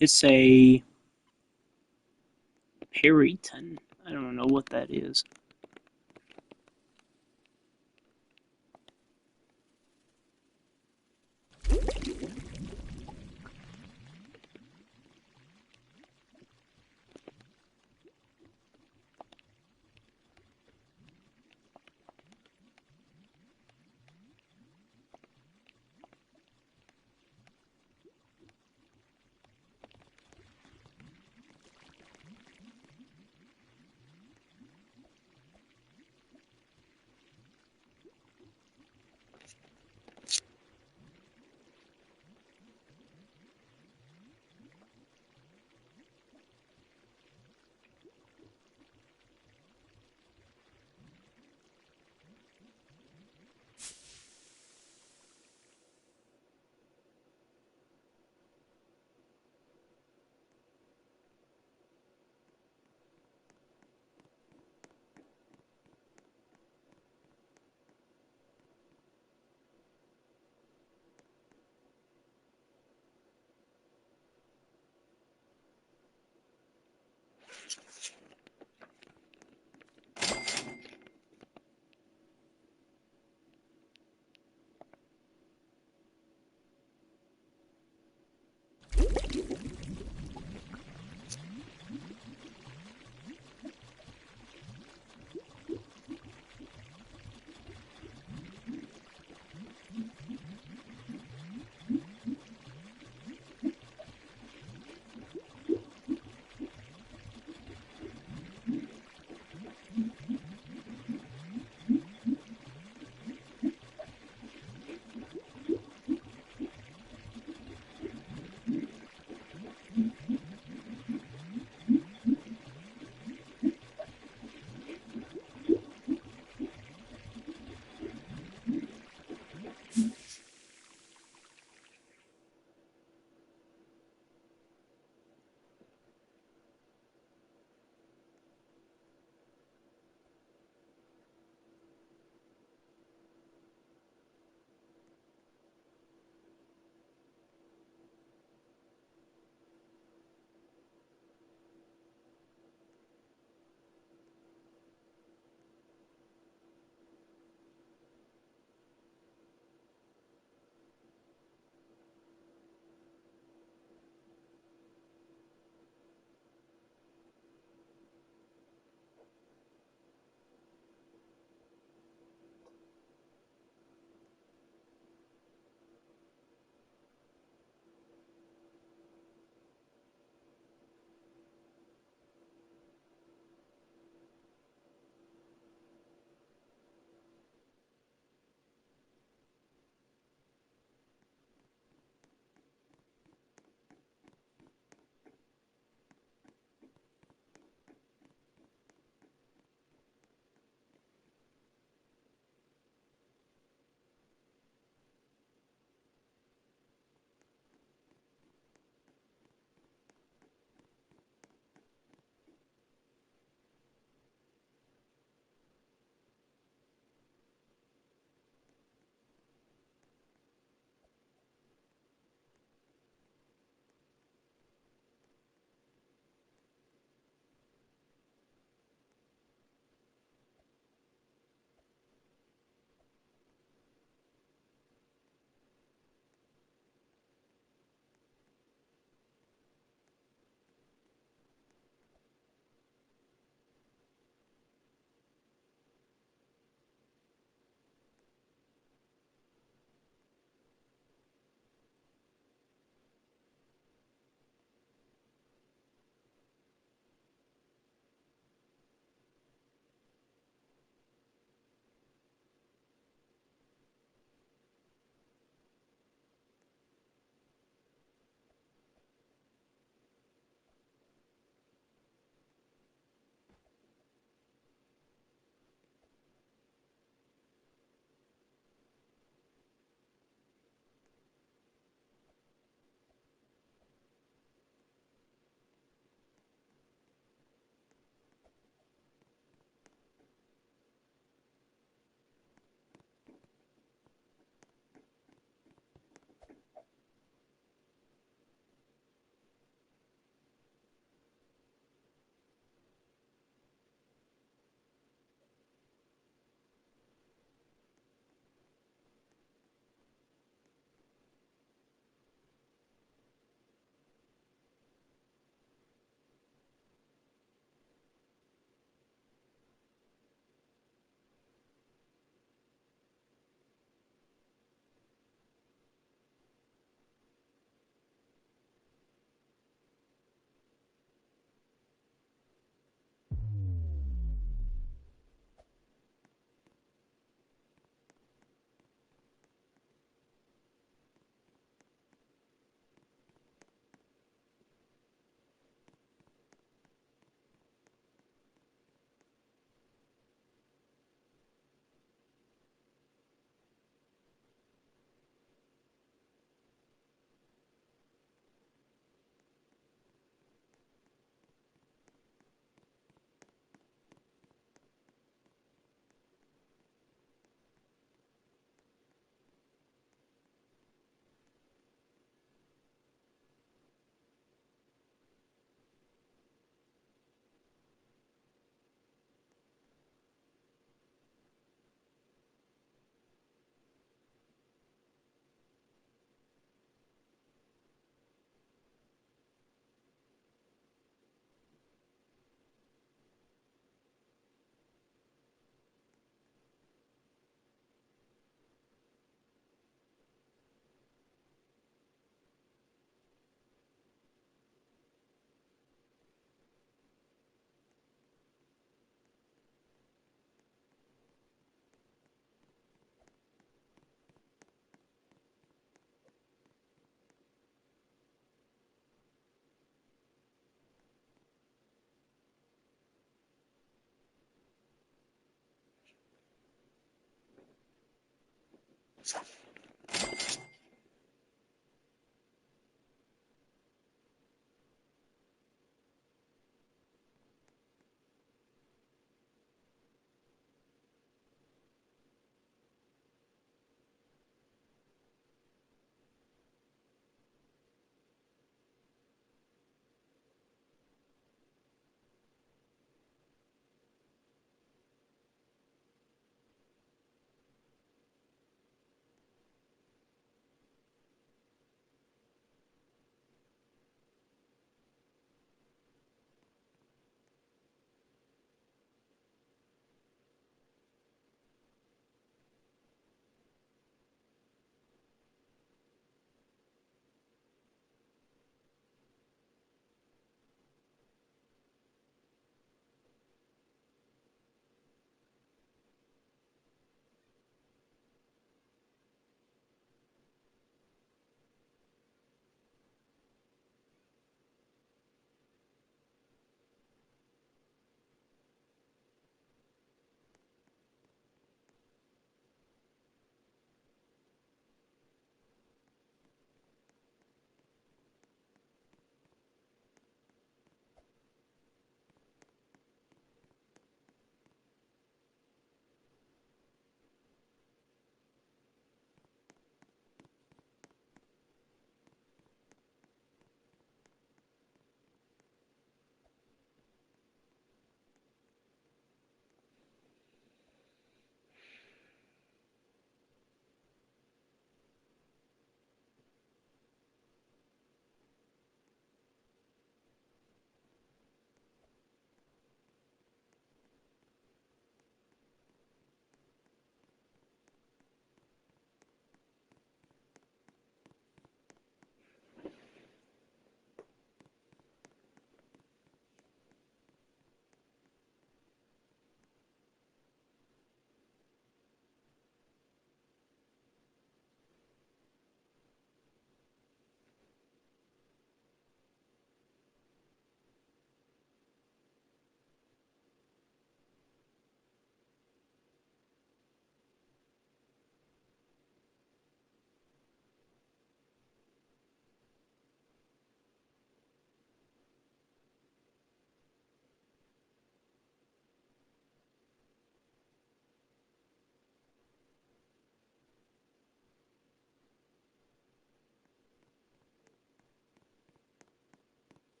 It's a Perryton. I don't know what that is.